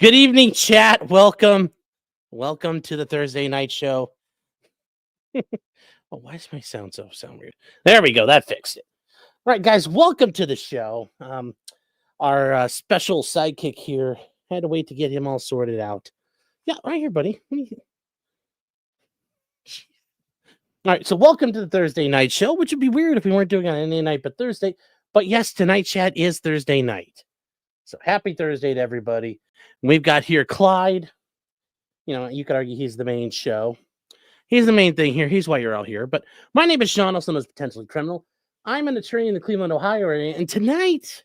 Good evening, chat. Welcome to the Thursday night show. Oh, why does my sound weird? There we go. That fixed it. All right, guys, welcome to the show. Our special sidekick here. Had to wait to get him all sorted out. Yeah, right here, buddy. All right, so welcome to the Thursday night show, which would be weird if we weren't doing it on any night but Thursday. But yes, tonight, chat, is Thursday night. So happy Thursday to everybody. We've got here Clyde. You know, you could argue he's the main show. He's the main thing here. He's why you're all here. But my name is Sean, also known as Potentially Criminal. I'm an attorney in the Cleveland, Ohio area. And tonight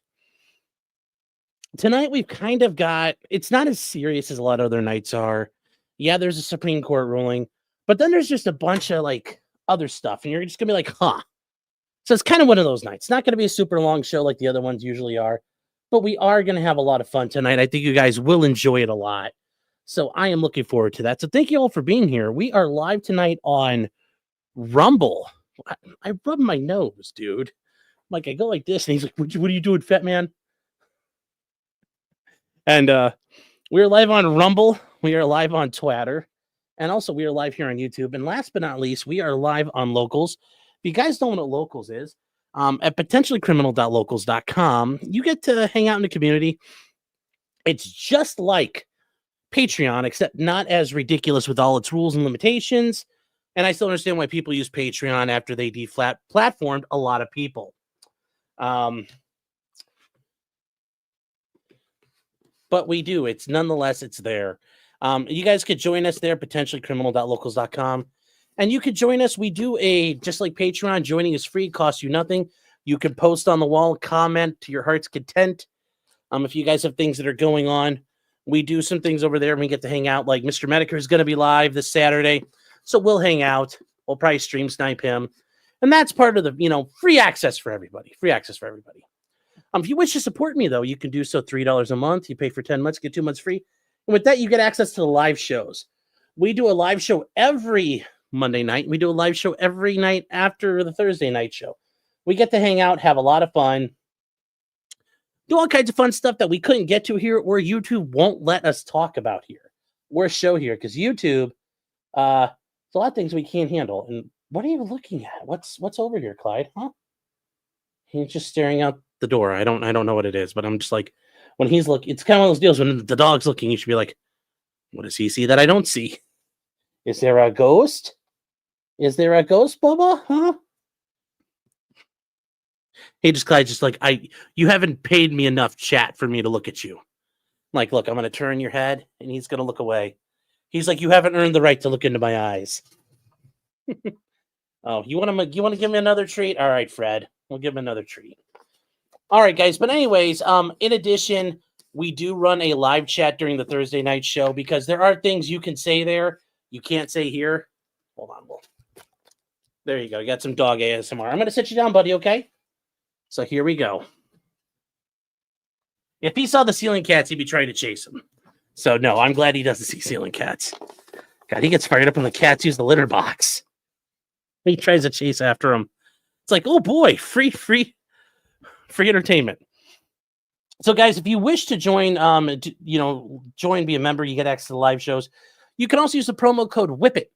we've kind of got, it's not as serious as a lot of other nights are. Yeah, there's a Supreme Court ruling, but then there's just a bunch of like other stuff. And you're just going to be like, huh. So it's kind of one of those nights. It's not going to be a super long show like the other ones usually are, but we are going to have a lot of fun tonight. I think you guys will enjoy it a lot. So I am looking forward to that. So thank you all for being here. We are live tonight on Rumble. I rub my nose, dude. Like I go like this, and he's like, "What are you doing, fat man?" And we're live on Rumble. We are live on Twitter, and also we are live here on YouTube. And last but not least, we are live on Locals. If you guys don't know what Locals is, at potentiallycriminal.locals.com, you get to hang out in the community. It's just like Patreon, except not as ridiculous with all its rules and limitations. And I still understand why people use Patreon after they platformed a lot of people. But we do. It's nonetheless, it's there. You guys could join us there, potentiallycriminal.locals.com. And you could join us. We do just like Patreon, joining is free, costs you nothing. You can post on the wall, comment to your heart's content. If you guys have things that are going on, we do some things over there and we get to hang out. Like Mr. Medicare is going to be live this Saturday. So we'll hang out. We'll probably stream snipe him. And that's part of the, free access for everybody. Free access for everybody. If you wish to support me, though, you can do so $3 a month. You pay for 10 months, get 2 months free. And with that, you get access to the live shows. We do a live show every Monday night. We do a live show every night after the Thursday night show. We get to hang out, have a lot of fun. Do all kinds of fun stuff that we couldn't get to here or YouTube won't let us talk about here or show here because YouTube, there's a lot of things we can't handle. And what are you looking at? What's over here, Clyde? Huh? He's just staring out the door. I don't know what it is, but I'm just like, when he's looking, it's kind of one of those deals when the dog's looking, you should be like, what does he see that I don't see? Is there a ghost? Is there a ghost, Bubba? Huh? Hey, Clyde, just like, you haven't paid me enough chat for me to look at you. Like, look, I'm going to turn your head, and he's going to look away. He's like, you haven't earned the right to look into my eyes. Oh, you want to give me another treat? All right, Fred, we'll give him another treat. All right, guys. But anyways, in addition, we do run a live chat during the Thursday night show because there are things you can say there you can't say here. Hold on, there you go. You got some dog ASMR. I'm going to sit you down, buddy. Okay. So here we go. If he saw the ceiling cats, he'd be trying to chase them. So no, I'm glad he doesn't see ceiling cats. God, he gets fired up when the cats use the litter box. He tries to chase after them. It's like, oh boy, free entertainment. So guys, if you wish to join, be a member, you get access to the live shows. You can also use the promo code WHIPIT.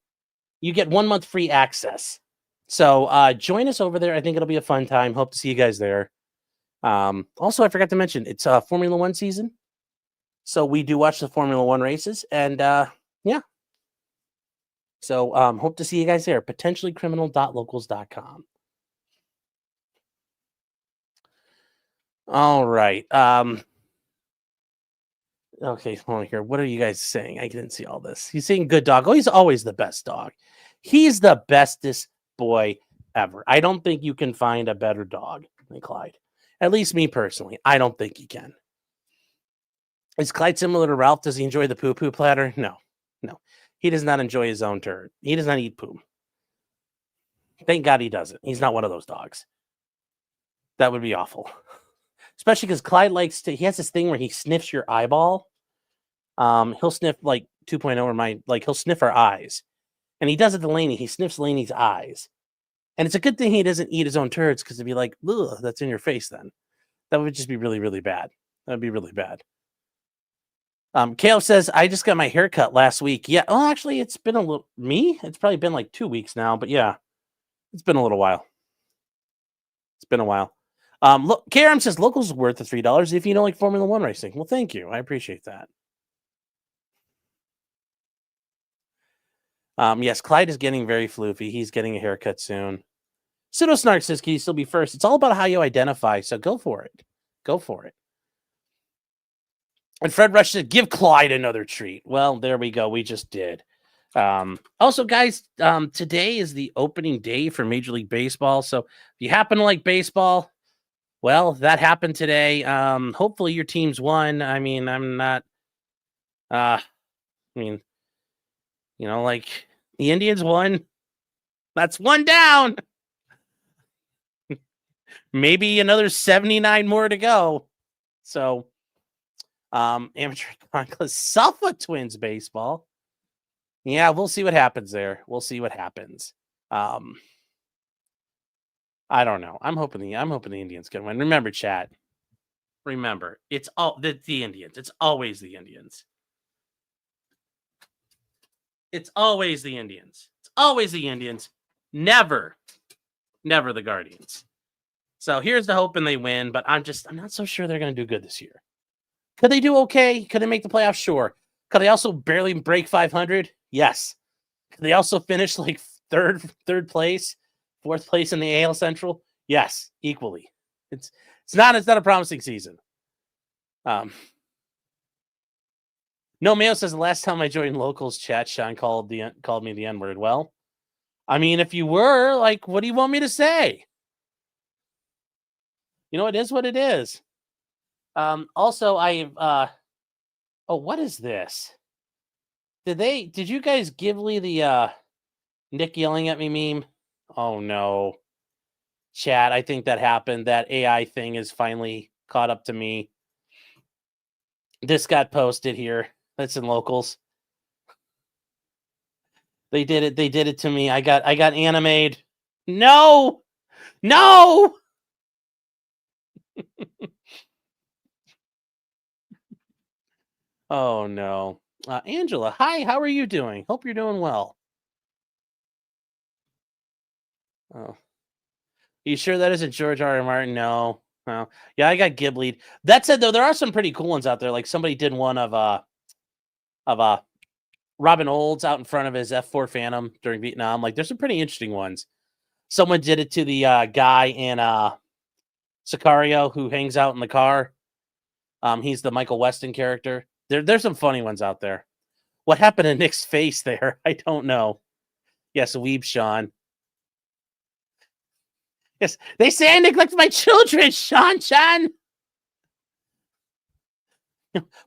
You get 1 month free access. So join us over there. I think it'll be a fun time. Hope to see you guys there. Also, I forgot to mention, it's Formula One season. So we do watch the Formula One races. And yeah. So hope to see you guys there. Potentiallycriminal.locals.com. All right. Okay, hold on here. What are you guys saying? I didn't see all this. He's saying good dog. Oh, he's always the best dog. He's the bestest boy ever. I don't think you can find a better dog than Clyde. At least me personally. I don't think you can. Is Clyde similar to Ralph? Does he enjoy the poo-poo platter? No. He does not enjoy his own turd. He does not eat poo. Thank God he doesn't. He's not one of those dogs. That would be awful. Especially because Clyde he has this thing where he sniffs your eyeball. He'll sniff like 2.0 or he'll sniff our eyes. And he does it to Lainey. He sniffs Lainey's eyes. And it's a good thing he doesn't eat his own turds because it'd be like, ugh, that's in your face then. That would just be really, really bad. That would be really bad. Caleb says, I just got my haircut last week. Yeah. Oh, actually, it's been a little it's probably been like 2 weeks now, but yeah, it's been a little while. It's been a while. Look, Karen says locals is worth the $3 if you know like Formula One racing. Well, thank you. I appreciate that. Yes, Clyde is getting very floofy. He's getting a haircut soon. Pseudo Snark says, can you still be first? It's all about how you identify, so go for it. Go for it. And Fred Rush said, give Clyde another treat. Well, there we go. We just did. Also, guys, today is the opening day for Major League Baseball. So if you happen to like baseball, well, that happened today. Hopefully your team's won. I mean, I'm not, like the Indians won. That's one down. Maybe another 79 more to go. So, Amateur Conquest Suffolk Twins baseball. Yeah, we'll see what happens there. We'll see what happens. I don't know. I'm hoping the Indians can win. Remember, chat. Remember, it's all the Indians. It's always the Indians. It's always the Indians. It's always the Indians. Never the Guardians. So here's the hoping they win, but I'm not so sure they're going to do good this year. Could they do okay? Could they make the playoffs? Sure. Could they also barely break 500? Yes. Could they also finish like third place, fourth place in the AL Central? Yes, equally. It's not a promising season. No, Mayo says the last time I joined locals chat, Sean called me the N-word. Well, I mean, if you were, like, what do you want me to say? You know, it is what it is. Also, what is this? Did you guys give Lee the Nick yelling at me meme? Oh no. Chat, I think that happened. That AI thing is finally caught up to me. This got posted here. That's in locals. They did it to me. I got animated. No. Oh no. Angela, hi, how are you doing? Hope you're doing well. Oh. You sure that isn't George R. R. Martin? No. Well, yeah, I got Ghibli. That said, though, there are some pretty cool ones out there. Like somebody did one of Robin Olds out in front of his F4 Phantom during Vietnam. Like, there's some pretty interesting ones. Someone did it to the guy in Sicario who hangs out in the car. He's the Michael Weston character. There's some funny ones out there. What happened to Nick's face there? I don't know. Yes, Weeb Sean. Yes, they say I neglect my children, Sean.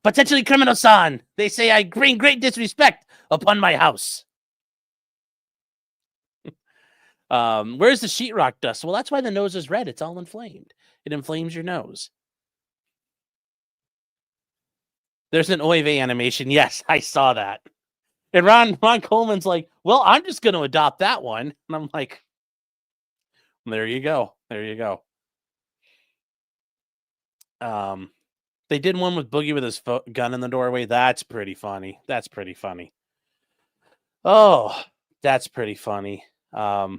Potentially criminal son. They say I bring great disrespect upon my house. Where's the sheetrock dust? Well, that's why the nose is red. It's all inflamed. It inflames your nose. There's an Oive animation. Yes, I saw that. And Ron Coleman's like, well, I'm just going to adopt that one. And I'm like, there you go. They did one with Boogie with his gun in the doorway. That's pretty funny. Oh, that's pretty funny. Although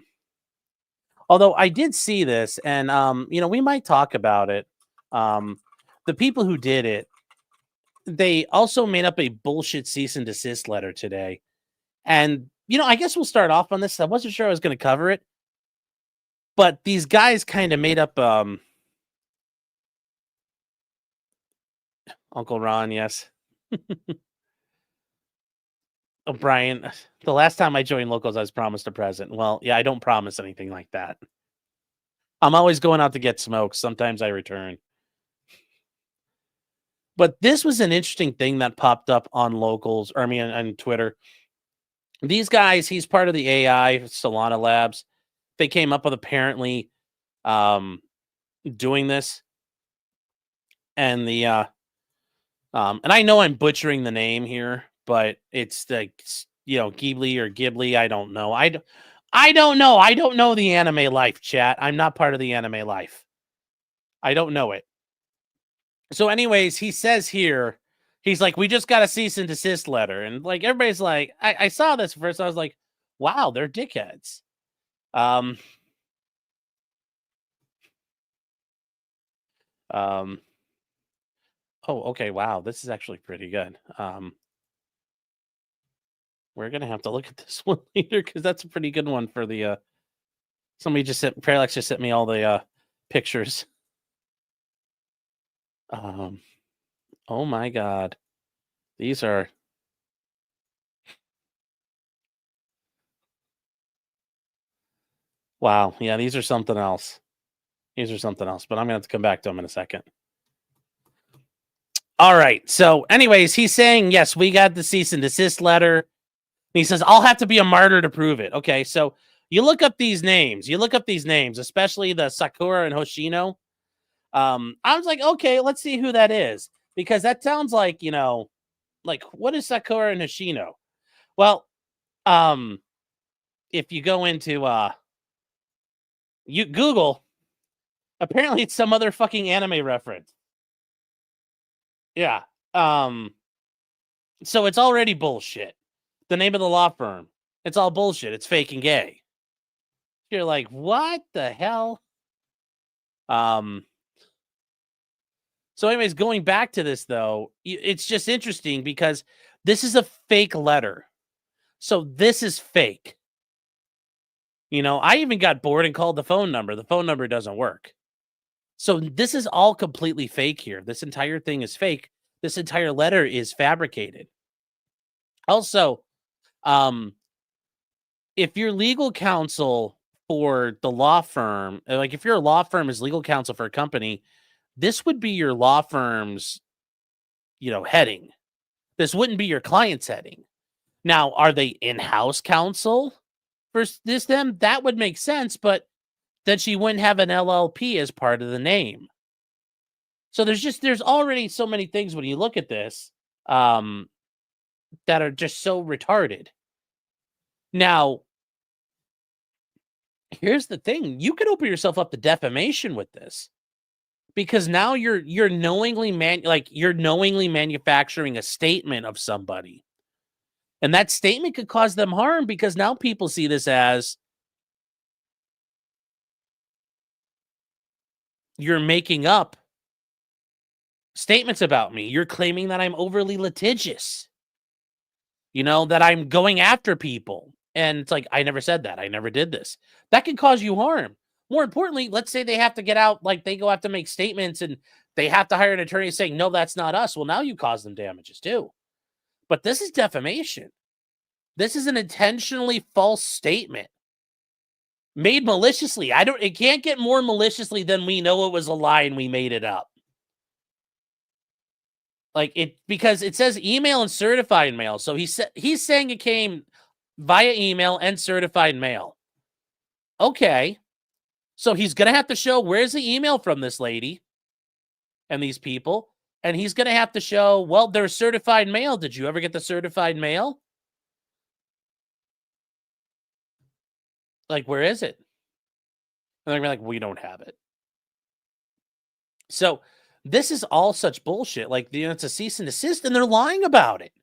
I did see this, and we might talk about it. The people who did it, they also made up a bullshit cease and desist letter today. And I guess we'll start off on this. I wasn't sure I was going to cover it, but these guys kind of made up. Uncle Ron, yes. Brian, the last time I joined locals, I was promised a present. Well, yeah, I don't promise anything like that. I'm always going out to get smokes. Sometimes I return. But this was an interesting thing that popped up on locals, or on Twitter. These guys, he's part of the AI Solana Labs. They came up with apparently doing this. And the and I know I'm butchering the name here, but it's the Ghibli or Ghibli. I don't know. I don't know. I don't know the anime life, chat. I'm not part of the anime life. I don't know it. So anyways, he says here He's like, we just got a cease and desist letter. And like, everybody's like, I saw this first. I was like, wow, they're dickheads. Oh, okay. Wow. This is actually pretty good. We're going to have to look at this one later because that's a pretty good one for the, somebody just sent, Parallax just sent me all the pictures. Oh my God. These are. Wow. Yeah, these are something else. These are something else, but I'm going to have to come back to them in a second. All right. So, anyways, he's saying, yes, we got the cease and desist letter. And he says, I'll have to be a martyr to prove it. Okay. So, you look up these names. Especially the Sakura and Hoshino. I was like, okay, let's see who that is. Because that sounds like, like, what is Sakura and Hoshino? Well, if you go into you Google, apparently it's some other fucking anime reference. Yeah. So it's already bullshit. The name of the law firm. It's all bullshit. It's fake and gay. You're like, what the hell? So anyways, going back to this though, it's just interesting because this is a fake letter. So this is fake. I even got bored and called the phone number. The phone number doesn't work. So this is all completely fake here. This entire thing is fake. This entire letter is fabricated. Also, if your legal counsel for the law firm, like if your law firm is legal counsel for a company, this would be your law firm's, heading. This wouldn't be your client's heading. Now, are they in-house counsel for them? That would make sense, but then she wouldn't have an LLP as part of the name. So there's already so many things when you look at this that are just so retarded. Now, here's the thing. You could open yourself up to defamation with this. Because now you're knowingly manufacturing a statement of somebody. And that statement could cause them harm because now people see this as you're making up statements about me. You're claiming that I'm overly litigious. That I'm going after people. And it's like, I never said that. I never did this. That can cause you harm. More importantly, let's say they have to get out, like they go have to make statements and they have to hire an attorney saying, no, that's not us. Well, now you cause them damages too. But this is defamation. This is an intentionally false statement made maliciously. It can't get more maliciously than we know it was a lie and we made it up. Because it says email and certified mail. So he's saying it came via email and certified mail. Okay. So he's going to have to show where's the email from this lady and these people. And he's going to have to show, well, there's certified mail. Did you ever get the certified mail? Like, where is it? And they're going to be like, we don't have it. So this is all such bullshit. Like, it's a cease and desist and they're lying about it.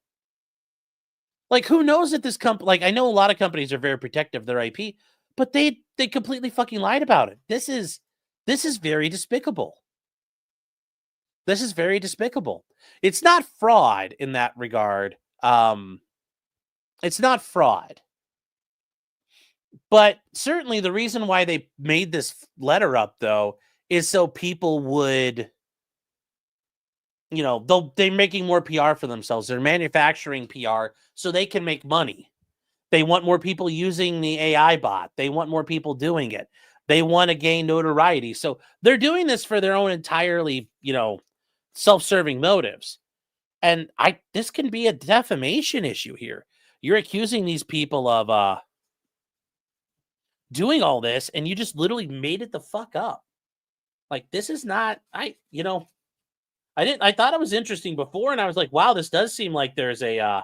Like, who knows that this company, like, I know a lot of companies are very protective of their IP, but they completely fucking lied about it. This is very despicable. This is very despicable. It's not fraud in that regard. It's not fraud. But certainly the reason why they made this letter up, though, is so people would, they're making more PR for themselves. They're manufacturing PR so they can make money. They want more people using the AI bot. They want more people doing it. They want to gain notoriety. So they're doing this for their own entirely, self-serving motives. And this can be a defamation issue here. You're accusing these people of doing all this, and you just literally made it the fuck up. Like, this is not, I thought it was interesting before, and I was like, wow, this does seem like there's a,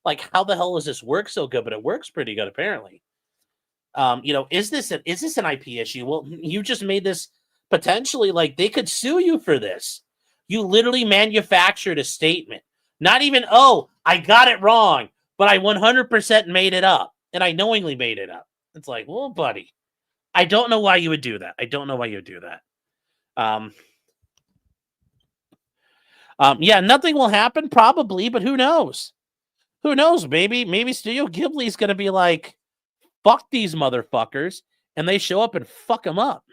like, how the hell does this work so good? But it works pretty good, apparently. Is this an IP issue? Well, you just made this potentially, like, they could sue you for this. You literally manufactured a statement. Not even, oh, I got it wrong, but I 100% made it up, and I knowingly made it up. It's like, well, buddy, I don't know why you would do that. I don't know why you would do that. Yeah, nothing will happen, probably, but who knows? Who knows? Maybe Studio Ghibli's going to be like, fuck these motherfuckers, and they show up and fuck them up.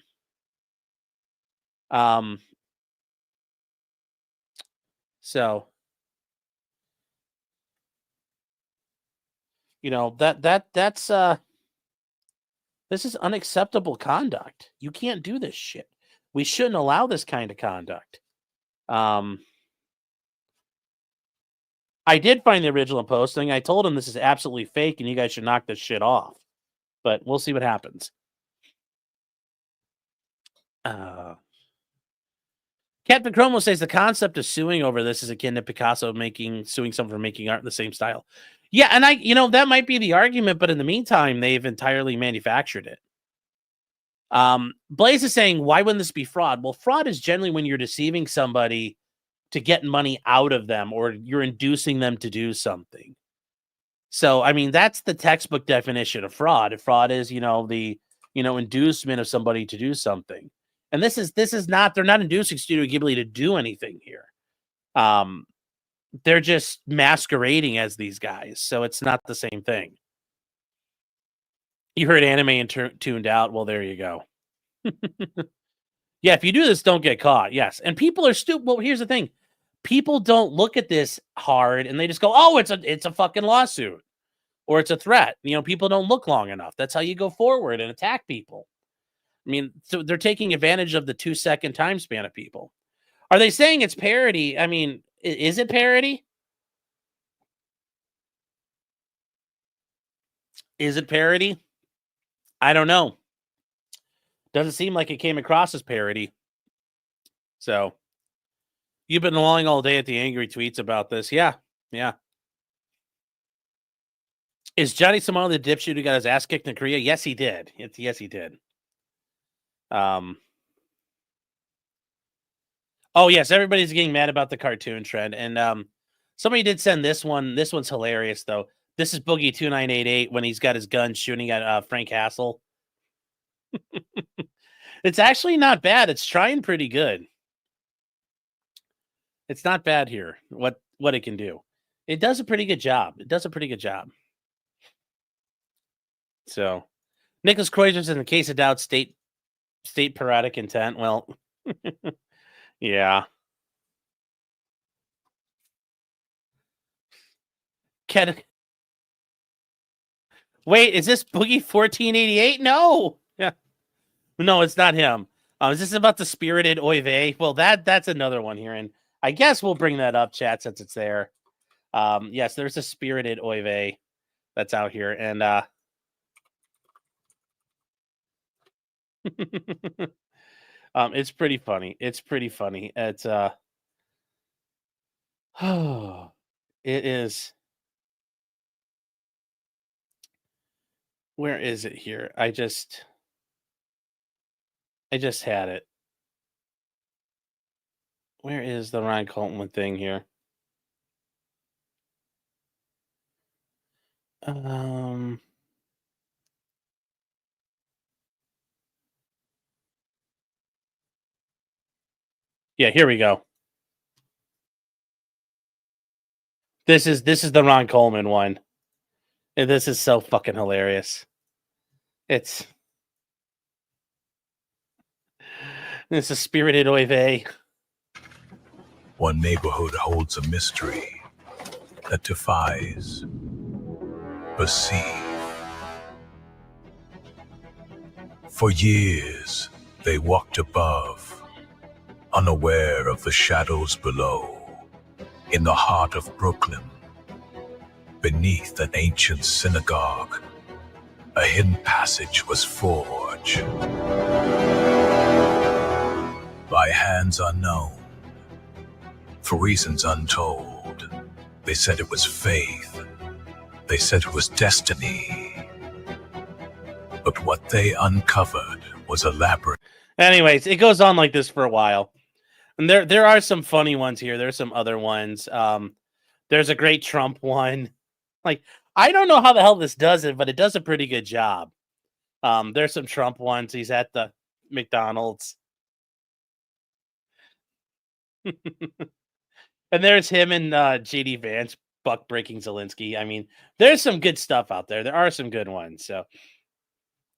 So, you know, that's this is unacceptable conduct. You can't do this shit. We shouldn't allow this kind of conduct. I did find the original posting. I told him this is absolutely fake and you guys should knock this shit off. But we'll see what happens. Captain Chromo says the concept of suing over this is akin to Picasso suing someone for making art in the same style. Yeah, and that might be the argument, but in the meantime, they've entirely manufactured it. Blaze is saying, why wouldn't this be fraud? Well, fraud is generally when you're deceiving somebody to get money out of them, or you're inducing them to do something. So, I mean, that's the textbook definition of fraud. If fraud is, the inducement of somebody to do something. And this is not, they're not inducing Studio Ghibli to do anything here. They're just masquerading as these guys. So it's not the same thing. You heard anime and tuned out. Well, there you go. Yeah, if you do this, don't get caught. Yes. And people are stupid. Well, here's the thing. People don't look at this hard and they just go, oh, it's a fucking lawsuit or it's a threat. People don't look long enough. That's how you go forward and attack people. I mean, so they're taking advantage of the 2-second time span of people. Are they saying it's parody? I mean, is it parody? Is it parody? I don't know. Doesn't seem like it came across as parody. So, you've been lying all day at the angry tweets about this. Yeah. Is Johnny Simone the dipshit who got his ass kicked in Korea? Yes, he did. Yes, he did. Oh, yes, everybody's getting mad about the cartoon trend. And somebody did send this one. This one's hilarious, though. This is Boogie2988 when he's got his gun shooting at Frank Castle. It's actually not bad. It's trying pretty good. It's not bad here, what it can do. It does a pretty good job. So, Nicholas Kreuzer's in the case of doubt, state parodic intent. Well, yeah. Wait, is this Boogie 1488? No. Yeah. No, it's not him. Is this about the spirited oy vey? Well, that's another one here, and I guess we'll bring that up, chat, since it's there. Yes, there's a spirited oy vey that's out here, and it's pretty funny. It's it is. Where is it here? I just had it. Where is the Ryan Colton thing here? Yeah, here we go. This is the Ron Coleman one. And this is so fucking hilarious. It's a spirited oy vey. One neighborhood holds a mystery that defies perceive. For years, they walked above, unaware of the shadows below. In the heart of Brooklyn, beneath an ancient synagogue, a hidden passage was forged. By hands unknown, for reasons untold. They said it was faith. They said it was destiny. But what they uncovered was elaborate. Anyways, it goes on like this for a while. And there are some funny ones here. There's some other ones. There's a great Trump one. Like, I don't know how the hell this does it, but it does a pretty good job. There's some Trump ones. He's at the McDonald's. And there's him and JD Vance buck breaking Zelensky. I mean, there's some good stuff out there. There are some good ones. So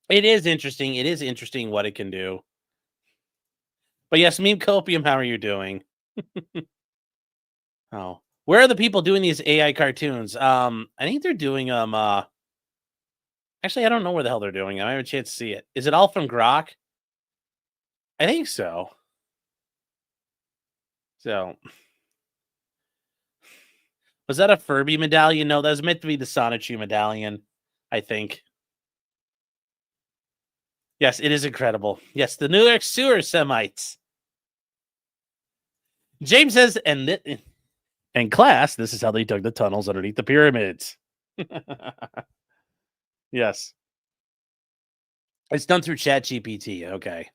it is interesting. It is interesting what it can do. But yes, Meme Copium, how are you doing? Oh, where are the people doing these AI cartoons? I think they're doing them. Actually, I don't know where the hell they're doing them. I have a chance to see it. Is it all from Grok? I think so. So, was that a Furby medallion? No, that was meant to be the Sonichu medallion, I think. Yes, it is incredible. Yes, the New York sewer Semites. James says, in class, this is how they dug the tunnels underneath the pyramids. Yes. It's done through ChatGPT. Okay.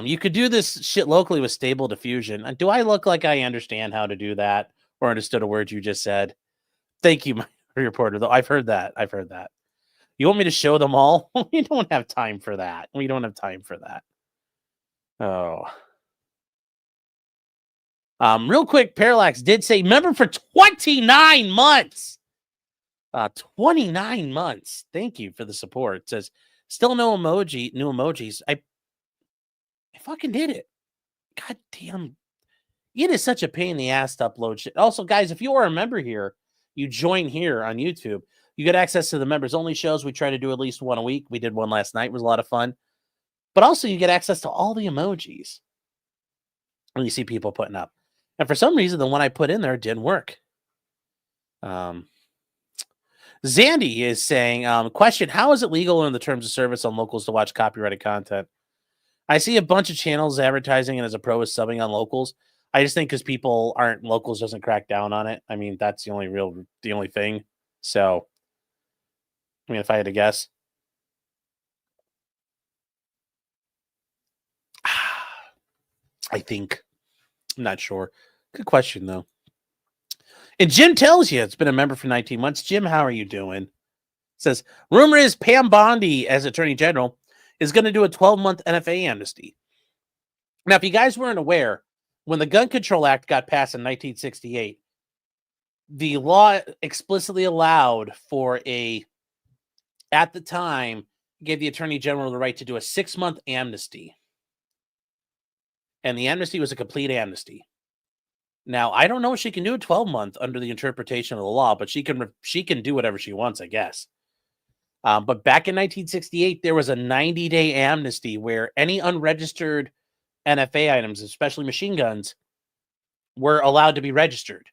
You could do this shit locally with Stable Diffusion. Do I look like I understand how to do that or understood a word you just said? Thank you, my reporter, though. I've heard that. You want me to show them all? We don't have time for that. Oh. Real quick, Parallax did say member for 29 months. 29 months. Thank you for the support. It says still no new emojis. I fucking did it. God damn. It is such a pain in the ass to upload shit. Also, guys, if you are a member here, you join here on YouTube. You get access to the members only shows. We try to do at least one a week. We did one last night. It was a lot of fun. But also you get access to all the emojis. And you see people putting up. And for some reason, the one I put in there didn't work. Zandy is saying, question, how is it legal in the terms of service on locals to watch copyrighted content? I see a bunch of channels advertising and as a pro is subbing on locals. I just think because people aren't locals doesn't crack down on it. I mean, that's the only thing. So, I mean, if I had to guess. I think. I'm not sure. Good question, though. And Jim tells you it's been a member for 19 months. Jim, how are you doing? Says, rumor is Pam Bondi, as Attorney General, is going to do a 12-month NFA amnesty. Now, if you guys weren't aware, when the Gun Control Act got passed in 1968, the law explicitly allowed for at the time, gave the Attorney General the right to do a 6-month amnesty. And the amnesty was a complete amnesty. Now, I don't know if she can do a 12-month under the interpretation of the law, but she can do whatever she wants, I guess. But back in 1968, there was a 90-day amnesty where any unregistered NFA items, especially machine guns, were allowed to be registered.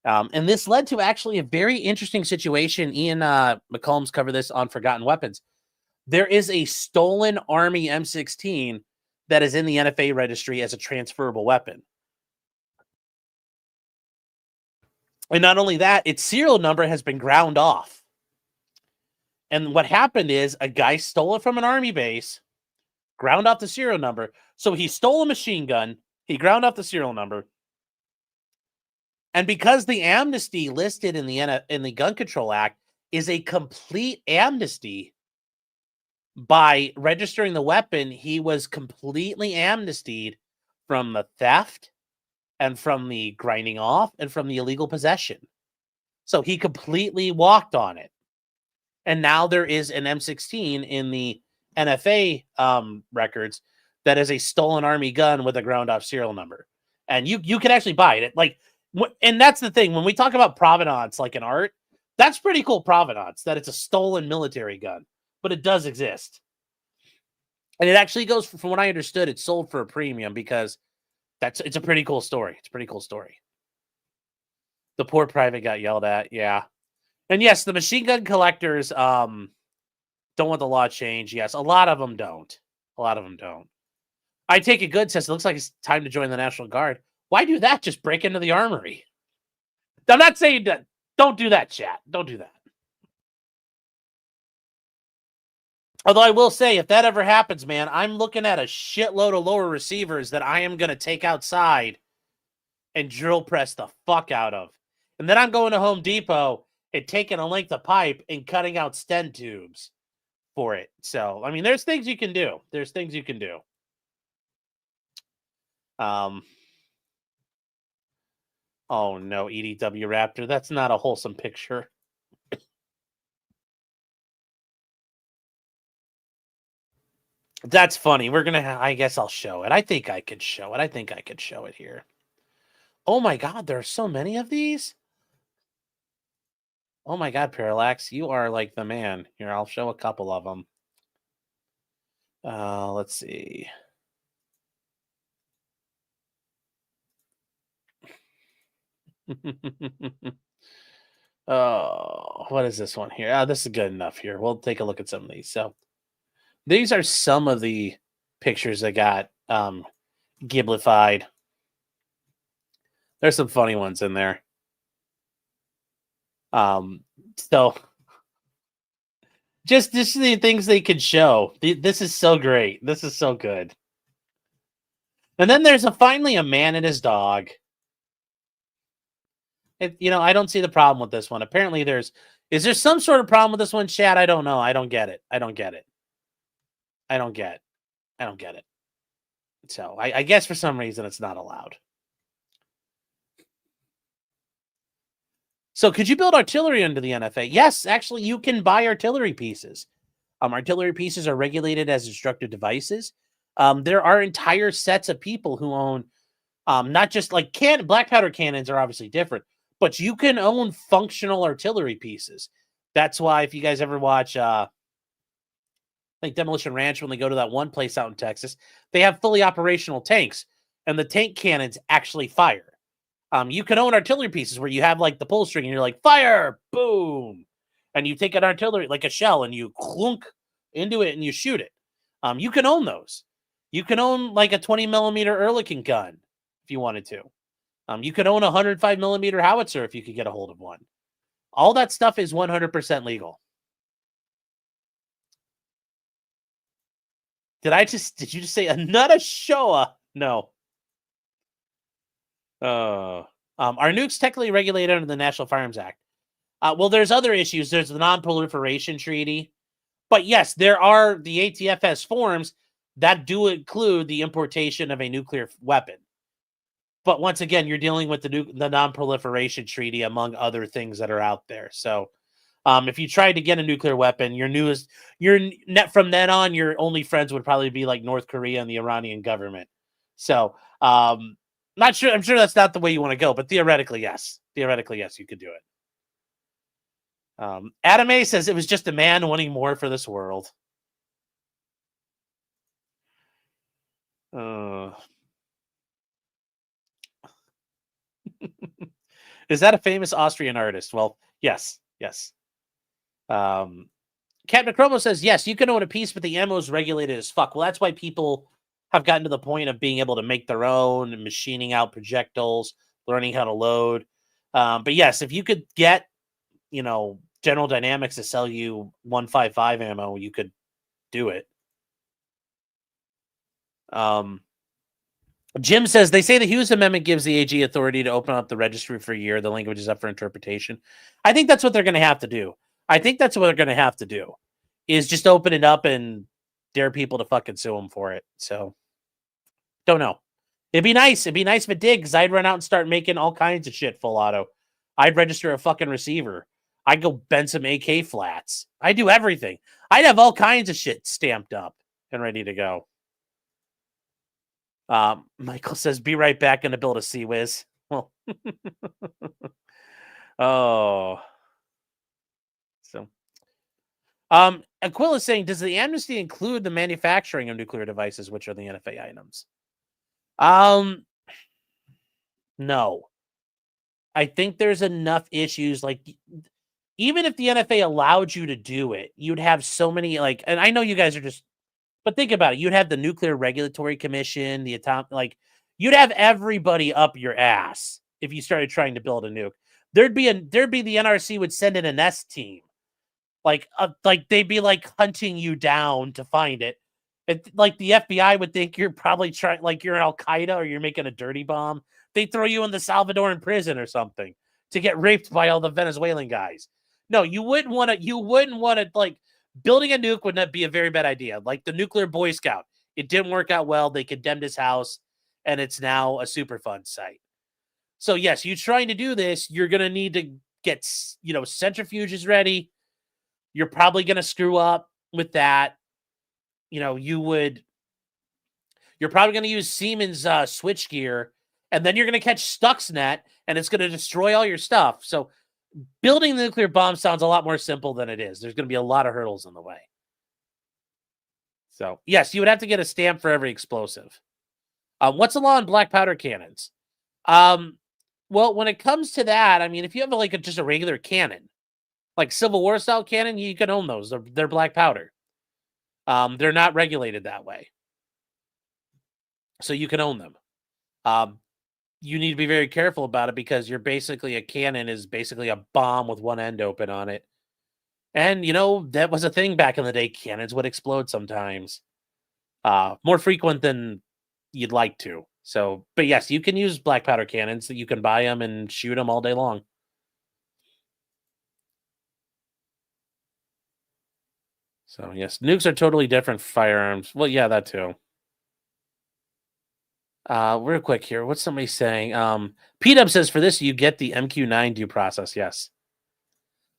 And this led to actually a very interesting situation. Ian McCollum's covered this on Forgotten Weapons. There is a stolen Army M16 that is in the NFA registry as a transferable weapon. And not only that, its serial number has been ground off. And what happened is a guy stole it from an Army base, ground off the serial number. So he stole a machine gun. He ground off the serial number. And because the amnesty listed in the Gun Control Act is a complete amnesty, by registering the weapon, he was completely amnestied from the theft and from the grinding off and from the illegal possession. So he completely walked on it. And now there is an M16 in the NFA records that is a stolen Army gun with a ground off serial number. And you can actually buy it. And that's the thing. When we talk about provenance, like in art, that's pretty cool provenance, that it's a stolen military gun. But it does exist. And it actually goes, from what I understood, it's sold for a premium because it's a pretty cool story. It's a pretty cool story. The poor private got yelled at. Yeah. And yes, the machine gun collectors don't want the law changed. Yes, a lot of them don't. I take it good says it looks like it's time to join the National Guard. Why do that? Just break into the armory. I'm not saying that. Don't do that, chat. Don't do that. Although I will say, if that ever happens, man, I'm looking at a shitload of lower receivers that I am going to take outside and drill press the fuck out of. And then I'm going to Home Depot and taking a length of pipe and cutting out stem tubes for it. So, I mean, there's things you can do. There's things you can do. Oh no, EDW Raptor. That's not a wholesome picture. That's funny. We're going to I guess I'll show it. I think I could show it. I think I could show it here. Oh my God, there are so many of these. Oh my God, Parallax, you are like the man. Here, I'll show a couple of them. Let's see. Oh, what is this one here? This is good enough here. We'll take a look at some of these. So these are some of the pictures that got giblified. There's some funny ones in there. So just the things they could show. This is so great. This is so good. And then there's finally a man and his dog. I don't see the problem with this one. Apparently is there some sort of problem with this one, chat? I don't know. I don't get it. I don't get it. So I guess for some reason it's not allowed. So could you build artillery under the NFA? Yes, actually you can buy artillery pieces. Artillery pieces are regulated as destructive devices. There are entire sets of people who own not just like black powder cannons are obviously different, but you can own functional artillery pieces. That's why if you guys ever watch like Demolition Ranch, when they go to that one place out in Texas, they have fully operational tanks, and the tank cannons actually fire. You can own artillery pieces where you have like the pull string and you're like, fire, boom. And you take an artillery, like a shell, and you clunk into it and you shoot it. You can own those. You can own like a 20 millimeter Ehrlichien gun if you wanted to. You could own a 105 millimeter howitzer if you could get a hold of one. All that stuff is 100% legal. Did you just say another Shoah? No. Are nukes technically regulated under the National Firearms Act? Well, there's other issues. There's the Non-Proliferation Treaty. But yes, the ATF has forms that do include the importation of a nuclear weapon. But once again, you're dealing with the Non-Proliferation Treaty, among other things that are out there. So if you tried to get a nuclear weapon, from then on, your only friends would probably be like North Korea and the Iranian government. So not sure. I'm sure that's not the way you want to go, but theoretically, yes. Theoretically, yes, you could do it. Adam A says it was just a man wanting more for this world. Is that a famous Austrian artist? Well, yes. Captain Chromo says, yes, you can own a piece, but the ammo is regulated as fuck. Well, that's why people have gotten to the point of being able to make their own and machining out projectiles, learning how to load. But yes, if you could get, General Dynamics to sell you 155 ammo, you could do it. Jim says, they say the Hughes Amendment gives the AG authority to open up the registry for a year. The language is up for interpretation. I think that's what they're going to have to do. Is just open it up and dare people to fucking sue them for it. So, don't know. It'd be nice. It'd be nice if it did, because I'd run out and start making all kinds of shit full auto. I'd register a fucking receiver. I'd go bend some AK flats. I do everything. I'd have all kinds of shit stamped up and ready to go. Michael says, be right back, gonna build a Sea-Wiz. Well, oh. So, Aquila is saying, does the amnesty include the manufacturing of nuclear devices, which are the NFA items? No. I think there's enough issues, like, even if the NFA allowed you to do it, you'd have so many, like, and I know you guys are just, but think about it. You'd have the Nuclear Regulatory Commission, the atomic, you'd have everybody up your ass if you started trying to build a nuke. There'd be the NRC would send in an S team, like they'd be like hunting you down to find it. Like the FBI would think you're probably trying, like you're Al Qaeda or you're making a dirty bomb. they throw you in the Salvadoran prison or something to get raped by all the Venezuelan guys. No, you wouldn't want to like building a nuke would not be a very bad idea. Like the nuclear Boy Scout, it didn't work out well. They condemned his house and it's now a Superfund site. So yes, you trying to do this, you're going to need to get, centrifuges ready. You're probably going to screw up with that. You're probably going to use Siemens switchgear, and then you're going to catch Stuxnet, and it's going to destroy all your stuff. So building the nuclear bomb sounds a lot more simple than it is. There's going to be a lot of hurdles in the way. So, yes, you would have to get a stamp for every explosive. What's the law on black powder cannons? Well, when it comes to that, I mean, if you have just a regular cannon, like Civil War style cannon, you can own those. They're black powder. They're not regulated that way. So you can own them. You need to be very careful about it because a cannon is basically a bomb with one end open on it. And, that was a thing back in the day. Cannons would explode sometimes. More frequent than you'd like to. So, but yes, you can use black powder cannons. That you can buy them and shoot them all day long. So, yes, nukes are totally different firearms. Well, yeah, that too. Real quick here. What's somebody saying? P-Dub says for this, you get the MQ9 due process. Yes.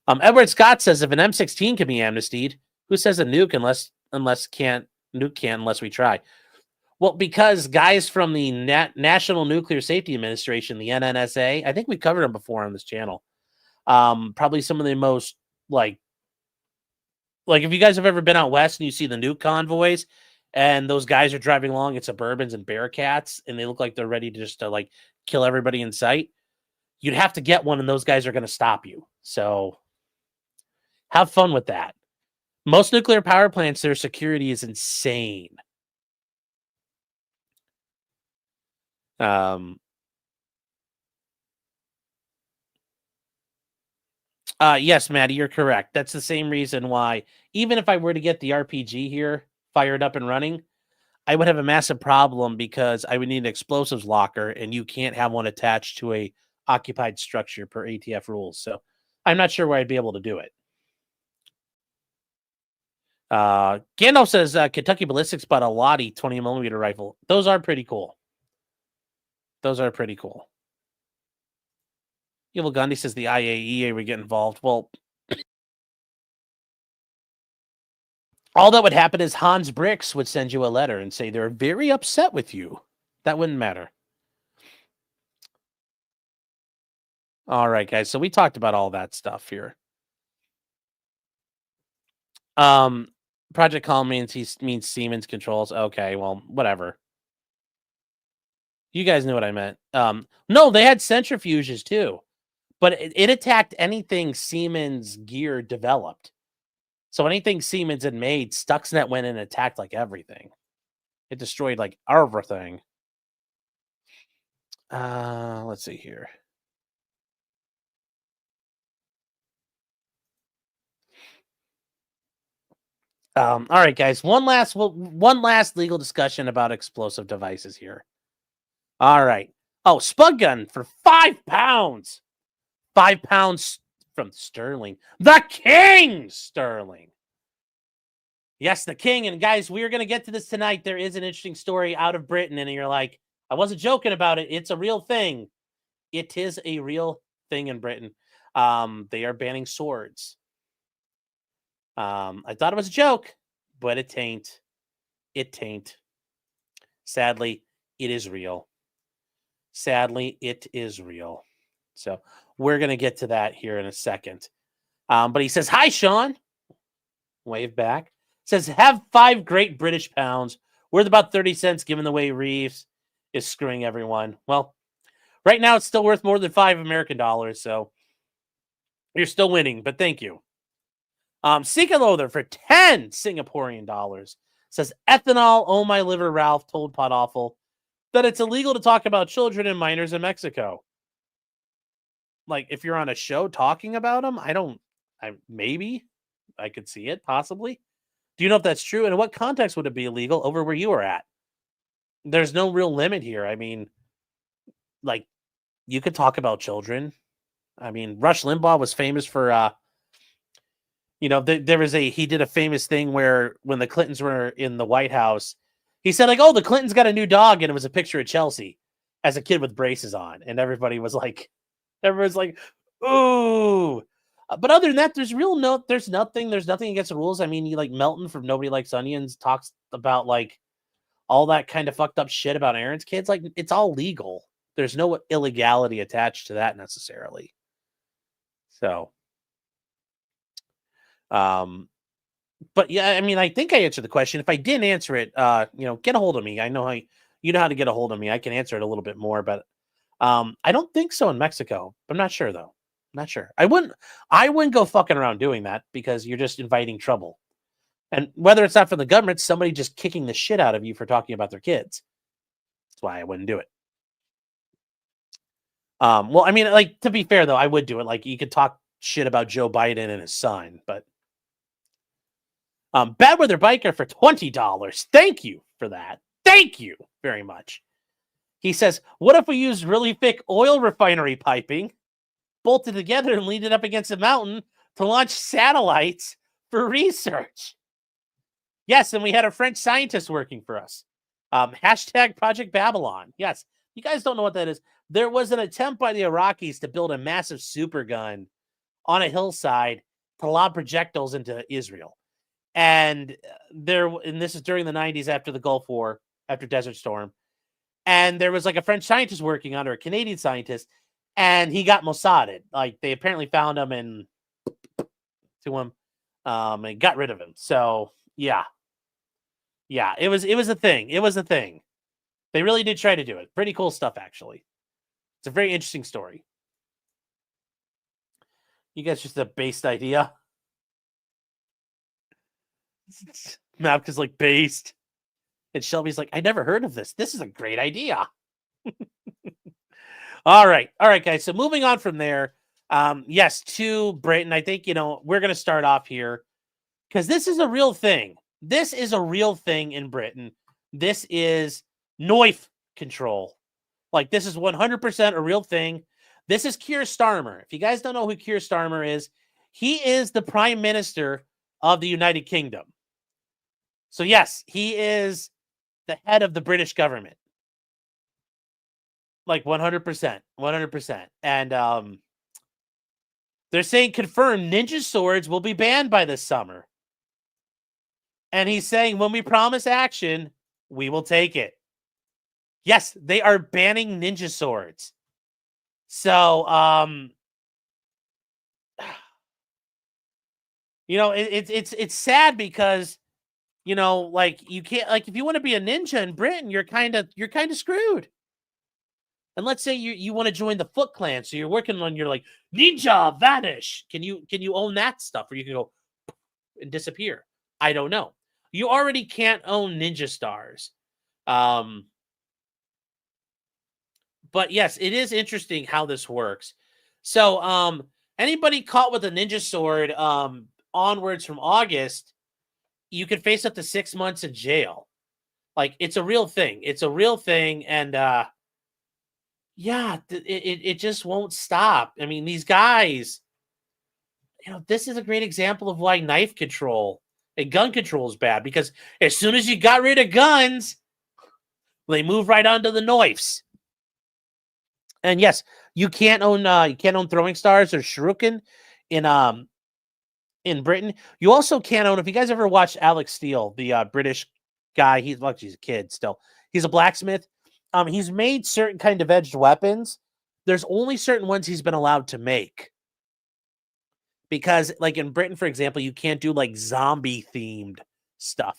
Edward Scott says if an M16 can be amnestied, who says a nuke unless we try? Well, because guys from the National Nuclear Safety Administration, the NNSA, I think we covered them before on this channel. Probably some of the most like if you guys have ever been out west and you see the nuke convoys and those guys are driving along in Suburbans and Bearcats and they look like they're ready to just kill everybody in sight, you'd have to get one and those guys are going to stop you. So have fun with that. Most nuclear power plants, their security is insane. Yes, Maddie, you're correct. That's the same reason why, even if I were to get the RPG here fired up and running, I would have a massive problem because I would need an explosives locker, and you can't have one attached to a occupied structure per ATF rules. So I'm not sure where I'd be able to do it. Gandalf says Kentucky Ballistics bought a Lottie 20mm rifle. Those are pretty cool. Evil Gandhi says the IAEA would get involved. Well, all that would happen is Hans Bricks would send you a letter and say they're very upset with you. That wouldn't matter. All right, guys. So we talked about all that stuff here. Project Calm means Siemens controls. Okay, well, whatever. You guys knew what I meant. No, they had centrifuges too, but it attacked anything Siemens gear developed. So anything Siemens had made, Stuxnet went in and attacked everything. It destroyed everything. Let's see here. All right, guys. One last legal discussion about explosive devices here. All right. Oh, Spud Gun for £5. £5 from Sterling. The King Sterling. Yes, the King. And guys, we are going to get to this tonight. There is an interesting story out of Britain, and you're like, I wasn't joking about it. It's a real thing. It is a real thing in Britain. They are banning swords. I thought it was a joke, but it tain't. It tain't. Sadly, it is real. Sadly, it is real. So we're going to get to that here in a second. But he says, hi, Sean. Wave back. Says, have 5 great British pounds worth about 30 cents given the way Reeves is screwing everyone. Well, right now it's still worth more than 5 American dollars. So you're still winning, but thank you. Sika Loather for 10 Singaporean dollars says, ethanol, oh my liver, Ralph told Pot Awful that it's illegal to talk about children and minors in Mexico. If you're on a show talking about them, maybe I could see it, possibly. Do you know if that's true? And in what context would it be illegal over where you are at? There's no real limit here. I mean, like, you could talk about children. I mean, Rush Limbaugh was famous for, he did a famous thing where when the Clintons were in the White House, he said, like, oh, the Clintons got a new dog, and it was a picture of Chelsea as a kid with braces on, and everyone's like, ooh. But other than that, there's nothing against the rules. I mean, you like Melton from Nobody Likes Onions talks about like all that kind of fucked up shit about Aaron's kids. Like, it's all legal. There's no illegality attached to that necessarily. So, but yeah, I mean, I think I answered the question. If I didn't answer it, get a hold of me. I know how to get a hold of me. I can answer it a little bit more, but I don't think so in Mexico. I'm not sure though. Not sure. I wouldn't go fucking around doing that because you're just inviting trouble. And whether it's not from the government, it's somebody just kicking the shit out of you for talking about their kids. That's why I wouldn't do it. Well, I mean, like, to be fair though, I would do it. Like, you could talk shit about Joe Biden and his son, but Bad Weather Biker for $20. Thank you for that. Thank you very much. He says, what if we use really thick oil refinery piping, bolted together and leaned it up against a mountain to launch satellites for research? Yes, and we had a French scientist working for us. Hashtag Project Babylon. Yes, you guys don't know what that is. There was an attempt by the Iraqis to build a massive super gun on a hillside to lob projectiles into Israel. And this is during the 90s after the Gulf War, after Desert Storm. And there was like a French scientist working on, or a Canadian scientist, and he got Mossaded. Like, they apparently found him and got rid of him. So yeah, it was a thing. It was a thing. They really did try to do it. Pretty cool stuff, actually. It's a very interesting story. You guys just a based idea. Mapka's like, based. And Shelby's like, I never heard of this. This is a great idea. All right, guys. So moving on from there, yes, to Britain. I think, we're going to start off here because this is a real thing. This is a real thing in Britain. This is knife control. Like, this is 100% a real thing. This is Keir Starmer. If you guys don't know who Keir Starmer is, he is the Prime Minister of the United Kingdom. So yes, he is the head of the British government. Like 100%. And they're saying confirmed ninja swords will be banned by this summer. And he's saying, when we promise action, we will take it. Yes, they are banning ninja swords. So, it's sad because, like, you can't, like, if you want to be a ninja in Britain, you're kind of screwed. And let's say you want to join the Foot Clan, so you're working on your like ninja vanish. Can you own that stuff, or you can go and disappear? I don't know. You already can't own ninja stars. But yes, it is interesting how this works. So anybody caught with a ninja sword onwards from August, you could face up to 6 months in jail. Like, it's a real thing. It's a real thing. And it just won't stop. I mean, these guys, this is a great example of why knife control and gun control is bad, because as soon as you got rid of guns, they move right onto the knives. And yes, you can't own throwing stars or shuriken in Britain. You also can't own, if you guys ever watched Alex Steele, the British guy, he's a kid still. He's a blacksmith. He's made certain kind of edged weapons. There's only certain ones he's been allowed to make. Because, like, in Britain, for example, you can't do, like, zombie-themed stuff.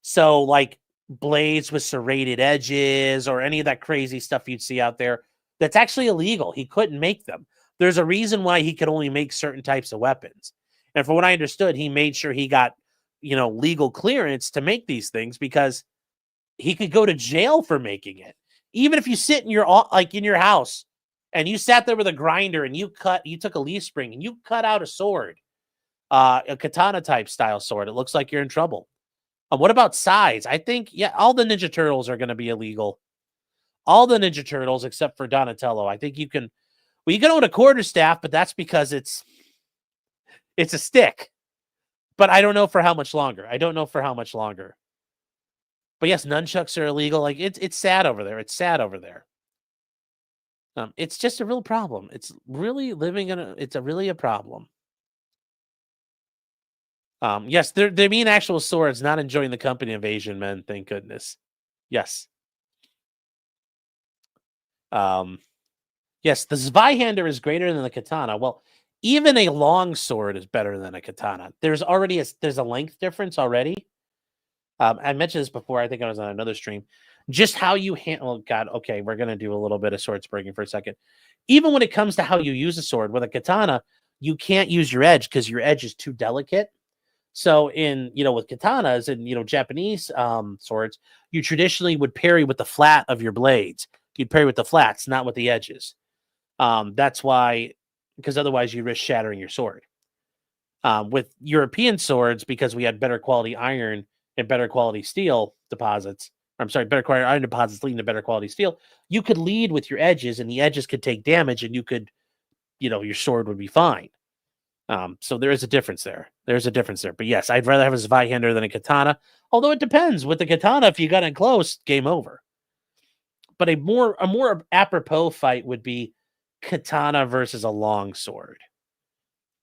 So, like, blades with serrated edges or any of that crazy stuff you'd see out there, that's actually illegal. He couldn't make them. There's a reason why he could only make certain types of weapons. And from what I understood, he made sure he got, legal clearance to make these things, because he could go to jail for making it. Even if you sit in your house and you sat there with a grinder and you took a leaf spring and you cut out a sword, a katana type style sword, it looks like you're in trouble. What about size? I think, all the Ninja Turtles are going to be illegal. all the Ninja Turtles except for Donatello. I think you can. Well, you can own a quarterstaff, but that's because it's a stick. But I don't know for how much longer. But yes, nunchucks are illegal. Like it's sad over there. It's sad over there. It's just a real problem. It's really it's really a problem. Yes, they mean actual swords, not enjoying the company of Asian men, thank goodness. Yes. Yes, the Zweihander is greater than the katana. Well, even a long sword is better than a katana. There's a length difference already. I mentioned this before. I think I was on another stream. Just how you handle. Oh God, okay, we're gonna do a little bit of sword breaking for a second. Even when it comes to how you use a sword with a katana, you can't use your edge because your edge is too delicate. So with katanas and Japanese swords, you traditionally would parry with the flat of your blades. You'd parry with the flats, not with the edges. That's why, because otherwise you risk shattering your sword. With European swords, because we had better quality iron and better quality steel deposits. Better quality iron deposits leading to better quality steel. You could lead with your edges, and the edges could take damage, and you could, your sword would be fine. So there is a difference there. But yes, I'd rather have a Zweihander than a katana. Although it depends. With the katana, if you got in close, game over. But a more apropos fight would be katana versus a long sword.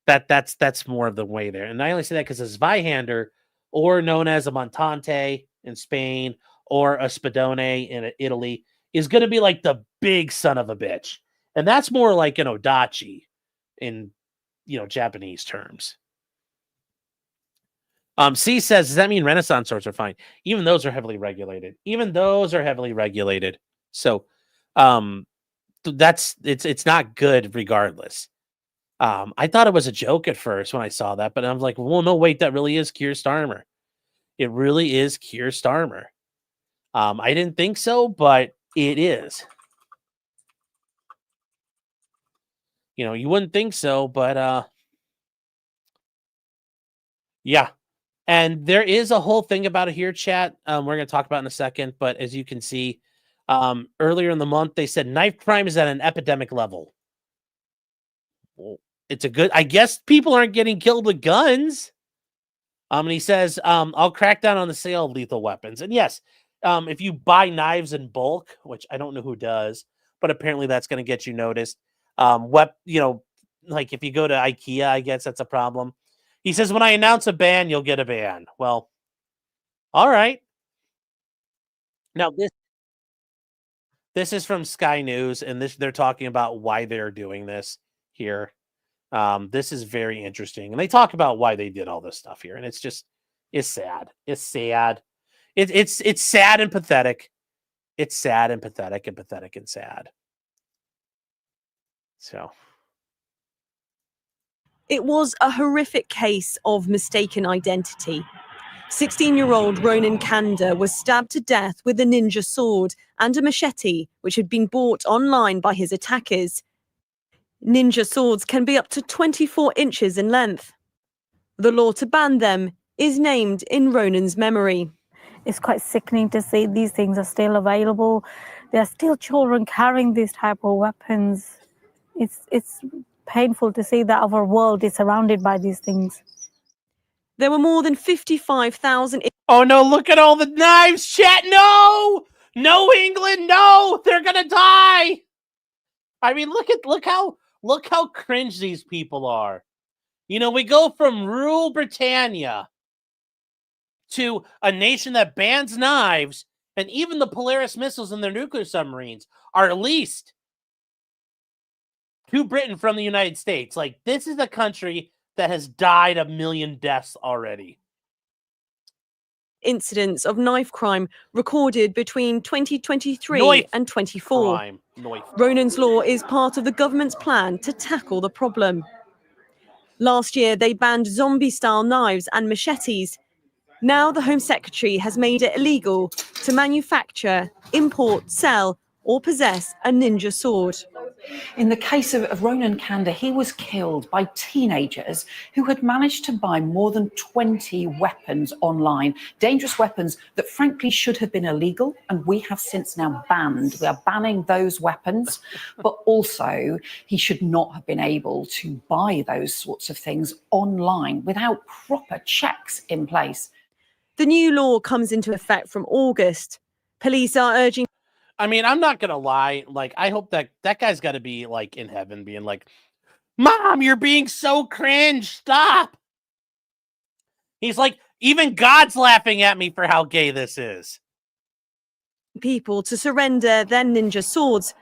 That's more of the way there. And I only say that because a Zweihander, or known as a Montante in Spain, or a Spadone in Italy, is going to be like the big son of a bitch. And that's more like an Odachi in Japanese terms. C says, does that mean Renaissance swords are fine? Even those are heavily regulated. So it's not good regardless. I thought it was a joke at first when I saw that, but I was like, well, no, wait, that really is Keir Starmer. It really is Keir Starmer. I didn't think so, but it is. You wouldn't think so, but yeah. And there is a whole thing about it here, chat. We're going to talk about in a second, but as you can see, earlier in the month, they said knife crime is at an epidemic level. Well, it's a good, I guess people aren't getting killed with guns. And he says, I'll crack down on the sale of lethal weapons. And yes, if you buy knives in bulk, which I don't know who does, but apparently that's going to get you noticed. Like if you go to IKEA, I guess that's a problem. He says, when I announce a ban, you'll get a ban. Well, all right. Now this is from Sky News, and they're talking about why they're doing this here. This is very interesting, and they talk about why they did all this stuff here, and it's sad. It's sad. It's sad and pathetic. It's sad and pathetic and pathetic and sad. So. It was a horrific case of mistaken identity. 16-year-old Ronan Kanda was stabbed to death with a ninja sword and a machete, which had been bought online by his attackers. Ninja swords can be up to 24 inches in length. The law to ban them is named in Ronan's memory. It's quite sickening to see these things are still available. There are still children carrying these type of weapons. It's painful to see that our world is surrounded by these things. There were more than 55,000. Oh no, look at all the knives, chat. No, England, no, they're gonna die. I mean, look how cringe these people are. We go from rural Britannia to a nation that bans knives, and even the Polaris missiles and their nuclear submarines are leased to Britain from the United States. Like, this is a country that has died 1 million deaths already. Incidents of knife crime recorded between 2023 and 24. Ronan's law is part of the government's plan to tackle the problem. Last year, they banned zombie-style knives and machetes. Now the Home Secretary has made it illegal to manufacture, import, sell, or possess a ninja sword. In the case of Ronan Kanda, he was killed by teenagers who had managed to buy more than 20 weapons online, dangerous weapons that frankly should have been illegal, and we have since now banned. We are banning those weapons, but also he should not have been able to buy those sorts of things online without proper checks in place. The new law comes into effect from August. Police are urging. I mean, I'm not gonna lie. Like, I hope that guy's got to be like in heaven, being like, "Mom, you're being so cringe. Stop." He's like, even God's laughing at me for how gay this is. People to surrender their ninja swords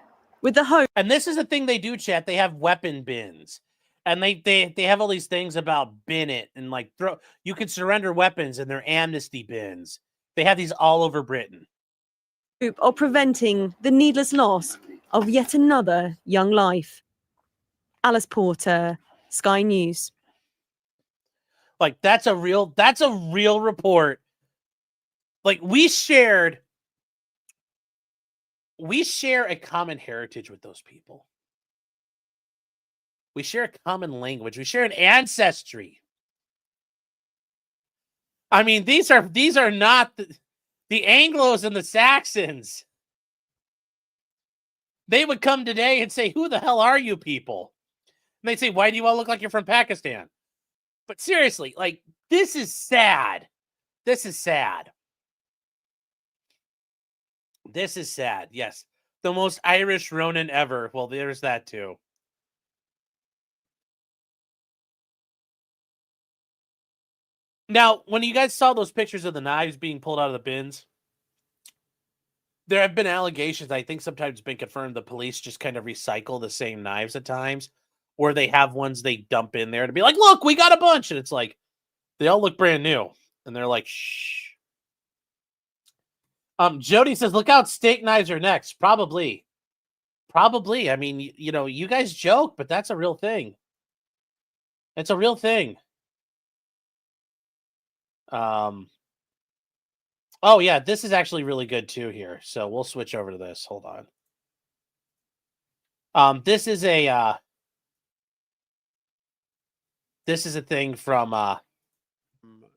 with the hope. And this is the thing they do, chat. They have weapon bins, and they have all these things about bin it and like throw. You can surrender weapons in their amnesty bins. They have these all over Britain. Of preventing the needless loss of yet another young life. Alice Porter, Sky News. Like, that's a real report. Like, we share a common heritage with those people. We share a common language. We share an ancestry. I mean, these are not the Anglos and the Saxons. They would come today and say, "Who the hell are you people?" And they'd say, "Why do you all look like you're from Pakistan?" But seriously, like, this is sad. This is sad. This is sad. Yes. The most Irish Ronin ever. Well, there's that too. Now, when you guys saw those pictures of the knives being pulled out of the bins, there have been allegations, I think sometimes it's been confirmed, the police just kind of recycle the same knives at times, or they have ones they dump in there to be like, "Look, we got a bunch." And it's like, they all look brand new. And they're like, "Shh." Jody says, "Look out, steak knives are next." Probably. I mean, you know, you guys joke, but that's a real thing. It's a real thing. Oh yeah, this is actually really good too here. So we'll switch over to this. Hold on. This is a thing from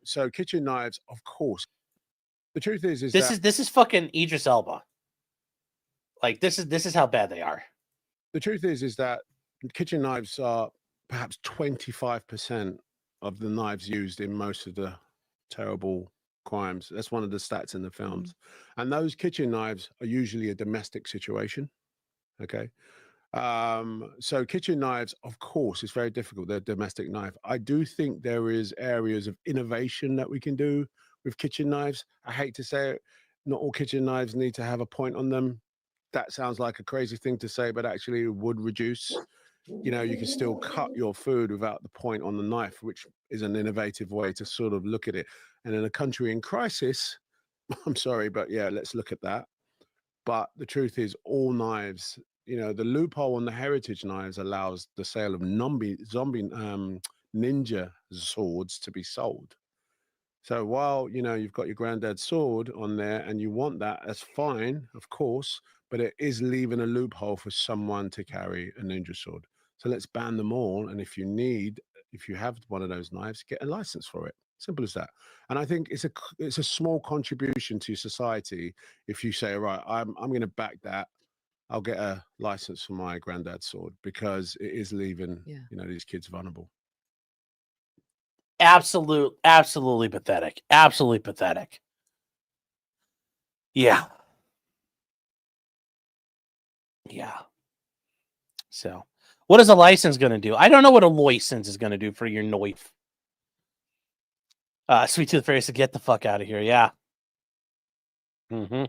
So kitchen knives, of course. The truth is this is fucking Idris Elba. Like, this is how bad they are. The truth is that kitchen knives are perhaps 25% of the knives used in most of the terrible crimes. That's one of the stats in the films. And those kitchen knives are usually a domestic situation. Okay. So kitchen knives, of course, it's very difficult. They're a domestic knife. I do think there is areas of innovation that we can do with kitchen knives. I hate to say it, not all kitchen knives need to have a point on them. That sounds like a crazy thing to say, but actually it would reduce. You know, you can still cut your food without the point on the knife, which is an innovative way to sort of look at it. And in a country in crisis, I'm sorry, but yeah, let's look at that. But the truth is, all knives, you know, the loophole on the heritage knives allows the sale of ninja swords to be sold. So while, you know, you've got your granddad's sword on there and you want that, that's fine, of course, but it is leaving a loophole for someone to carry a ninja sword. So let's ban them all. And if you have one of those knives, get a license for it. Simple as that. And I think it's a small contribution to society if you say, right, I'm going to back that. I'll get a license for my granddad's sword, because it is leaving, you know, these kids vulnerable. Absolutely pathetic. Absolutely pathetic. Yeah. Yeah. So, what is a license going to do? I don't know what a license is going to do for your knife. Sweet Tooth Fairy said, "Get the fuck out of here." Yeah. Mm-hmm.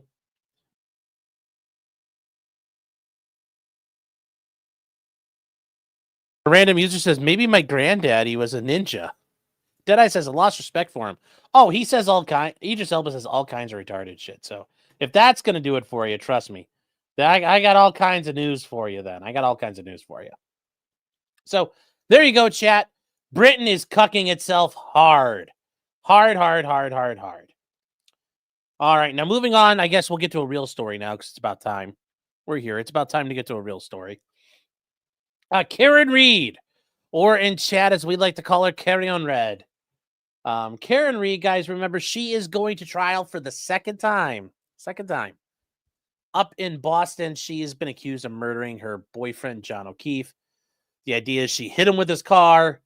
A random user says, "Maybe my granddaddy was a ninja." Deadeye says, "I lost respect for him." Oh, he says all kinds. Idris Elba says all kinds of retarded shit. So if that's going to do it for you, trust me. I got all kinds of news for you then. I got all kinds of news for you. So there you go, chat. Britain is cucking itself hard. Hard. All right, now moving on. I guess we'll get to a real story now because it's about time. We're here. It's about time to get to a real story. Karen Reed, or in chat, as we like to call her, Carry on Red. Karen Reed, guys, remember, she is going to trial for the second time. Up in Boston, she has been accused of murdering her boyfriend, John O'Keefe. The idea is she hit him with his car,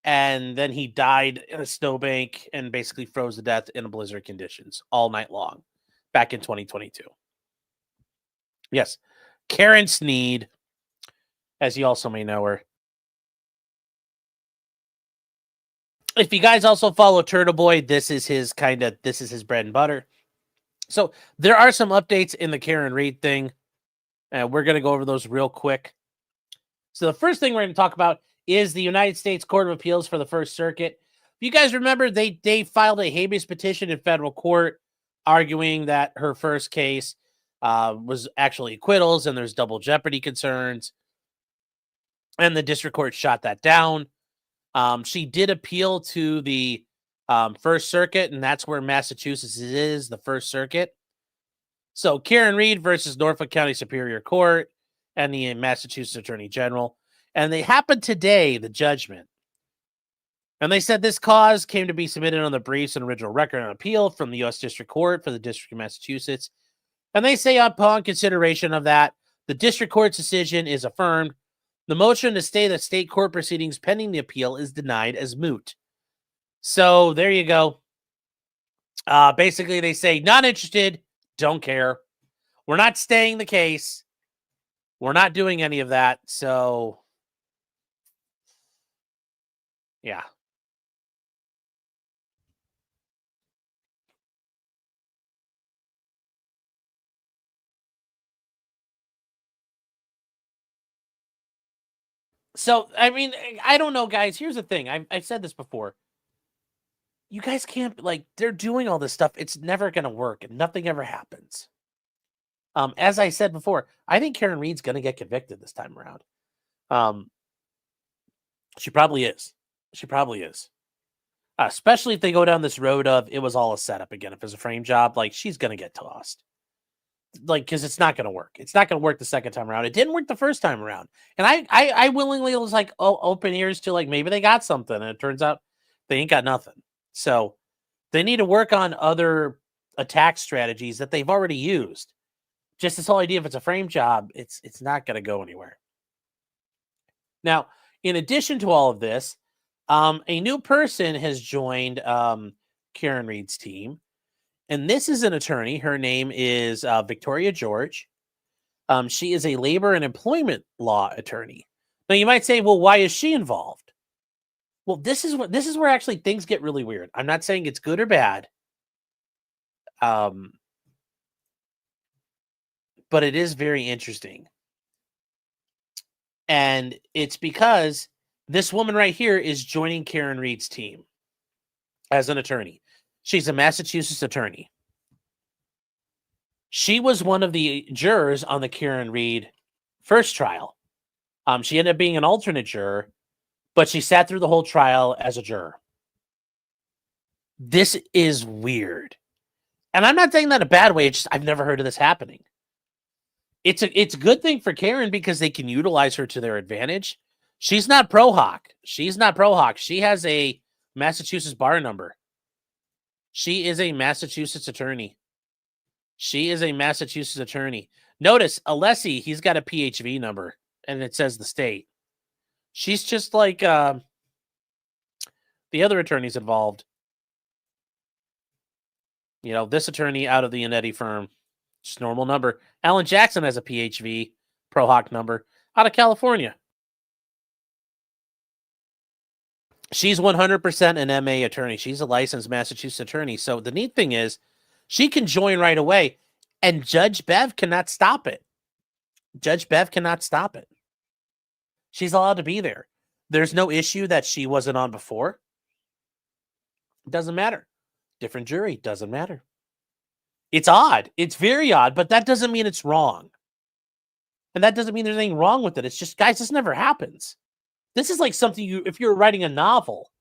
and then he died in a snowbank and basically froze to death in blizzard conditions all night long back in 2022. Yes, Karen Sneed, as you also may know her. If you guys also follow Turtle Boy, this is his bread and butter. So there are some updates in the Karen Reed thing, and we're going to go over those real quick. So the first thing we're going to talk about is the United States Court of Appeals for the First Circuit. If you guys remember, they filed a habeas petition in federal court arguing that her first case was actually acquittals and there's double jeopardy concerns. And the district court shot that down. She did appeal to the First Circuit, and that's where Massachusetts is, the First Circuit. So Karen Reed versus Norfolk County Superior Court and the Massachusetts Attorney General. And they happened today, the judgment. And they said this cause came to be submitted on the briefs and original record on appeal from the U.S. District Court for the District of Massachusetts. And they say upon consideration of that, the district court's decision is affirmed. The motion to stay the state court proceedings pending the appeal is denied as moot. So there you go. Basically, they say, not interested, don't care. We're not staying the case. We're not doing any of that. So, yeah. So, I mean, I don't know, guys. Here's the thing. I've said this before. You guys can't, they're doing all this stuff. It's never going to work, and nothing ever happens. As I said before, I think Karen Reed's going to get convicted this time around. She probably is. Especially if they go down this road of it was all a setup again. If it's a frame job, she's going to get tossed. Because it's not going to work. It's not going to work the second time around. It didn't work the first time around. And I willingly was open ears to maybe they got something. And it turns out they ain't got nothing. So they need to work on other attack strategies that they've already used. Just this whole idea, if it's a frame job, it's not going to go anywhere. Now, in addition to all of this, a new person has joined Karen Reed's team. And this is an attorney. Her name is Victoria George. She is a labor and employment law attorney. Now, you might say, well, why is she involved? Well, this is where actually things get really weird. I'm not saying it's good or bad. But it is very interesting. And it's because this woman right here is joining Karen Reed's team as an attorney. She's a Massachusetts attorney. She was one of the jurors on the Karen Reed first trial. She ended up being an alternate juror, but she sat through the whole trial as a juror. This is weird. And I'm not saying that in a bad way. It's just I've never heard of this happening. It's a good thing for Karen because they can utilize her to their advantage. She's not pro-hawk. She has a Massachusetts bar number. She is a Massachusetts attorney. Notice, Alessi, he's got a PHV number, and it says the state. She's just like the other attorneys involved. This attorney out of the Inetti firm, just normal number. Alan Jackson has a PHV, Pro-Hawk number, out of California. She's 100% an MA attorney. She's a licensed Massachusetts attorney. So the neat thing is she can join right away, and Judge Bev cannot stop it. She's allowed to be there. There's no issue that she wasn't on before. It doesn't matter. Different jury, doesn't matter. It's odd. It's very odd, but that doesn't mean it's wrong. And that doesn't mean there's anything wrong with it. It's just, guys, this never happens. This is like something if you're writing a novel,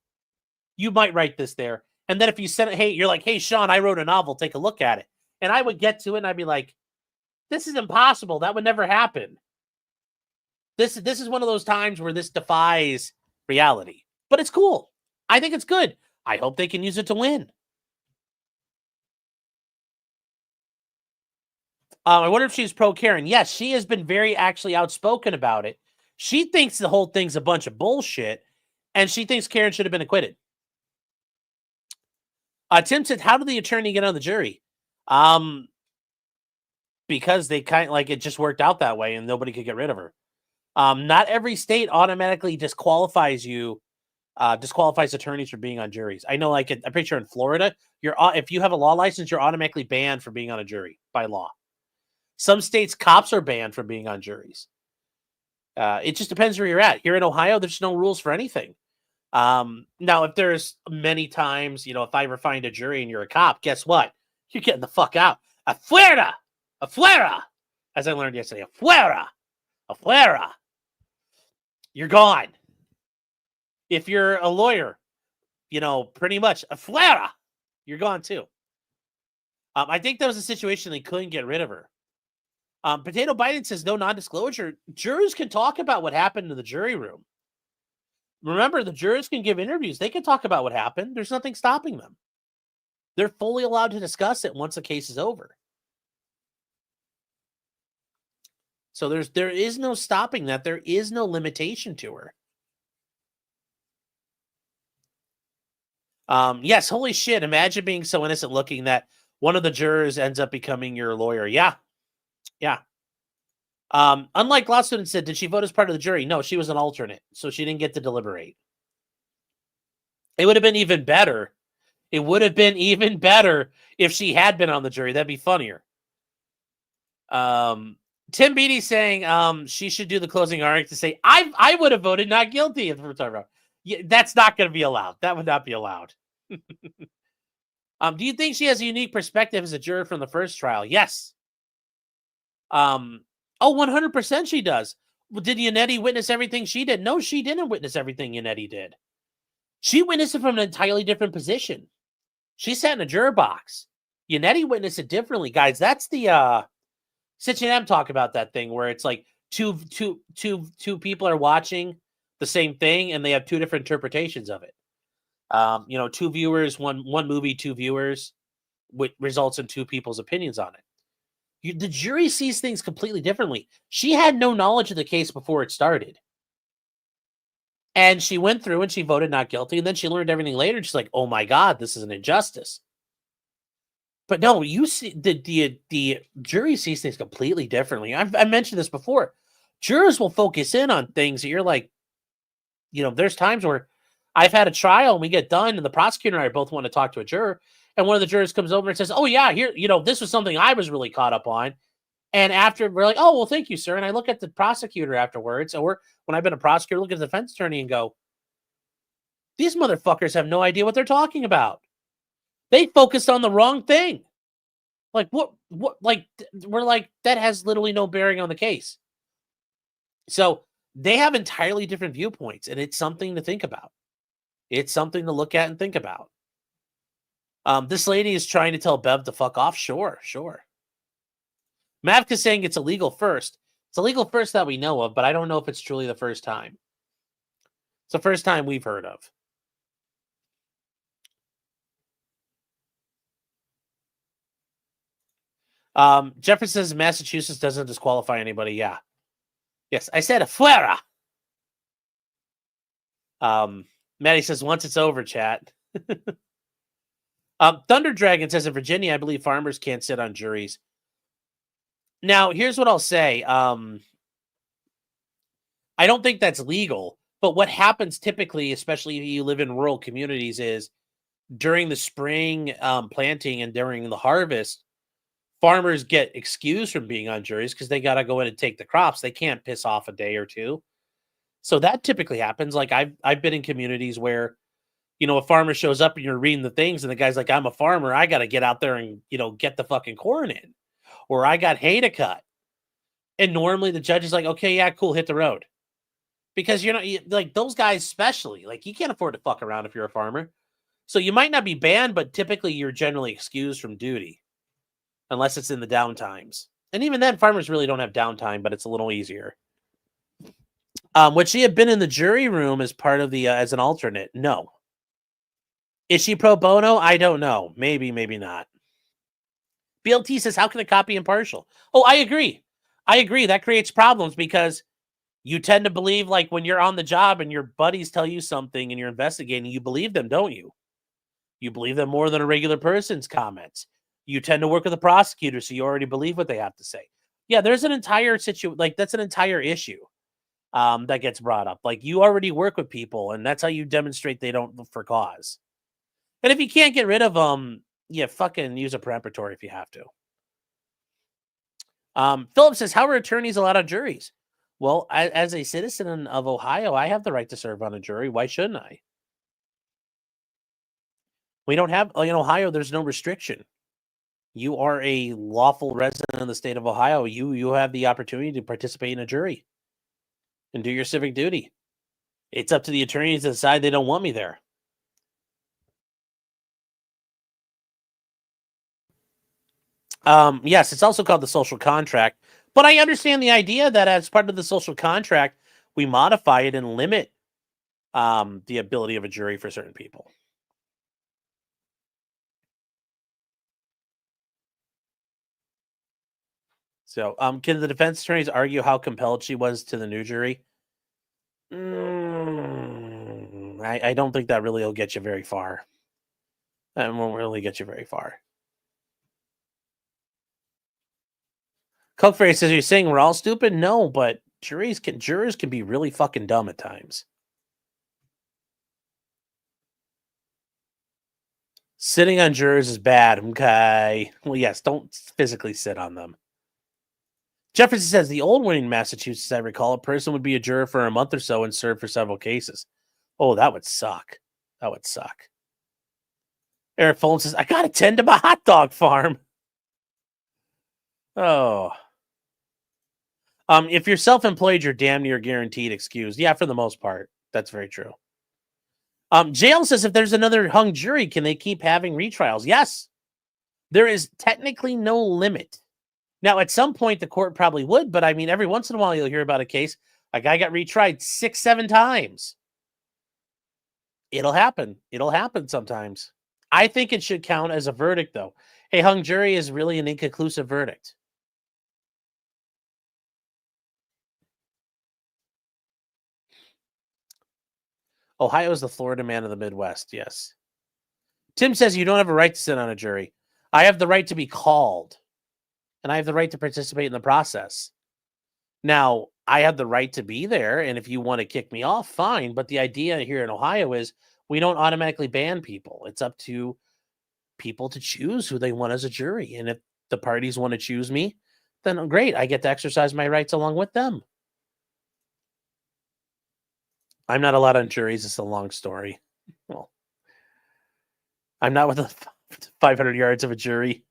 you might write this there. And then if you send it, you're like, hey, Sean, I wrote a novel. Take a look at it. And I would get to it and I'd be like, this is impossible. That would never happen. This is one of those times where this defies reality. But it's cool. I think it's good. I hope they can use it to win. I wonder if she's pro Karen. Yes, she has been very actually outspoken about it. She thinks the whole thing's a bunch of bullshit, and she thinks Karen should have been acquitted. Tim said, how did the attorney get on the jury? Because they kind of like it just worked out that way and nobody could get rid of her. Not every state automatically disqualifies attorneys from being on juries. I know, like, I'm pretty sure in Florida, if you have a law license, you're automatically banned from being on a jury by law. Some states, cops are banned from being on juries. It just depends where you're at. Here in Ohio, there's no rules for anything. Now, if there's many times, if I ever find a jury and you're a cop, guess what? You're getting the fuck out. Afuera! Afuera! As I learned yesterday, afuera! Afuera! You're gone. If you're a lawyer, pretty much afuera! You're gone too. I think that was a situation they couldn't get rid of her. Potato Biden says no non-disclosure. Jurors can talk about what happened in the jury room. Remember, the jurors can give interviews. They can talk about what happened. There's nothing stopping them. They're fully allowed to discuss it once the case is over. So there is no stopping that. There is no limitation to her. Yes, holy shit. Imagine being so innocent looking that one of the jurors ends up becoming your lawyer. Yeah. Yeah. Unlike law students said, did she vote as part of the jury? No, she was an alternate, so she didn't get to deliberate. It would have been even better. It would have been even better if she had been on the jury. That'd be funnier. Tim Beatty saying she should do the closing argument to say, I would have voted not guilty. Yeah, that's not going to be allowed. That would not be allowed. Do you think she has a unique perspective as a juror from the first trial? Yes. 100% she does. Did Yannetti witness everything she did? No, she didn't witness everything Yannetti did. She witnessed it from an entirely different position. She sat in a juror box. Yannetti witnessed it differently, guys. That's the Sitch and M talk about that thing where it's like two people are watching the same thing and they have two different interpretations of it. Two viewers, one movie, two viewers, which results in two people's opinions on it. The jury sees things completely differently. She had no knowledge of the case before it started. And she went through and she voted not guilty. And then she learned everything later. And she's like, oh my God, this is an injustice. But no, you see the jury sees things completely differently. I mentioned this before. Jurors will focus in on things that you're like, there's times where I've had a trial and we get done and the prosecutor and I both want to talk to a juror. And one of the jurors comes over and says, oh, yeah, here, this was something I was really caught up on. And after we're like, oh, well, thank you, sir. And I look at the prosecutor afterwards, or when I've been a prosecutor, look at the defense attorney and go, these motherfuckers have no idea what they're talking about. They focused on the wrong thing. Like, what, we're like, that has literally no bearing on the case. So they have entirely different viewpoints, and it's something to think about. It's something to look at and think about. This lady is trying to tell Bev to fuck off. Sure. Mavka's saying it's illegal first. It's illegal first that we know of, but I don't know if it's truly the first time. It's the first time we've heard of. Jeffrey says Massachusetts doesn't disqualify anybody. Yeah. Yes, I said afuera. Maddie says once it's over, chat. Thunder Dragon says in Virginia, I believe farmers can't sit on juries. Now, here's what I'll say. I don't think that's legal, but what happens typically, especially if you live in rural communities, is during the spring planting and during the harvest, farmers get excused from being on juries because they got to go in and take the crops. They can't piss off a day or two. So that typically happens. Like I've been in communities where, a farmer shows up and you're reading the things and the guy's like, I'm a farmer. I got to get out there and, get the fucking corn in, or I got hay to cut. And normally the judge is like, okay, yeah, cool. Hit the road. Because like those guys, especially, like you can't afford to fuck around if you're a farmer. So you might not be banned, but typically you're generally excused from duty unless it's in the downtimes. And even then farmers really don't have downtime, but it's a little easier. Would she have been in the jury room as part of the as an alternate? No. Is she pro bono? I don't know. Maybe, maybe not. BLT says, how can a cop be impartial? Oh, I agree. I agree. That creates problems because you tend to believe, like, when you're on the job and your buddies tell you something and you're investigating, you believe them, don't you? You believe them more than a regular person's comments. You tend to work with a prosecutor, so you already believe what they have to say. Yeah, there's an entire situation, like, that's an entire issue that gets brought up. Like, you already work with people, and that's how you demonstrate they don't for cause. And if you can't get rid of them, yeah, fucking use a preparatory if you have to. Philip says, how are attorneys allowed on juries? Well, as a citizen of Ohio, I have the right to serve on a jury. Why shouldn't I? We don't have, in Ohio, there's no restriction. You are a lawful resident of the state of Ohio. You have the opportunity to participate in a jury and do your civic duty. It's up to the attorneys to decide they don't want me there. Yes, it's also called the social contract, but I understand the idea that as part of the social contract, we modify it and limit the ability of a jury for certain people. So, can the defense attorneys argue how compelled she was to the new jury? I don't think that really will get you very far. That won't really get you very far. Coke Fairy says, you're saying we're all stupid? No, but jurors can be really fucking dumb at times. Sitting on jurors is bad. Okay. Well, yes, don't physically sit on them. Jefferson says, the old one in Massachusetts, I recall, a person would be a juror for a month or so and serve for several cases. Oh, that would suck. That would suck. Eric Fulham says, I got to tend to my hot dog farm. Oh. If you're self-employed, you're damn near guaranteed excused. Yeah, for the most part. That's very true. Jail says, if there's another hung jury, can they keep having retrials? Yes. There is technically no limit. Now, at some point, the court probably would, but I mean, every once in a while, you'll hear about a case. A guy got retried 6-7 times. It'll happen. It'll happen sometimes. I think it should count as a verdict, though. A hung jury is really an inconclusive verdict. Ohio is the Florida man of the Midwest, yes. Tim says you don't have a right to sit on a jury. I have the right to be called, and I have the right to participate in the process. Now, I have the right to be there, and if you want to kick me off, fine. But the idea here in Ohio is we don't automatically ban people. It's up to people to choose who they want as a jury. And if the parties want to choose me, then great. I get to exercise my rights along with them. I'm not allowed on juries. It's a long story. Well, I'm not within 500 yards of a jury.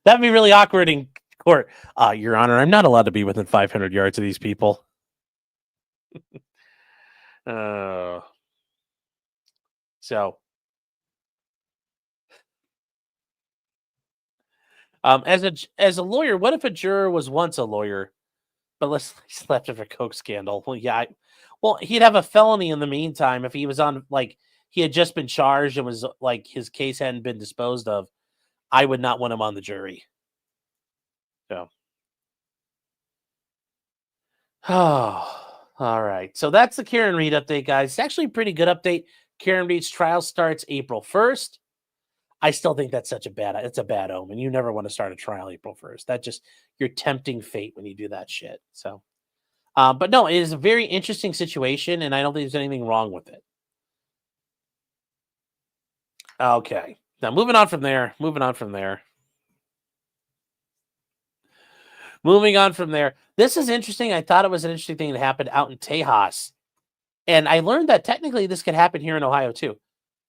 That'd be really awkward in court. Your Honor, I'm not allowed to be within 500 yards of these people. So, as a lawyer, what if a juror was once a lawyer, but let's left of a coke scandal? Well, yeah, well, he'd have a felony in the meantime if he was on, like, he had just been charged and was like his case hadn't been disposed of. I would not want him on the jury. So, oh, all right. So that's the Karen Reed update, guys. It's actually a pretty good update. Karen Reed's trial starts April 1st. I still think that's it's a bad omen. You never want to start a trial April 1st. That just, you're tempting fate when you do that shit. So, but no, it is a very interesting situation, and I don't think there's anything wrong with it. Okay. Now, moving on from there. This is interesting. I thought it was an interesting thing that happened out in Tejas. And I learned that technically this could happen here in Ohio, too.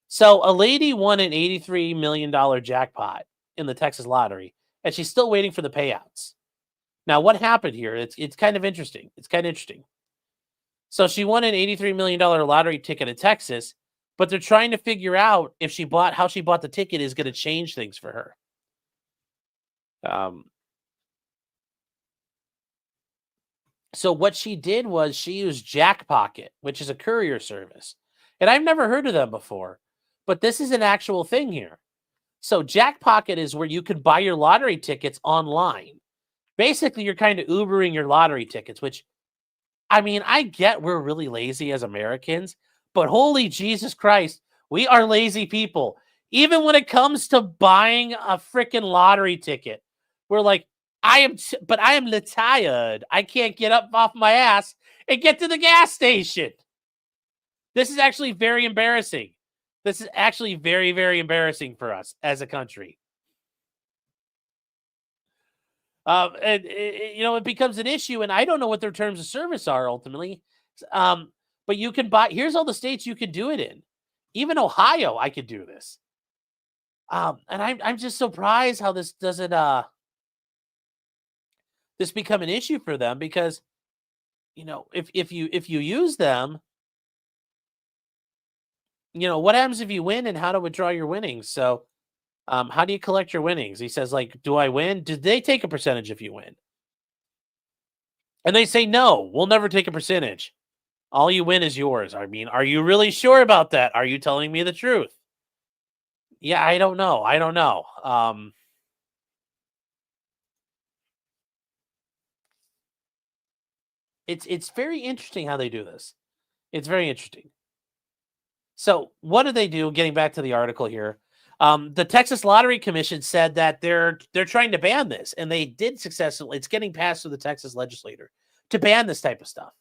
So a lady won an $83 million jackpot in the Texas lottery, and she's still waiting for the payouts. Now, what happened here? It's kind of interesting. So she won an $83 million lottery ticket in Texas, but they're trying to figure out if how she bought the ticket is going to change things for her. So what she did was she used Jackpocket, which is a courier service. And I've never heard of them before, but this is an actual thing here. So Jackpocket is where you can buy your lottery tickets online. Basically, you're kind of Ubering your lottery tickets, which, I mean, I get we're really lazy as Americans, but holy Jesus Christ, we are lazy people. Even when it comes to buying a freaking lottery ticket, we're like, I am tired. I can't get up off my ass and get to the gas station. This is actually very embarrassing. This is actually very, very embarrassing for us as a country. It becomes an issue, and I don't know what their terms of service are ultimately. But you can buy. Here's all the states you can do it in. Even Ohio, I could do this. And I'm just surprised how this doesn't this become an issue for them, because if you use them, what happens if you win and how to withdraw your winnings? So how do you collect your winnings? He says, like, do I win? Did they take a percentage if you win? And they say, no, we'll never take a percentage. All you win is yours. I mean, are you really sure about that? Are you telling me the truth? Yeah, I don't know. It's very interesting how they do this. It's very interesting. So what do they do? Getting back to the article here. The Texas Lottery Commission said that they're trying to ban this, and they did successfully. It's getting passed through the Texas legislature to ban this type of stuff.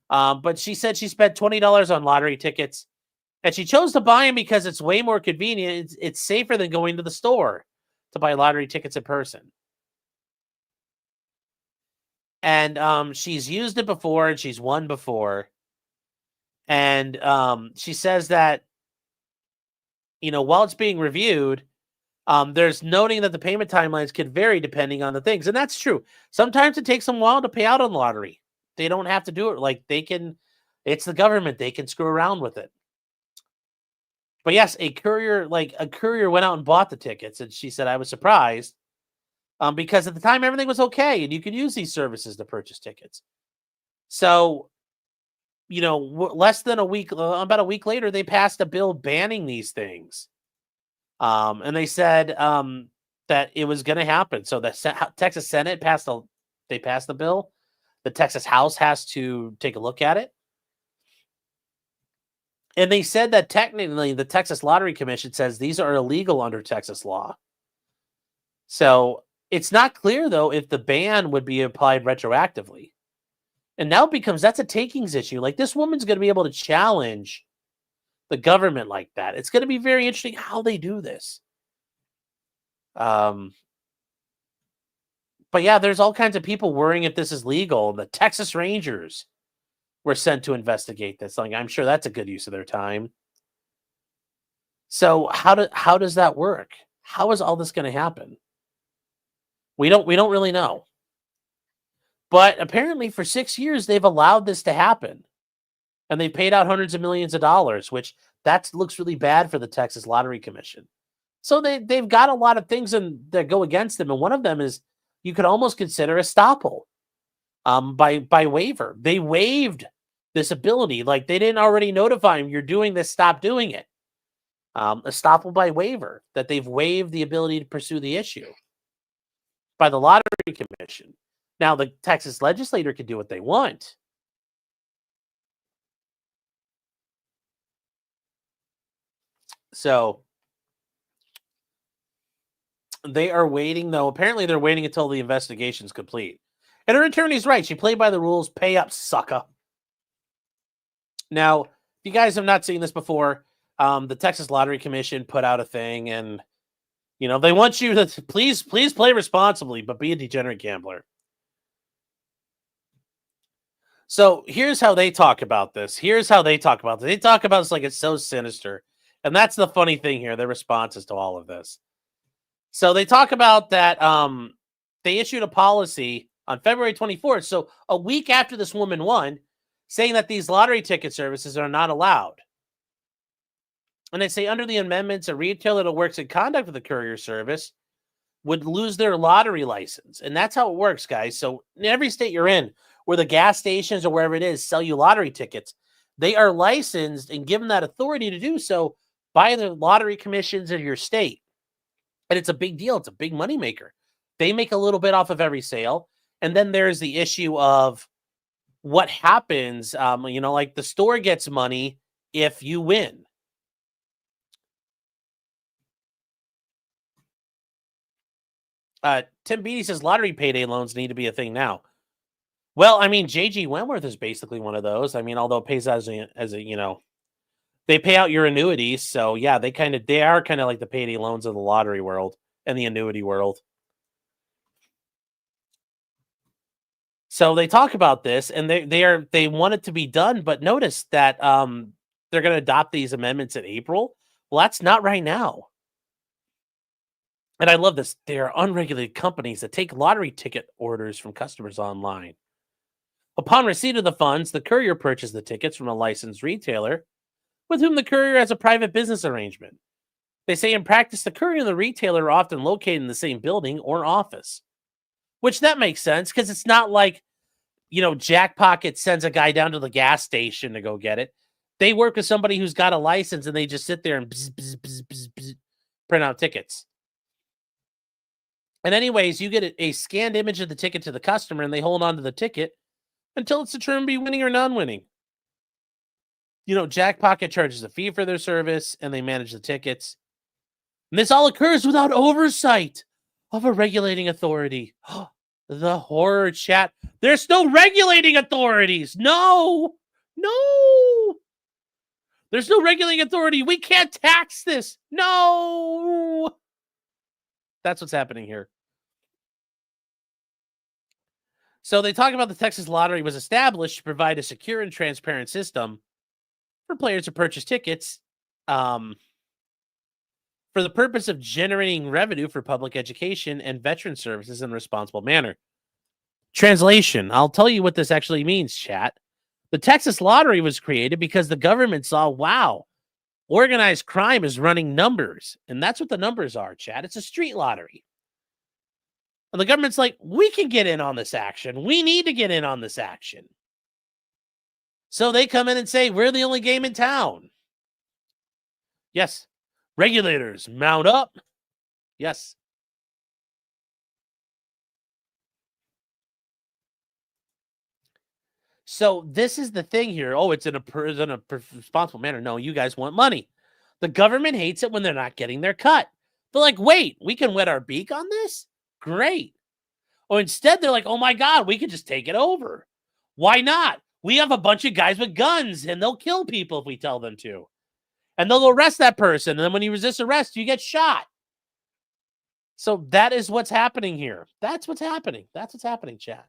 But she said she spent $20 on lottery tickets, and she chose to buy them because it's way more convenient. It's safer than going to the store to buy lottery tickets in person. And she's used it before, and she's won before. And she says that, while it's being reviewed, there's noting that the payment timelines could vary depending on the things. And that's true. Sometimes it takes them a while to pay out on lottery. They don't have to do it. Like, it's the government. They can screw around with it. But yes, a courier went out and bought the tickets. And she said, I was surprised because at the time everything was okay. And you could use these services to purchase tickets. So, less than a week, about a week later, they passed a bill banning these things. And they said that it was going to happen. So the Texas Senate passed the bill. The Texas House has to take a look at it. And they said that technically the Texas Lottery Commission says these are illegal under Texas law. So it's not clear, though, if the ban would be applied retroactively. And now that's a takings issue. Like, this woman's going to be able to challenge the government like that. It's going to be very interesting how they do this. But yeah, there's all kinds of people worrying if this is legal. The Texas Rangers were sent to investigate this. Like, I'm sure that's a good use of their time. So how does that work? How is all this going to happen? We don't really know. But apparently for 6 years, they've allowed this to happen. And they paid out hundreds of millions of dollars, which that looks really bad for the Texas Lottery Commission. So they've got a lot of things that go against them. And one of them is you could almost consider estoppel by waiver. They waived this ability. Like, they didn't already notify them, you're doing this, stop doing it. Estoppel by waiver, that they've waived the ability to pursue the issue by the Lottery Commission. Now, the Texas legislature can do what they want. So they are waiting, though. Apparently, they're waiting until the investigation's complete. And her attorney's right. She played by the rules. Pay up, sucker. Now, if you guys have not seen this before, the Texas Lottery Commission put out a thing, and they want you to please play responsibly, but be a degenerate gambler. So here's how they talk about this. They talk about this like it's so sinister. And that's the funny thing here, their responses to all of this. So they talk about that they issued a policy on February 24th, so a week after this woman won, saying that these lottery ticket services are not allowed. And they say under the amendments, a retailer that works in conduct with a courier service would lose their lottery license. And that's how it works, guys. So in every state you're in, where the gas stations or wherever it is sell you lottery tickets. They are licensed and given that authority to do so by the lottery commissions of your state. And it's a big deal. It's a big moneymaker. They make a little bit off of every sale. And then there's the issue of what happens. Like the store gets money if you win. Tim Beattie says lottery payday loans need to be a thing now. Well, I mean, J.G. Wentworth is basically one of those. I mean, although it pays as a they pay out your annuities. So yeah, they are kind of like the payday loans of the lottery world and the annuity world. So they talk about this and they want it to be done, but notice that they're going to adopt these amendments in April. Well, that's not right now. And I love this. They are unregulated companies that take lottery ticket orders from customers online. Upon receipt of the funds, the courier purchases the tickets from a licensed retailer with whom the courier has a private business arrangement. They say in practice, the courier and the retailer are often located in the same building or office, which that makes sense because it's not like, Jack Pocket sends a guy down to the gas station to go get it. They work with somebody who's got a license and they just sit there and print out tickets. And anyways, you get a scanned image of the ticket to the customer and they hold on to the ticket until it's determined to be winning or non-winning. Jack Pocket charges a fee for their service and they manage the tickets. And this all occurs without oversight of a regulating authority. The horror chat. There's no regulating authorities. No. There's no regulating authority. We can't tax this. No. That's what's happening here. So they talk about the Texas Lottery was established to provide a secure and transparent system for players to purchase tickets for the purpose of generating revenue for public education and veteran services in a responsible manner. Translation, I'll tell you what this actually means, chat. The Texas Lottery was created because the government saw, wow, organized crime is running numbers. And that's what the numbers are, chat. It's a street lottery. And the government's like, we can get in on this action. We need to get in on this action. So they come in and say, we're the only game in town. Yes. Regulators, mount up. Yes. So this is the thing here. Oh, it's in a responsible manner. No, you guys want money. The government hates it when they're not getting their cut. They're like, wait, we can wet our beak on this? Great. Or instead, they're like, oh my God, we can just take it over. Why not? We have a bunch of guys with guns and they'll kill people if we tell them to. And they'll arrest that person. And then when you resist arrest, you get shot. So that is what's happening here. That's what's happening. That's what's happening, chat.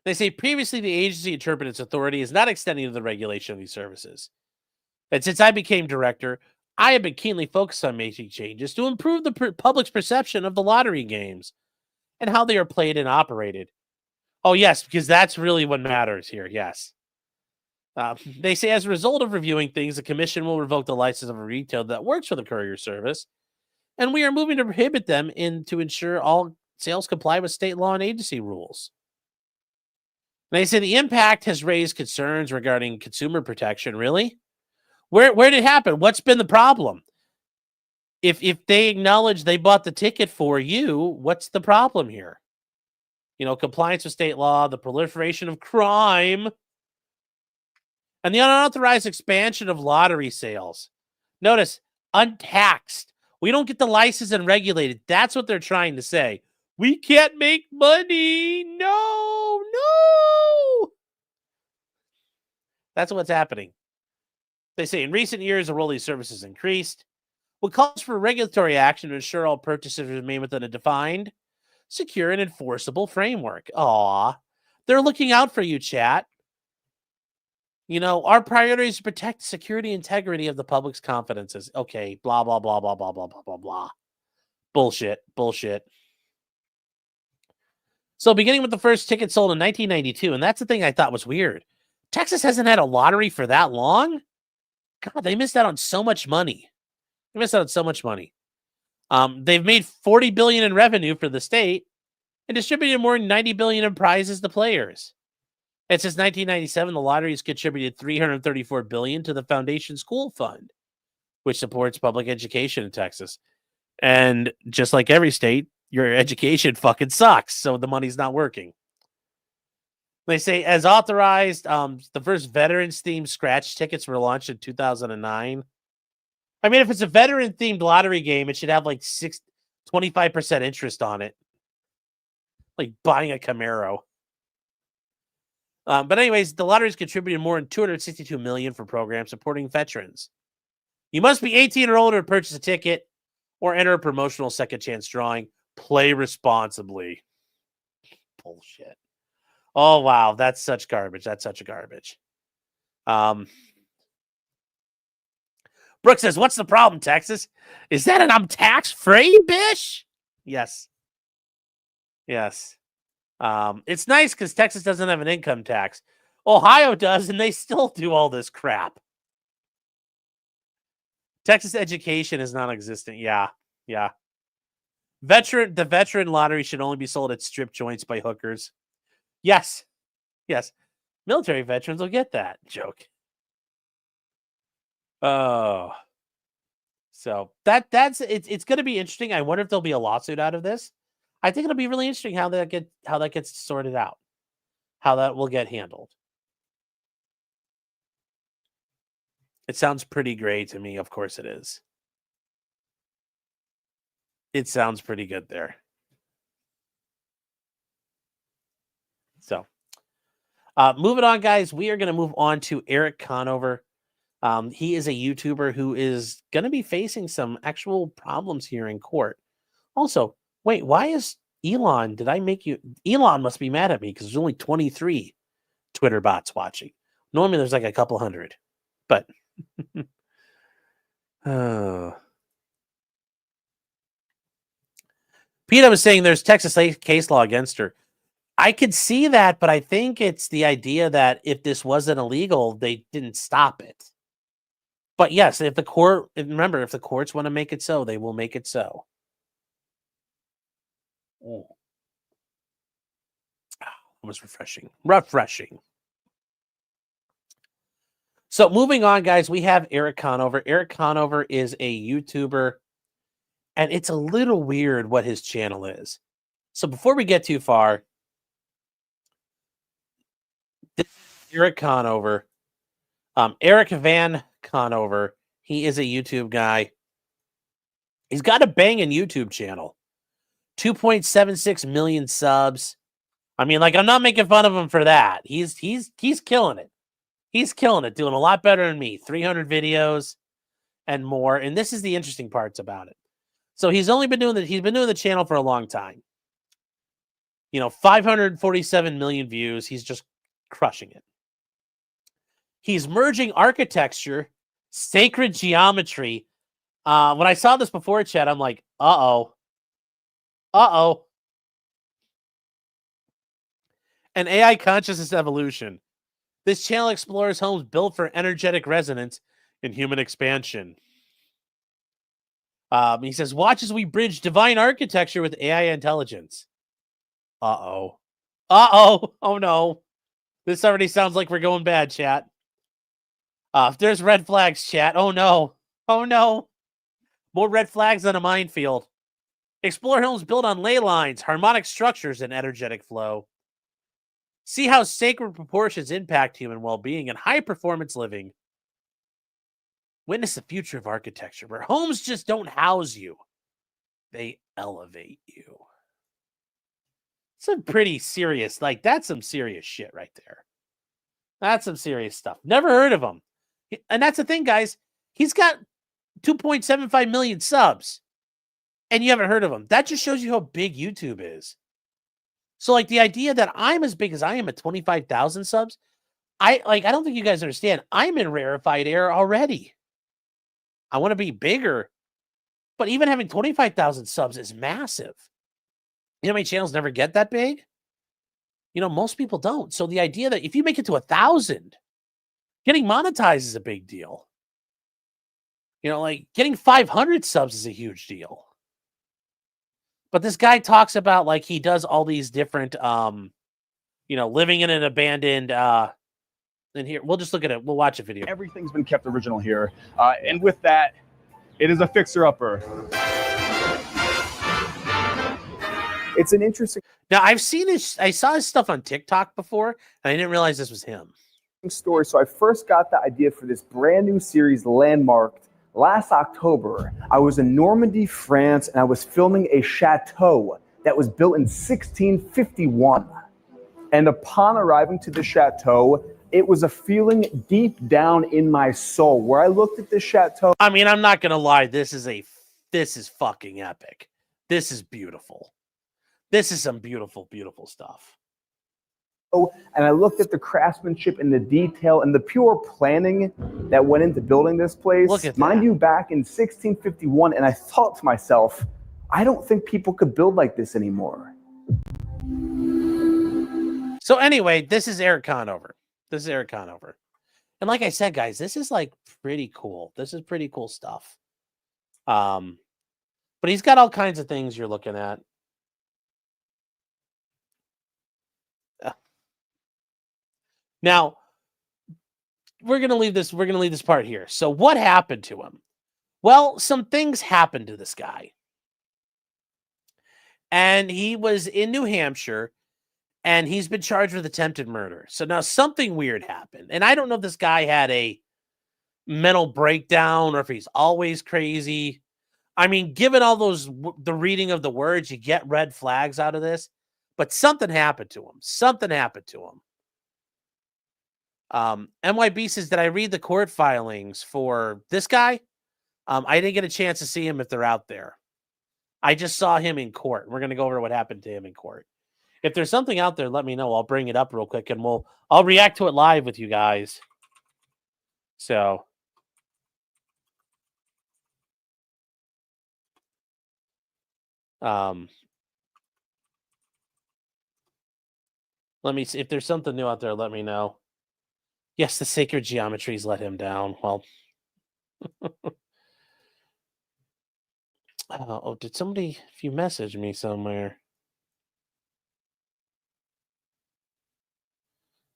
They say previously the agency interpreted its authority as not extending to the regulation of these services. And since I became director, I have been keenly focused on making changes to improve the public's perception of the lottery games and how they are played and operated. Oh, yes, because that's really what matters here. Yes. They say as a result of reviewing things, the commission will revoke the license of a retailer that works for the courier service. And we are moving to prohibit them to ensure all sales comply with state law and agency rules. And they say the impact has raised concerns regarding consumer protection. Really? Where did it happen? What's been the problem? If they acknowledge they bought the ticket for you, what's the problem here? Compliance with state law, the proliferation of crime, and the unauthorized expansion of lottery sales. Notice, untaxed. We don't get the license and regulated. That's what they're trying to say. We can't make money. No. That's what's happening. They say in recent years, the role of these services increased. What calls for regulatory action to ensure all purchases remain within a defined, secure, and enforceable framework. Aw, they're looking out for you, chat. Our priority is to protect the security and integrity of the public's confidences. Okay, blah, blah, blah, blah, blah, blah, blah, blah, blah. Bullshit. So beginning with the first ticket sold in 1992, and that's the thing I thought was weird. Texas hasn't had a lottery for that long? God, they missed out on so much money. They've made $40 billion in revenue for the state and distributed more than $90 billion in prizes to players. And since 1997, the lottery has contributed $334 billion to the Foundation School Fund, which supports public education in Texas. And just like every state, your education fucking sucks, so the money's not working. They say, as authorized, the first veterans-themed scratch tickets were launched in 2009. I mean, if it's a veteran-themed lottery game, it should have like 25% interest on it. Like buying a Camaro. But anyways, the lottery's contributed more than $262 million for programs supporting veterans. You must be 18 or older to purchase a ticket or enter a promotional second chance drawing. Play responsibly. Bullshit. Oh, wow. That's such garbage. That's such a garbage. Brooke says, what's the problem, Texas? Is that I'm tax-free, bitch? Yes. Yes. It's nice because Texas doesn't have an income tax. Ohio does, and they still do all this crap. Texas education is non-existent. Yeah. Yeah. The veteran lottery should only be sold at strip joints by hookers. Yes. Yes. Military veterans will get that joke. Oh. So that's it's going to be interesting. I wonder if there'll be a lawsuit out of this. I think it'll be really interesting how that gets sorted out. How that will get handled. It sounds pretty great to me. Of course it is. It sounds pretty good there. So, moving on, guys. We are going to move on to Erik Conover. He is a YouTuber who is going to be facing some actual problems here in court. Also, wait, why is Elon? Did I make you? Elon must be mad at me because there's only 23 Twitter bots watching. Normally there's like a couple hundred, but PETA was saying there's Texas case law against her. I could see that, but I think it's the idea that if this wasn't illegal, they didn't stop it. But yes, if the courts want to make it so, they will make it so. Oh. It was refreshing. So moving on, guys, we have Erik Conover. Erik Conover is a YouTuber, and it's a little weird what his channel is. So before we get too far, this is Erik Conover. Erik Van Conover. He is a YouTube guy. He's got a banging YouTube channel. 2.76 million subs. I mean, like, I'm not making fun of him for that. He's killing it. He's killing it, doing a lot better than me. 300 videos and more. And this is the interesting parts about it. So he's been doing the channel for a long time. 547 million views. He's just crushing it. He's merging architecture, sacred geometry. When I saw this before, chat, I'm like, uh-oh. And AI consciousness evolution. This channel explores homes built for energetic resonance and human expansion. He says, watch as we bridge divine architecture with AI intelligence. Uh-oh. Oh, no. This already sounds like we're going bad, chat. There's red flags, chat. Oh, no. More red flags than a minefield. Explore homes built on ley lines, harmonic structures, and energetic flow. See how sacred proportions impact human well-being and high-performance living. Witness the future of architecture, where homes just don't house you. They elevate you. Some pretty serious, that's some serious shit right there. That's some serious stuff. Never heard of him. And that's the thing, guys. He's got 2.75 million subs. And you haven't heard of him. That just shows you how big YouTube is. So, the idea that I'm as big as I am at 25,000 subs, I don't think you guys understand. I'm in rarefied air already. I want to be bigger. But even having 25,000 subs is massive. You know how many channels never get that big? Most people don't. So the idea that if you make it to 1,000, getting monetized is a big deal. Getting 500 subs is a huge deal. But this guy talks about like he does all these different living in an abandoned and here we'll just look at it. We'll watch a video. Everything's been kept original here. And with that, it is a fixer-upper. It's an interesting Now I saw his stuff on TikTok before, and I didn't realize this was him. story. So I first got the idea for this brand new series, Landmarked, last October. I was in Normandy, France, and I was filming a chateau that was built in 1651. And upon arriving to the chateau, it was a feeling deep down in my soul where I looked at this chateau. I mean, I'm not gonna lie, this is fucking epic. This is beautiful. This is some beautiful, beautiful stuff. And I looked at the craftsmanship and the detail and the pure planning that went into building this place. Look at Mind that. you, back in 1651, and I thought to myself, I don't think people could build like this anymore. So anyway, this is Erik Conover. This is Erik Conover. And like I said, guys, this is like pretty cool. This is pretty cool stuff. But he's got all kinds of things you're looking at. Now, we're going to leave this part here. So what happened to him? Well, some things happened to this guy. And he was in New Hampshire, and he's been charged with attempted murder. So now something weird happened. And I don't know if this guy had a mental breakdown or if he's always crazy. I mean, given all the reading of the words, you get red flags out of this. But something happened to him. Something happened to him. MYB says, did I read the court filings for this guy? I didn't get a chance to see him if they're out there. I just saw him in court. We're going to go over what happened to him in court. If there's something out there, let me know. I'll bring it up real quick and I'll react to it live with you guys. So let me see if there's something new out there, let me know. Yes, the sacred geometries let him down. Well, did somebody, if you message me somewhere?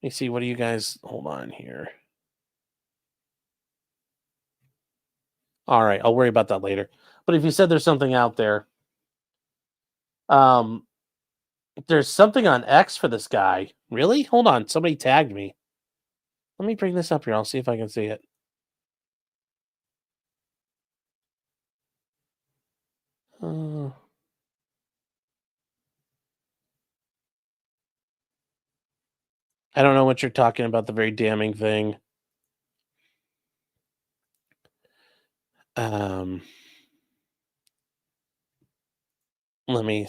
Let me see. What do you guys, hold on here. All right. I'll worry about that later. But if you said there's something out there, there's something on X for this guy. Really? Hold on. Somebody tagged me. Let me bring this up here. I'll see if I can see it. I don't know what you're talking about, the very damning thing. Let me.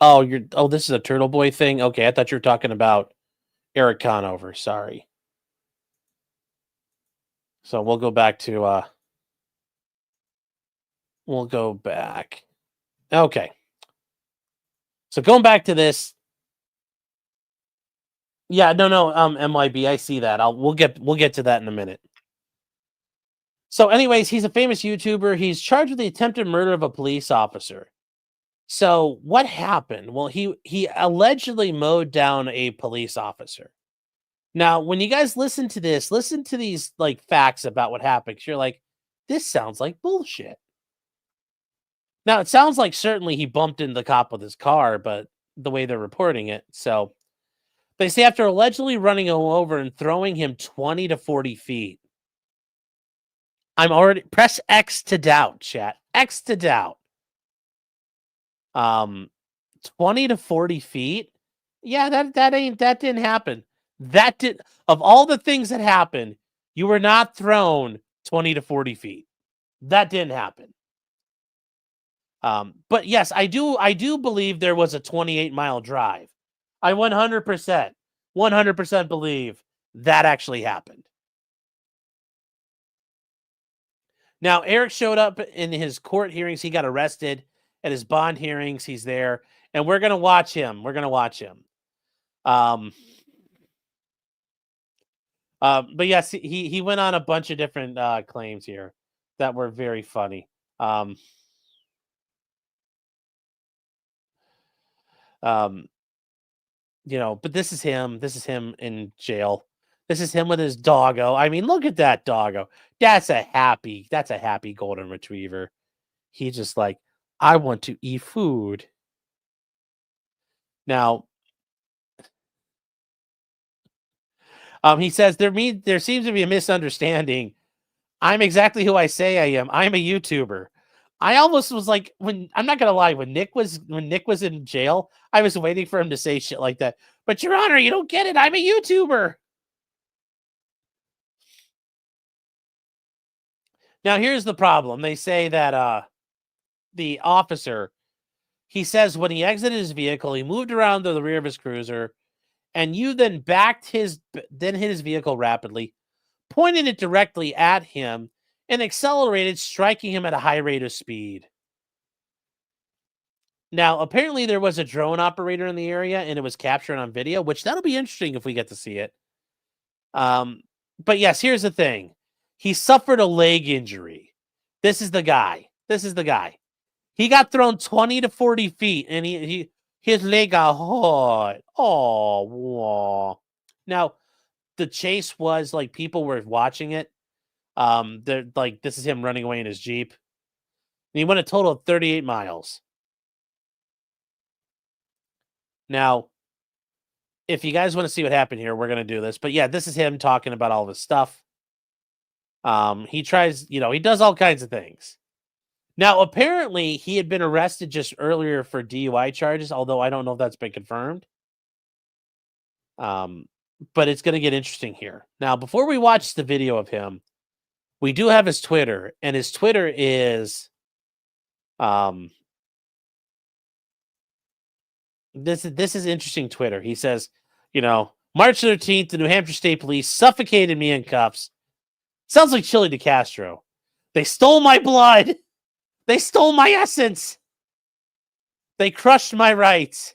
This is a Turtle Boy thing. Okay, I thought you were talking about Erik Conover. Sorry. So we'll go back to. We'll go back. Okay. So going back to this. Yeah, no, MYB, I see that. We'll get to that in a minute. So anyways, he's a famous YouTuber. He's charged with the attempted murder of a police officer. So what happened? Well, he allegedly mowed down a police officer. Now, when you guys listen to these like facts about what happened, 'cause you're like, this sounds like bullshit. Now, it sounds like certainly he bumped into the cop with his car, but the way they're reporting it. So they say after allegedly running him over and throwing him 20 to 40 feet. Press X to doubt, chat. X to doubt. 20 to 40 feet. Yeah, that didn't happen. Of all the things that happened, you were not thrown 20 to 40 feet. That didn't happen. But yes, I do believe there was a 28-mile drive. I 100% believe that actually happened. Now, Erik showed up in his court hearings. He got arrested at his bond hearings. He's there, and we're going to watch him. But yes, he went on a bunch of different claims here that were very funny. You know, but this is him. This is him in jail. This is him with his doggo. I mean, look at that doggo. That's a happy golden retriever. He's just like, I want to eat food. Now, he says there seems to be a misunderstanding. I'm exactly who I say I am. I'm a YouTuber. I almost was like, I'm not gonna lie, when Nick was in jail, I was waiting for him to say shit like that. But Your Honor, you don't get it. I'm a YouTuber. Now here's the problem. They say that the officer, he says when he exited his vehicle, he moved around to the rear of his cruiser, and you then hit his vehicle rapidly, pointed it directly at him, and accelerated, striking him at a high rate of speed. Now, apparently there was a drone operator in the area, and it was captured on video, which that'll be interesting if we get to see it. But yes, here's the thing. He suffered a leg injury. This is the guy. He got thrown 20 to 40 feet, and his leg got hurt. Oh, whoa. Now, the chase was like people were watching it. They're like, this is him running away in his Jeep. And he went a total of 38 miles. Now, if you guys want to see what happened here, we're going to do this. But yeah, this is him talking about all this stuff. He tries, he does all kinds of things. Now, apparently, he had been arrested just earlier for DUI charges, although I don't know if that's been confirmed. But it's going to get interesting here. Now, before we watch the video of him, we do have his Twitter, and his Twitter is this is interesting Twitter. He says, March 13th, the New Hampshire State Police suffocated me in cuffs. Sounds like Chili DeCastro. They stole my blood. They stole my essence. They crushed my rights.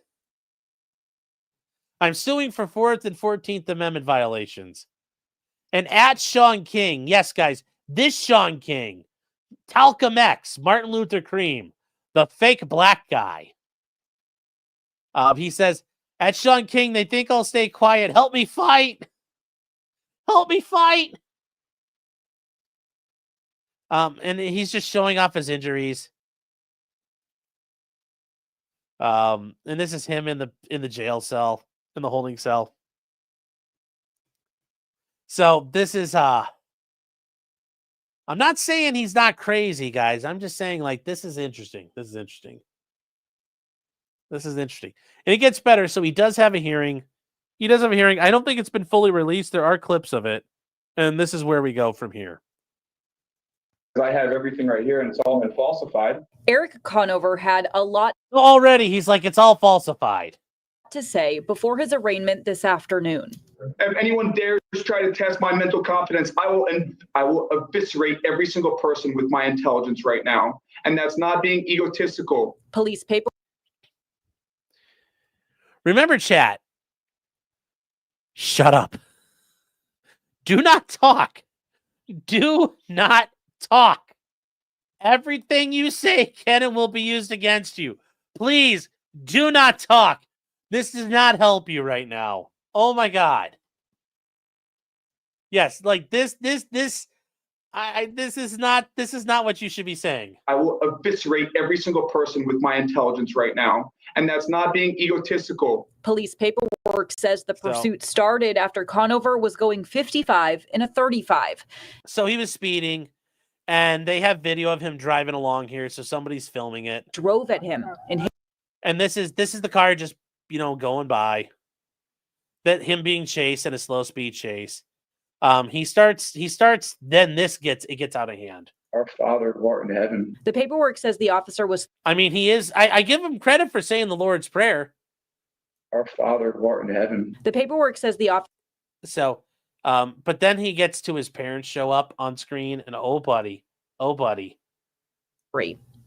I'm suing for 4th and 14th Amendment violations. And at Sean King, yes, guys, this Sean King, Talcum X, Martin Luther Cream, the fake black guy. He says, at Sean King, they think I'll stay quiet. Help me fight. Help me fight. And he's just showing off his injuries. And this is him in the jail cell, in the holding cell. So this is I'm not saying he's not crazy, guys. I'm just saying, like, this is interesting. This is interesting. And it gets better. So he does have a hearing. I don't think it's been fully released. There are clips of it. And this is where we go from here. I have everything right here and it's all been falsified. Erik Conover had a lot already. He's like, it's all falsified to say before his arraignment this afternoon. If anyone dares try to test my mental confidence, I will eviscerate every single person with my intelligence right now. And that's not being egotistical. Police paper. Remember, chat. Shut up. Do not talk. Do not talk. Everything you say can and will be used against you. Please do not talk. This does not help you right now. Oh my God. Yes, like this is not what you should be saying. I will eviscerate every single person with my intelligence right now. And that's not being egotistical. Police paperwork says the pursuit started after Conover was going 55 in a 35. So he was speeding, and they have video of him driving along here, so somebody's filming it. Drove at him. And this is the car just, going by. That him being chased in a slow speed chase. He starts, then it gets out of hand. Our Father who art in heaven. The paperwork says the officer was. I mean, he is. I give him credit for saying the Lord's Prayer. Our Father who art in heaven. The paperwork says the officer. So, but then he gets to his parents show up on screen, and oh buddy.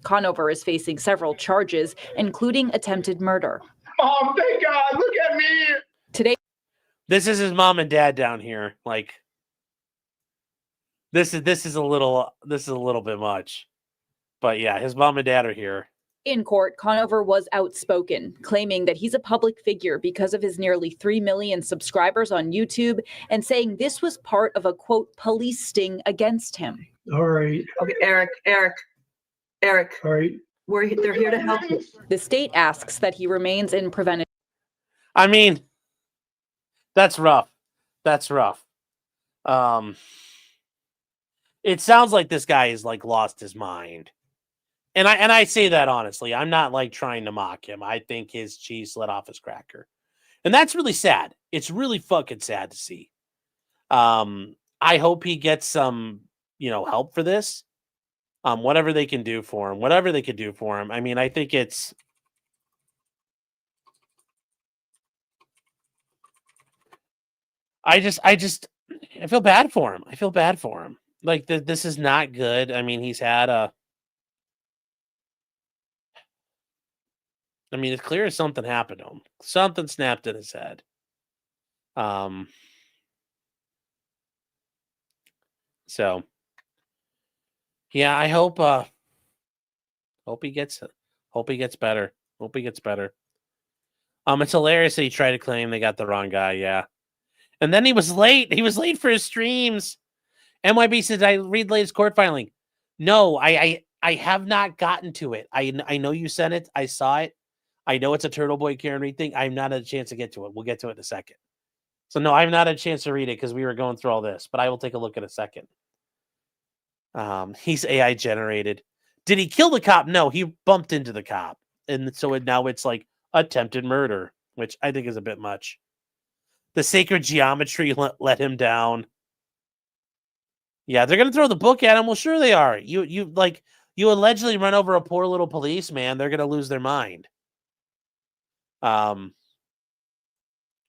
Conover is facing several charges, including attempted murder. Mom, thank God! Look at me. Today. This is his mom and dad down here. Like, this is a little bit much, but yeah, his mom and dad are here. In court, Conover was outspoken, claiming that he's a public figure because of his nearly 3 million subscribers on YouTube and saying this was part of a, quote, police sting against him. All right. Okay, Erik. All right. They're here to help you. The state asks that he remains in preventive. I mean, that's rough. That's rough. It sounds like this guy has like lost his mind. And I say that honestly. I'm not like trying to mock him. I think his cheese let off his cracker. And that's really sad. It's really fucking sad to see. I hope he gets some, help for this. Whatever they can do for him. I mean, I think it's I feel bad for him. Like this is not good. I mean, he's had it's clear as something happened to him. Something snapped in his head. So yeah, I hope he gets better. It's hilarious that he tried to claim they got the wrong guy, yeah. And then he was late. He was late for his streams. MYB says, I read the latest court filing. No, I have not gotten to it. I know you sent it. I saw it. I know it's a Turtle Boy Karen Reed thing. I've not had a chance to get to it. We'll get to it in a second. So no, I've not had a chance to read it because we were going through all this, but I will take a look in a second. He's AI generated. Did he kill the cop? No, he bumped into the cop. And so now it's like attempted murder, which I think is a bit much. The sacred geometry let him down. Yeah, they're gonna throw the book at him. Well, sure they are. You allegedly run over a poor little policeman. They're gonna lose their mind. Long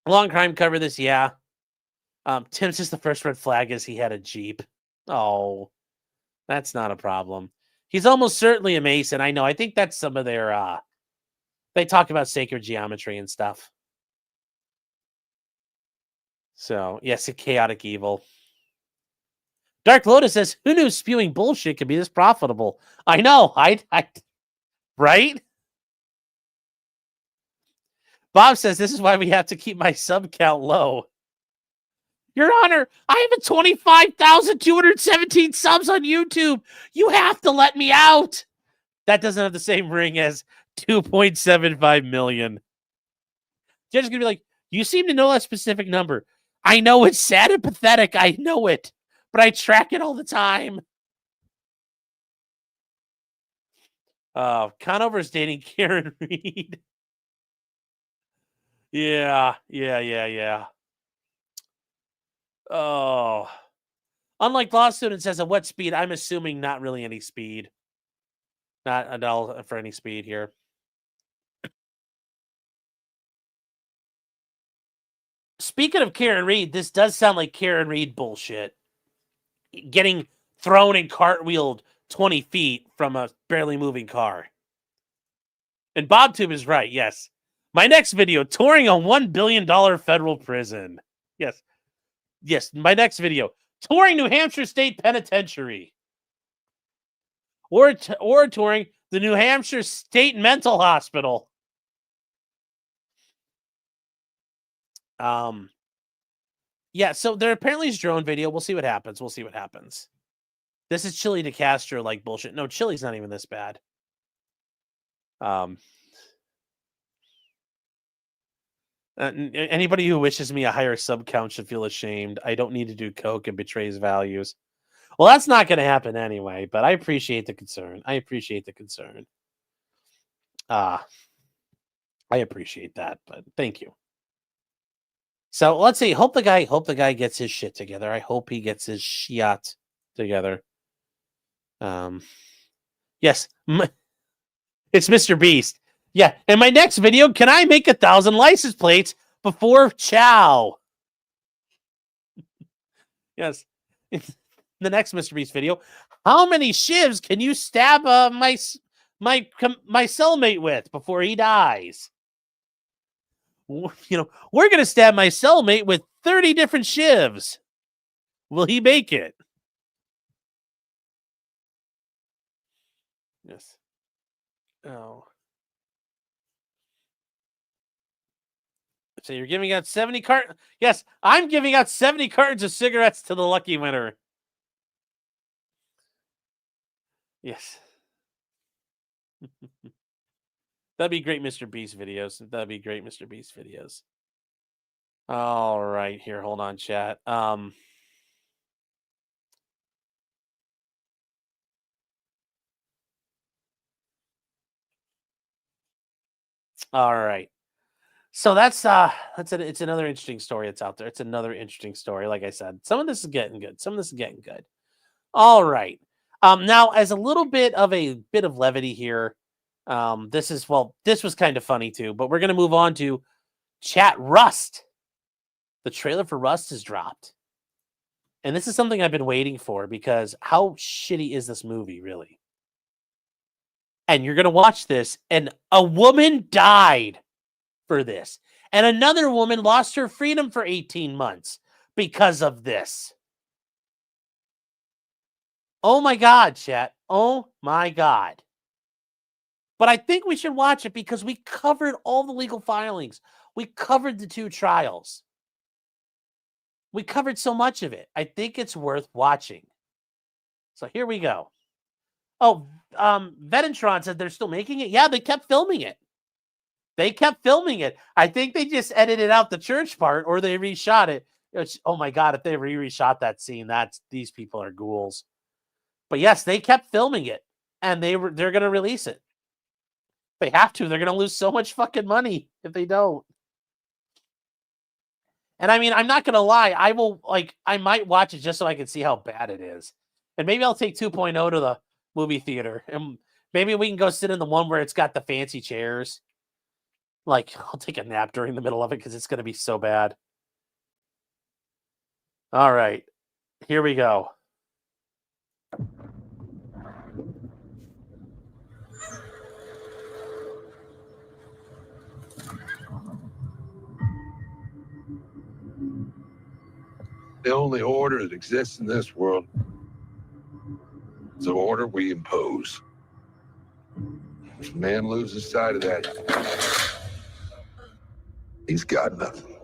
crime cover this, yeah. Tim says the first red flag is he had a Jeep. Oh, that's not a problem. He's almost certainly a Mason. I know. I think that's some of their they talk about sacred geometry and stuff. So, yes, a chaotic evil. Dark Lotus says, who knew spewing bullshit could be this profitable? I know. Right? Bob says, this is why we have to keep my sub count low. Your Honor, I have a 25,217 subs on YouTube. You have to let me out. That doesn't have the same ring as 2.75 million. Judge is going to be like, you seem to know that specific number. I know it's sad and pathetic. I know it. But I track it all the time. Conover's dating Karen Reed. Yeah. Oh. Unlike law students, says at what speed? I'm assuming not really any speed. Not at all for any speed here. Speaking of Karen Reed, this does sound like Karen Reed bullshit. Getting thrown and cartwheeled 20 feet from a barely moving car. And BobTube is right, yes. My next video, touring a $1 billion federal prison. Yes, my next video, touring New Hampshire State Penitentiary. Or touring the New Hampshire State Mental Hospital. Yeah, so there apparently is drone video. We'll see what happens. This is Chili de Castro like bullshit. No, Chili's not even this bad. Anybody who wishes me a higher sub count should feel ashamed. I don't need to do coke and betray his values. Well, that's not going to happen anyway, but I appreciate the concern. I appreciate that, but thank you. So let's see. Hope the guy gets his shit together. I hope he gets his shit together. Yes, it's Mr. Beast. Yeah, in my next video, can I make 1,000 license plates before chow? Yes, in the next Mr. Beast video, how many shivs can you stab my cellmate with before he dies? We're gonna stab my cellmate with 30 different shivs. Will he make it? Yes. Oh. So you're giving out 70 cartons. Yes, I'm giving out 70 cartons of cigarettes to the lucky winner. Yes. That'd be great, Mr. Beast videos. That'd be great, Mr. Beast videos. All right, here, hold on, chat. All right. So it's another interesting story that's out there. It's another interesting story. Like I said, some of this is getting good. Some of this is getting good. All right. Now, as a little bit of levity here, this was kind of funny too, but we're gonna move on to chat. Rust. The trailer for Rust is dropped. And this is something I've been waiting for because how shitty is this movie, really? And you're gonna watch this, and a woman died for this. And another woman lost her freedom for 18 months because of this. Oh my God, chat. Oh my God. But I think we should watch it because we covered all the legal filings. We covered the 2 trials. We covered so much of it. I think it's worth watching. So here we go. Oh, Vedentron said they're still making it. Yeah, they kept filming it. I think they just edited out the church part or they reshot it. Oh my God, if they reshot that scene, these people are ghouls. But yes, they kept filming it and they're going to release it. They have to. They're going to lose so much fucking money if they don't. And I mean, I'm not going to lie. I might watch it just so I can see how bad it is. And maybe I'll take 2.0 to the movie theater. And maybe we can go sit in the one where it's got the fancy chairs. Like, I'll take a nap during the middle of it because it's going to be so bad. All right. Here we go. The only order that exists in this world is the order we impose. If a man loses sight of that, he's got nothing.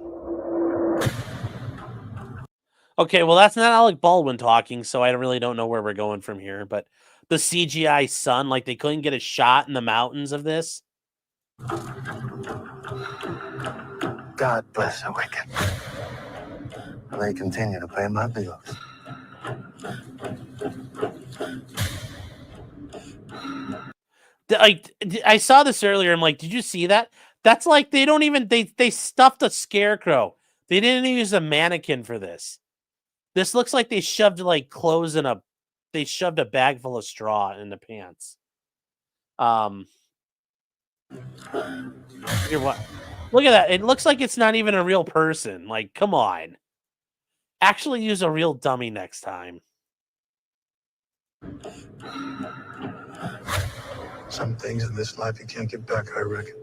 Okay, well, that's not Alec Baldwin talking, so I really don't know where we're going from here. But the CGI sun, like they couldn't get a shot in the mountains of this. God bless the wicked. They continue to pay my bills. I saw this earlier. I'm like, did you see that? That's like they don't even they stuffed a scarecrow. They didn't use a mannequin for this. This looks like they shoved like clothes in they shoved a bag full of straw in the pants. Here, what? Look at that. It looks like it's not even a real person. Like, come on. Actually use a real dummy next time. Some things in this life you can't get back, I reckon.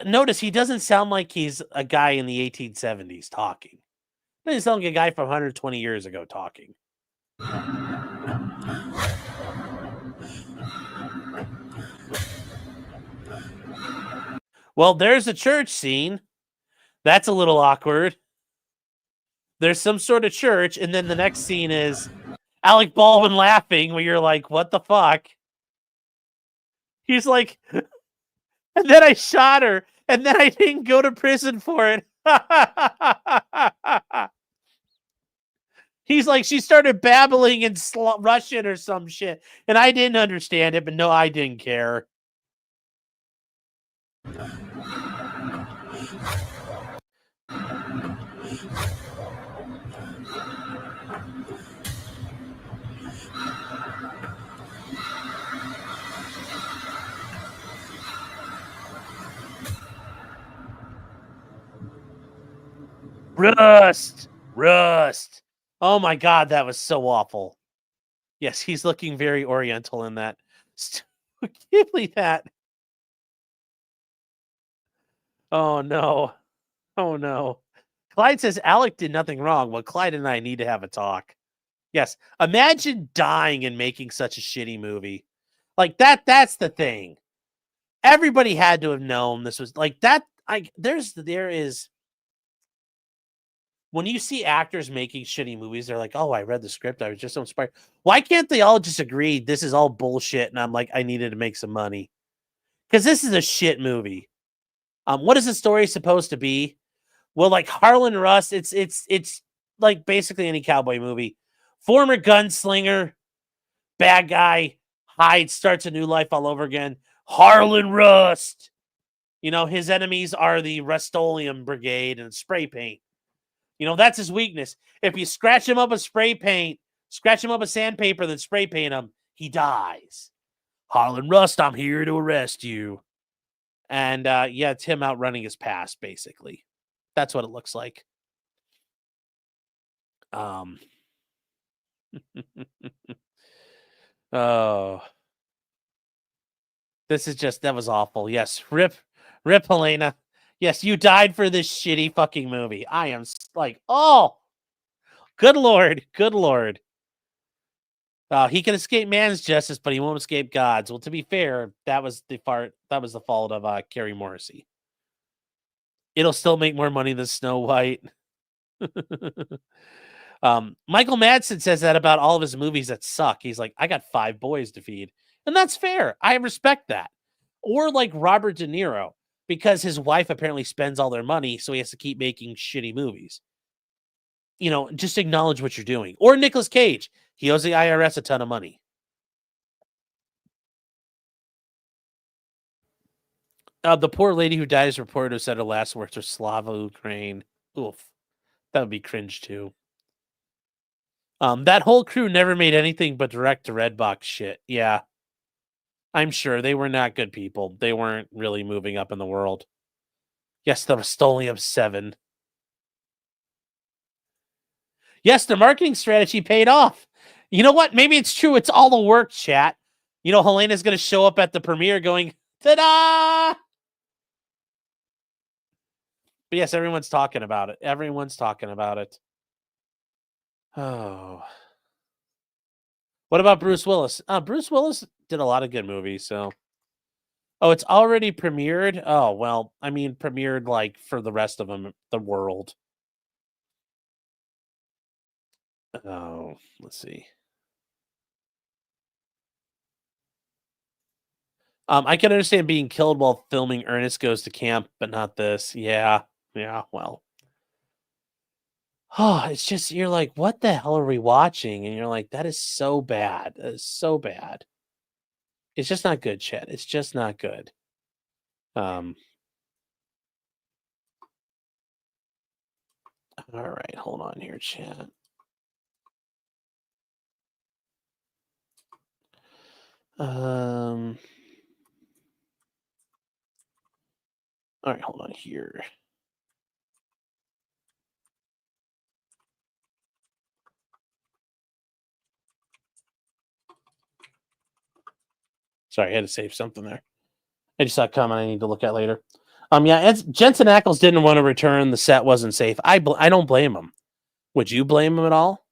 Notice he doesn't sound like he's a guy in the 1870s talking. He doesn't sound like a guy from 120 years ago talking. Well, there's a church scene. That's a little awkward. There's some sort of church, and then the next scene is Alec Baldwin laughing, where you're like, what the fuck? He's like, and then I shot her, and then I didn't go to prison for it. He's like, she started babbling in Russian or some shit, and I didn't understand it, but no, I didn't care. Rust. Oh my God, that was so awful. Yes, he's looking very oriental in that. I can't believe that. Oh no. Oh no. Clyde says Alec did nothing wrong. Well, Clyde and I need to have a talk. Yes. Imagine dying and making such a shitty movie. Like that's the thing. Everybody had to have known this was like that. There is when you see actors making shitty movies, they're like, oh, I read the script. I was just so inspired. Why can't they all just agree this is all bullshit? And I'm like, I needed to make some money. Because this is a shit movie. What is the story supposed to be? Well, like Harlan Rust, it's like basically any cowboy movie. Former gunslinger, bad guy, hides, starts a new life all over again. Harlan Rust. You know, his enemies are the Rust-Oleum Brigade and spray paint. You know, that's his weakness. If you scratch him up with spray paint, scratch him up with sandpaper, then spray paint him, he dies. Harlan Rust, I'm here to arrest you. And yeah, it's him outrunning his past, basically. That's what it looks like. Oh. This is just, that was awful. Yes, rip Helena. Yes, you died for this shitty fucking movie. I am like, oh, good Lord. He can escape man's justice, but he won't escape God's. Well, to be fair, that was the fault of Carrie Morrissey. It'll still make more money than Snow White. Michael Madsen says that about all of his movies that suck. He's like, I got 5 boys to feed. And that's fair. I respect that. Or like Robert De Niro, because his wife apparently spends all their money, so he has to keep making shitty movies. You know, just acknowledge what you're doing. Or Nicolas Cage. He owes the IRS a ton of money. The poor lady who died is reported to have said her last words were Slava Ukraine. Oof. That would be cringe too. That whole crew never made anything but direct to Redbox shit. Yeah. I'm sure they were not good people. They weren't really moving up in the world. Yes, the Rust-Oleum 7. Yes, the marketing strategy paid off. You know what? Maybe it's true. It's all the work, chat. You know, Helena's going to show up at the premiere going, ta-da! But yes, everyone's talking about it. Oh. What about Bruce Willis? Bruce Willis did a lot of good movies, so. Oh, it's already premiered? Oh, well, I mean, premiered, like, for the rest of them, the world. Oh, let's see. I can understand being killed while filming Ernest Goes to Camp, but not this. Yeah, well. Oh, it's just, you're like, what the hell are we watching? And you're like, that is so bad. That is so bad. It's just not good, chat. It's just not good. All right, hold on here, chat. All right, hold on here. Sorry, I had to save something there. I just saw a comment I need to look at later. Yeah, Jensen Ackles didn't want to return. The set wasn't safe. I don't blame him. Would you blame him at all?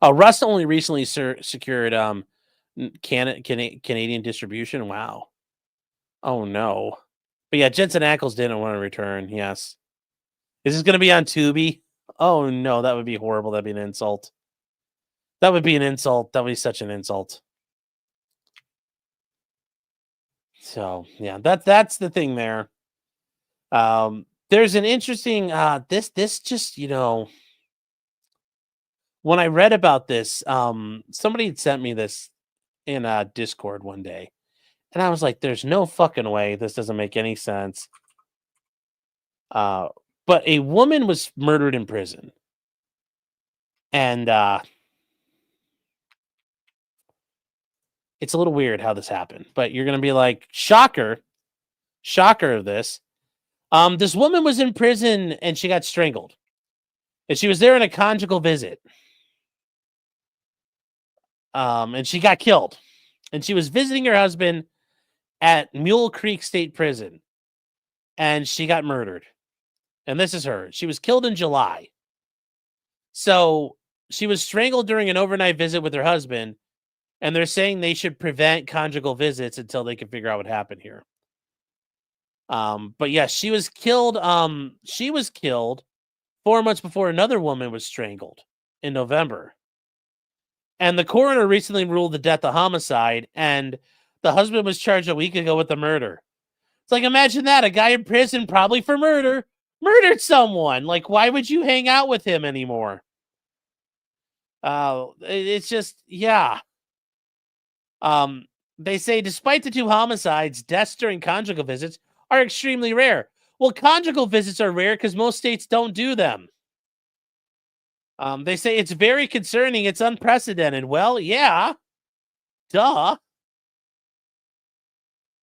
Rust only recently secured Canadian distribution. Wow. Oh no. But yeah, Jensen Ackles didn't want to return. Yes. Is this going to be on Tubi? Oh no, that would be horrible. That'd be an insult. That would be an insult. That would be such an insult. So yeah, that's the thing there. There's an interesting this just, you know, when I read about this, somebody had sent me this in Discord one day, and I was like, there's no fucking way this doesn't make any sense. But a woman was murdered in prison, and it's a little weird how this happened, but you're gonna be like, shocker of this. This woman was in prison and she got strangled, and she was there on a conjugal visit. And she got killed, and she was visiting her husband at Mule Creek State Prison, and she got murdered. And this is her. She was killed in July. So she was strangled during an overnight visit with her husband, And they're saying they should prevent conjugal visits until they can figure out what happened here. But yes, she was killed. She was killed 4 months before another woman was strangled in November. And the coroner recently ruled the death a homicide, and the husband was charged a week ago with the murder. It's like, imagine that, a guy in prison, probably for murder, murdered someone. Like, why would you hang out with him anymore? It's just, yeah. They say despite the 2 homicides, deaths during conjugal visits are extremely rare. Well, conjugal visits are rare because most states don't do them. They say it's very concerning. It's unprecedented. Well, yeah. Duh.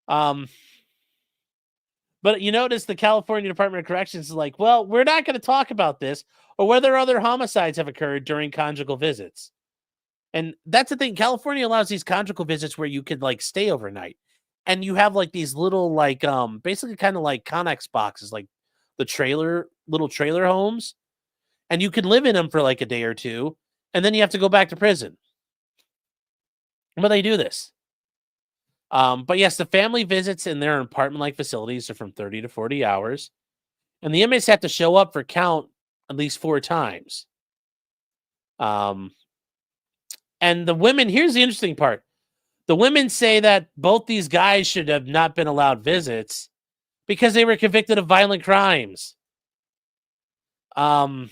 But you notice the California Department of Corrections is like, well, we're not going to talk about this or whether other homicides have occurred during conjugal visits. And that's the thing. California allows these conjugal visits where you could like stay overnight. And you have like these little like basically kind of like Connex boxes, like the little trailer homes. And you can live in them for like a day or two, and then you have to go back to prison. But they do this. But yes, the family visits in their apartment-like facilities are from 30 to 40 hours. And the inmates have to show up for count at least 4 times. And the women, here's the interesting part. The women say that both these guys should have not been allowed visits because they were convicted of violent crimes. And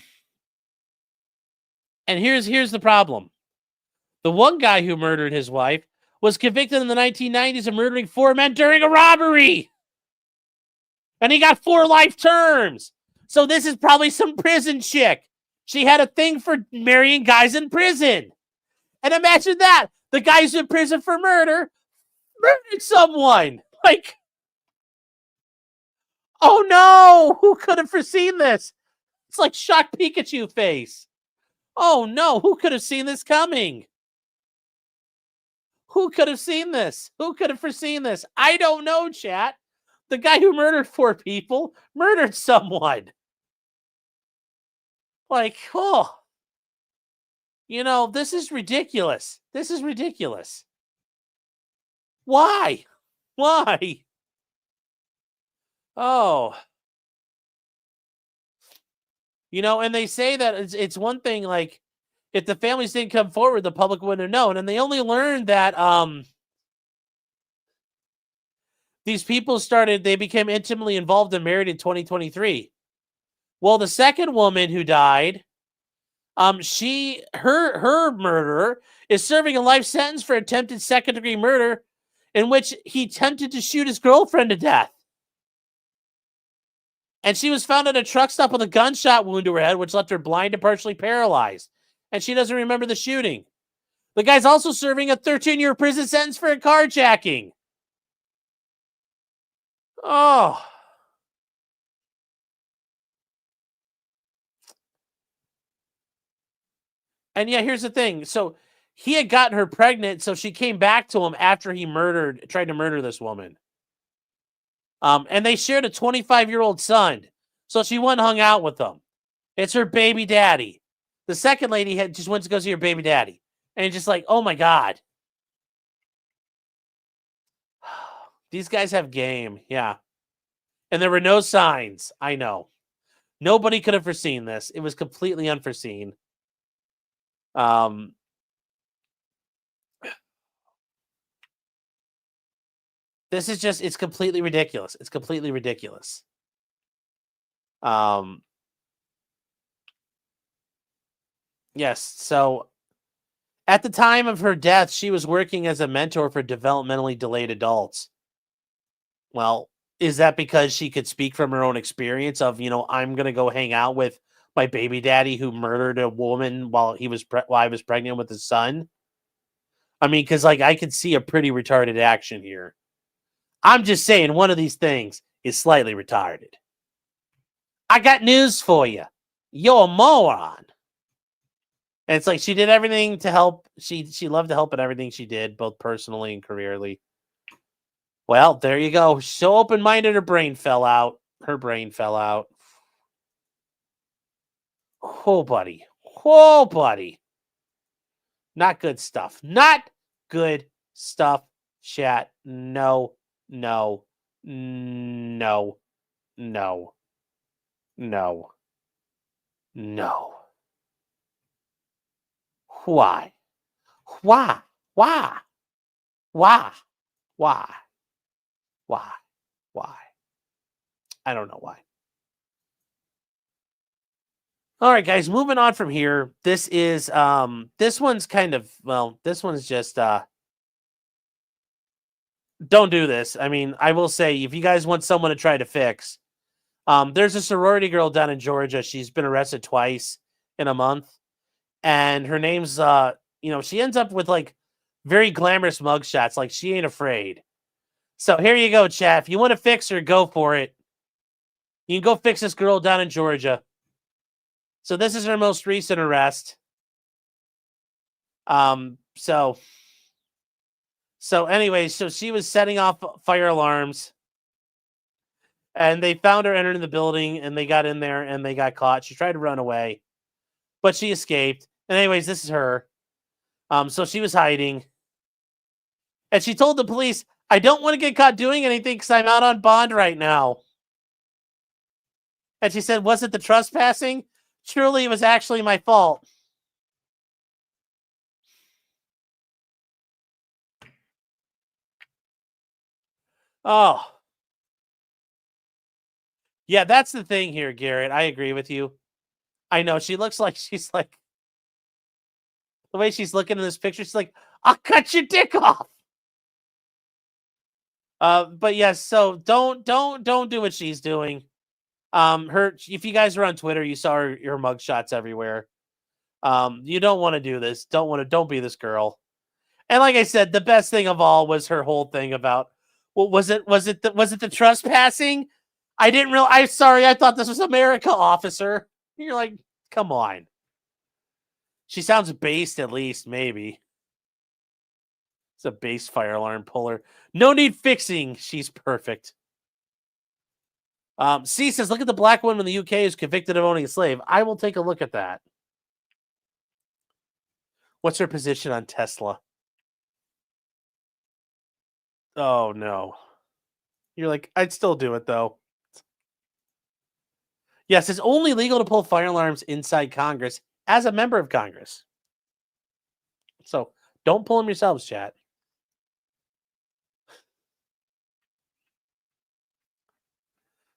here's the problem. The one guy who murdered his wife was convicted in the 1990s of murdering 4 men during a robbery. And he got 4 life terms. So this is probably some prison chick. She had a thing for marrying guys in prison. And imagine that. The guy's in prison for murdered someone. Like, oh no, who could have foreseen this? It's like shocked Pikachu face. Oh no, who could have seen this coming? Who could have seen this? Who could have foreseen this? I don't know, chat. The guy who murdered 4 people murdered someone. Like, oh. You know, this is ridiculous. This is ridiculous. Why? Why? Oh. You know, and they say that it's one thing, like, if the families didn't come forward, the public wouldn't have known. And they only learned that these people they became intimately involved and married in 2023. Well, the second woman who died, her murderer is serving a life sentence for attempted second-degree murder in which he attempted to shoot his girlfriend to death. And she was found at a truck stop with a gunshot wound to her head, which left her blind and partially paralyzed. And she doesn't remember the shooting. The guy's also serving a 13-year prison sentence for a carjacking. Oh. And yeah, here's the thing. So he had gotten her pregnant, so she came back to him after he tried to murder this woman. And they shared a 25-year-old son. So she went and hung out with them. It's her baby daddy. The second lady just went to go see her baby daddy. And just like, oh my God. These guys have game. Yeah. And there were no signs. I know. Nobody could have foreseen this. It was completely unforeseen. This is just, it's completely ridiculous. It's completely ridiculous. Yes. So at the time of her death, she was working as a mentor for developmentally delayed adults. Well, is that because she could speak from her own experience of, I'm going to go hang out with my baby daddy who murdered a woman while I was pregnant with his son? I mean, because I could see a pretty retarded action here. I'm just saying one of these things is slightly retarded. I got news for you. You're a moron. And it's like she did everything to help. She loved to help in everything she did, both personally and careerly. Well, there you go. So open-minded, her brain fell out. Oh, buddy. Not good stuff. Not good stuff, chat. No, no, no, no, no, no. Why? Why? Why? Why? Why? Why? Why? I don't know why. All right, guys, moving on from here. This is this one's kind of, well, this one's just don't do this. I mean, I will say, if you guys want someone to try to fix, there's a sorority girl down in Georgia. She's been arrested twice in a month, and her name's she ends up with like very glamorous mugshots. Like, she ain't afraid. So here you go, chat. If you want to fix her, go for it. You can go fix this girl down in Georgia. So this is her most recent arrest. So anyway, so she was setting off fire alarms, and they found her entering the building, and they got in there and they got caught. She tried to run away, but she escaped. And anyways, this is her. So she was hiding, and she told the police, "I don't want to get caught doing anything because I'm out on bond right now." And she said, "Was it the trespassing? Truly, it was actually my fault." Oh. Yeah, that's the thing here, Garrett. I agree with you. I know. She looks like she's like, the way she's looking in this picture, she's like, "I'll cut your dick off." But yes, so don't do what she's doing. If you guys are on Twitter, you saw her mugshots everywhere. You don't want to do this. Don't be this girl. And like I said, the best thing of all was her whole thing about, what was it the trespassing? I'm sorry, I thought this was America, officer. You're like, come on. She sounds based, at least, maybe. It's a base fire alarm puller. No need fixing. She's perfect. C says, look at the black woman in the UK who's convicted of owning a slave. I will take a look at that. What's her position on Tesla? Oh, no. You're like, I'd still do it, though. Yes, it's only legal to pull fire alarms inside Congress as a member of Congress. So don't pull them yourselves, chat.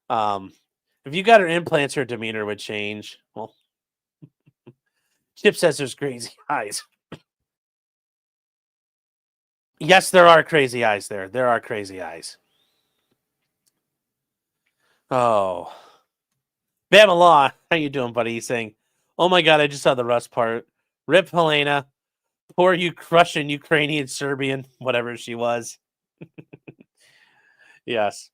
If you got her implants, her demeanor would change. Well, Chip says there's crazy eyes. Yes, there are crazy eyes there. There are crazy eyes. Oh. Bama Law, how you doing, buddy? He's saying, oh my God, I just saw the Rust part. Rip Helena. Poor you Russian, Ukrainian, Serbian, whatever she was. Yes.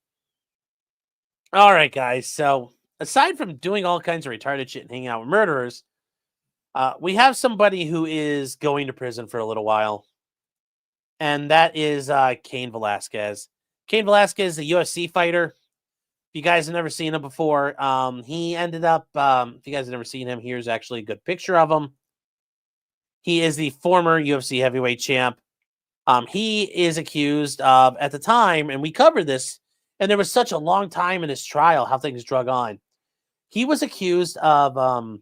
All right, guys. So aside from doing all kinds of retarded shit and hanging out with murderers, we have somebody who is going to prison for a little while. And that is Cain Velasquez. Cain Velasquez is a UFC fighter. If you guys have never seen him before, he ended up, if you guys have never seen him, here's actually a good picture of him. He is the former UFC heavyweight champ. He is accused of, at the time, and we covered this, and there was such a long time in his trial, how things drug on. He was accused of,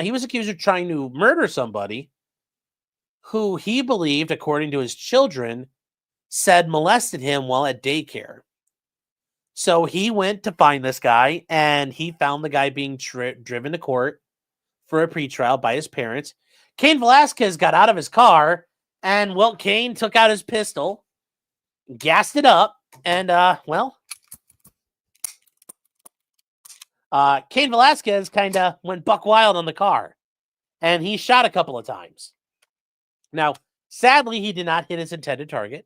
he was accused of trying to murder somebody who he believed, according to his children, said molested him while at daycare. So he went to find this guy, and he found the guy being driven to court for a pretrial by his parents. Cain Velasquez got out of his car, and, well, Cain took out his pistol, gassed it up, and, Cain Velasquez kind of went buck wild on the car, and he shot a couple of times. Now, sadly, he did not hit his intended target,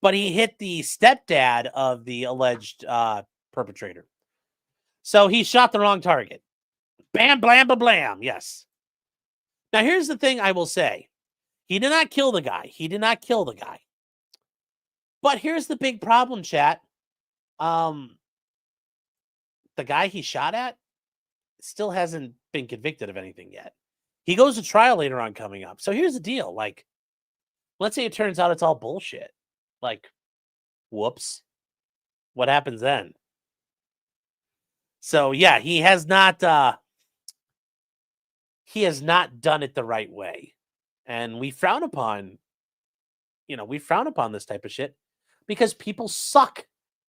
but he hit the stepdad of the alleged perpetrator. So he shot the wrong target. Bam, blam, ba, blam. Yes. Now, here's the thing I will say. He did not kill the guy. He did not kill the guy. But here's the big problem, chat. The guy he shot at still hasn't been convicted of anything yet. He goes to trial later on coming up. So here's the deal. Like, let's say it turns out it's all bullshit. Like, whoops. What happens then? So yeah, he has not done it the right way. And we frown upon, this type of shit because people suck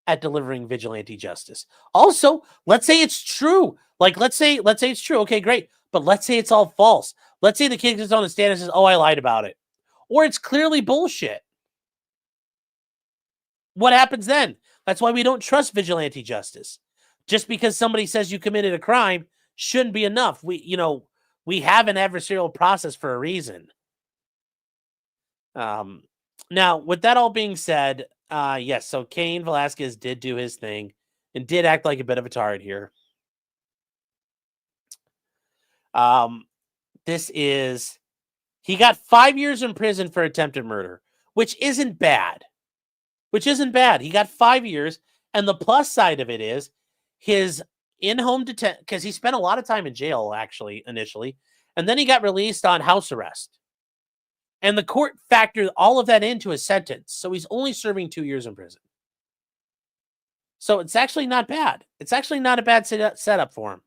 at delivering vigilante justice. Also, let's say it's true. Like, let's say it's true. Okay, great. But let's say it's all false. Let's say the kid gets on the stand and says, "Oh, I lied about it," or it's clearly bullshit. What happens then? That's why we don't trust vigilante justice. Just because somebody says you committed a crime shouldn't be enough. We have an adversarial process for a reason. Now, with that all being said, yes, so Cain Velasquez did do his thing and did act like a bit of a tard here. He got 5 years in prison for attempted murder, which isn't bad. He got 5 years, and the plus side of it is his in-home detention, because he spent a lot of time in jail, actually, initially, and then he got released on house arrest. And the court factored all of that into his sentence, so he's only serving 2 years in prison. So it's actually not bad. It's actually not a bad setup for him.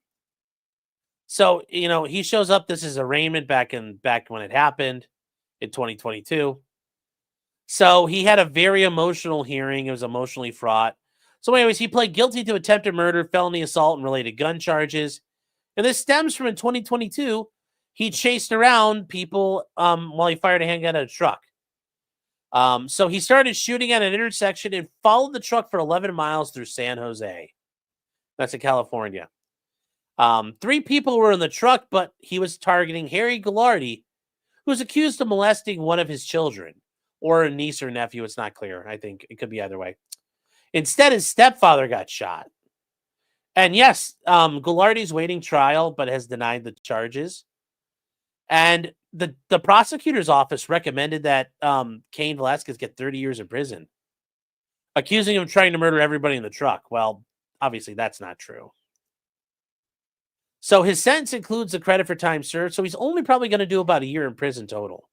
So, he shows up. This is arraignment back when it happened in 2022. So he had a very emotional hearing. It was emotionally fraught. So anyways, he pled guilty to attempted murder, felony assault, and related gun charges. And this stems from in 2022, he chased around people while he fired a handgun at a truck. So he started shooting at an intersection and followed the truck for 11 miles through San Jose. That's in California. 3 people were in the truck, but he was targeting Harry Goulardi, who was accused of molesting one of his children, or a niece or nephew. It's not clear. I think it could be either way. Instead, his stepfather got shot. And yes, Goulardi's waiting trial, but has denied the charges. And the prosecutor's office recommended that Cain Velasquez get 30 years in prison, accusing him of trying to murder everybody in the truck. Well, obviously that's not true. So his sentence includes the credit for time served, so he's only probably going to do about a year in prison total.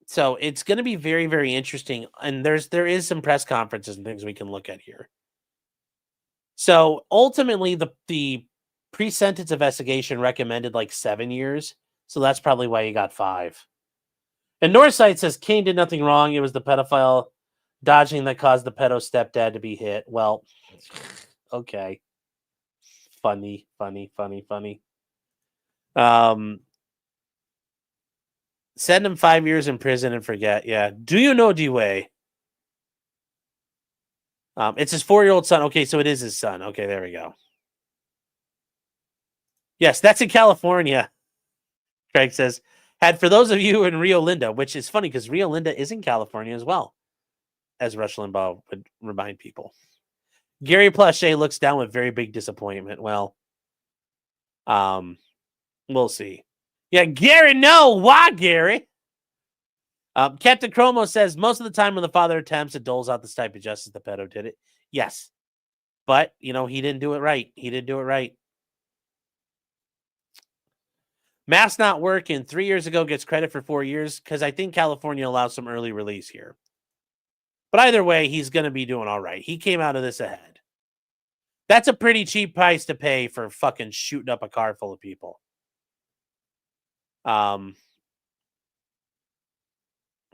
So it's going to be very, very interesting. And there is some press conferences and things we can look at here. So ultimately, the pre-sentence investigation recommended like 7 years. So that's probably why he got 5. And Northside says Cain did nothing wrong. It was the pedophile dodging that caused the pedo stepdad to be hit. Well, okay. Funny. Send him 5 years in prison and forget. Yeah. Do you know D-Way? It's his 4-year-old son. Okay, so it is his son. Okay, there we go. Yes, that's in California. Craig says, had for those of you in Rio Linda, which is funny because Rio Linda is in California as well, as Rush Limbaugh would remind people. Gary Plache looks down with very big disappointment. Well, we'll see. Yeah, Gary, no. Why, Gary? Captain Chromo says, most of the time when the father attempts, it doles out this type of justice, the pedo did it. Yes. But, he didn't do it right. Mass not working 3 years ago gets credit for 4 years because I think California allows some early release here. But either way, he's going to be doing all right. He came out of this ahead. That's a pretty cheap price to pay for fucking shooting up a car full of people.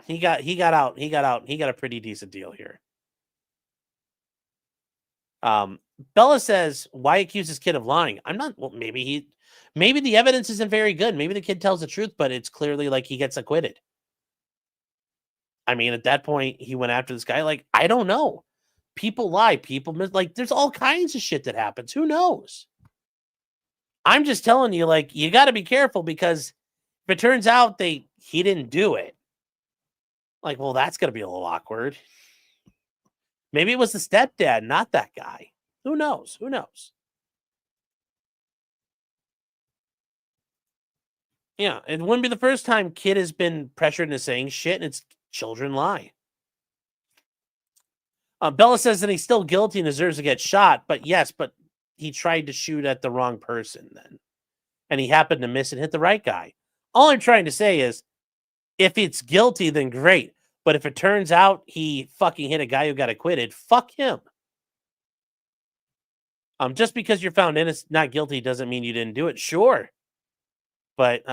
He got out. He got a pretty decent deal here. Bella says, why accuse this kid of lying? I'm not, well, maybe the evidence isn't very good. Maybe the kid tells the truth, but it's clearly like he gets acquitted. I mean, at that point, he went after this guy. Like, I don't know. People lie. People like, there's all kinds of shit that happens. Who knows? I'm just telling you, like, you got to be careful because if it turns out he didn't do it, like, well, that's going to be a little awkward. Maybe it was the stepdad, not that guy. Who knows? Yeah, it wouldn't be the first time kid has been pressured into saying shit, and it's children lie. Bella says that he's still guilty and deserves to get shot, but yes, but he tried to shoot at the wrong person then. And he happened to miss and hit the right guy. All I'm trying to say is, if it's guilty, then great. But if it turns out he fucking hit a guy who got acquitted, fuck him. Just because you're found innocent, not guilty, doesn't mean you didn't do it. Sure. But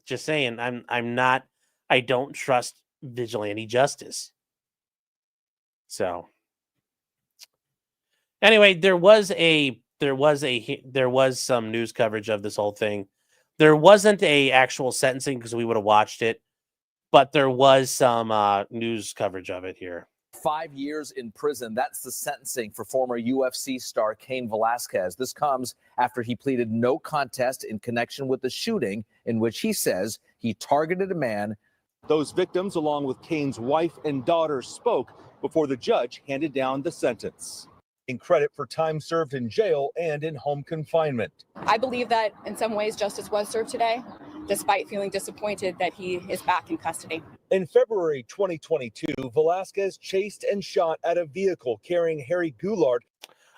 just saying, I don't trust vigilante justice. So anyway, there was some news coverage of this whole thing. There wasn't a actual sentencing because we would have watched it, but there was some news coverage of it here. 5 years in prison. That's the sentencing for former UFC star Cain Velasquez. This comes after he pleaded no contest in connection with the shooting in which he says he targeted a man. Those victims, along with Cain's wife and daughter, spoke before the judge handed down the sentence. In credit for time served in jail and in home confinement. I believe that in some ways justice was served today, despite feeling disappointed that he is back in custody. In February 2022, Velasquez chased and shot at a vehicle carrying Harry Goulart.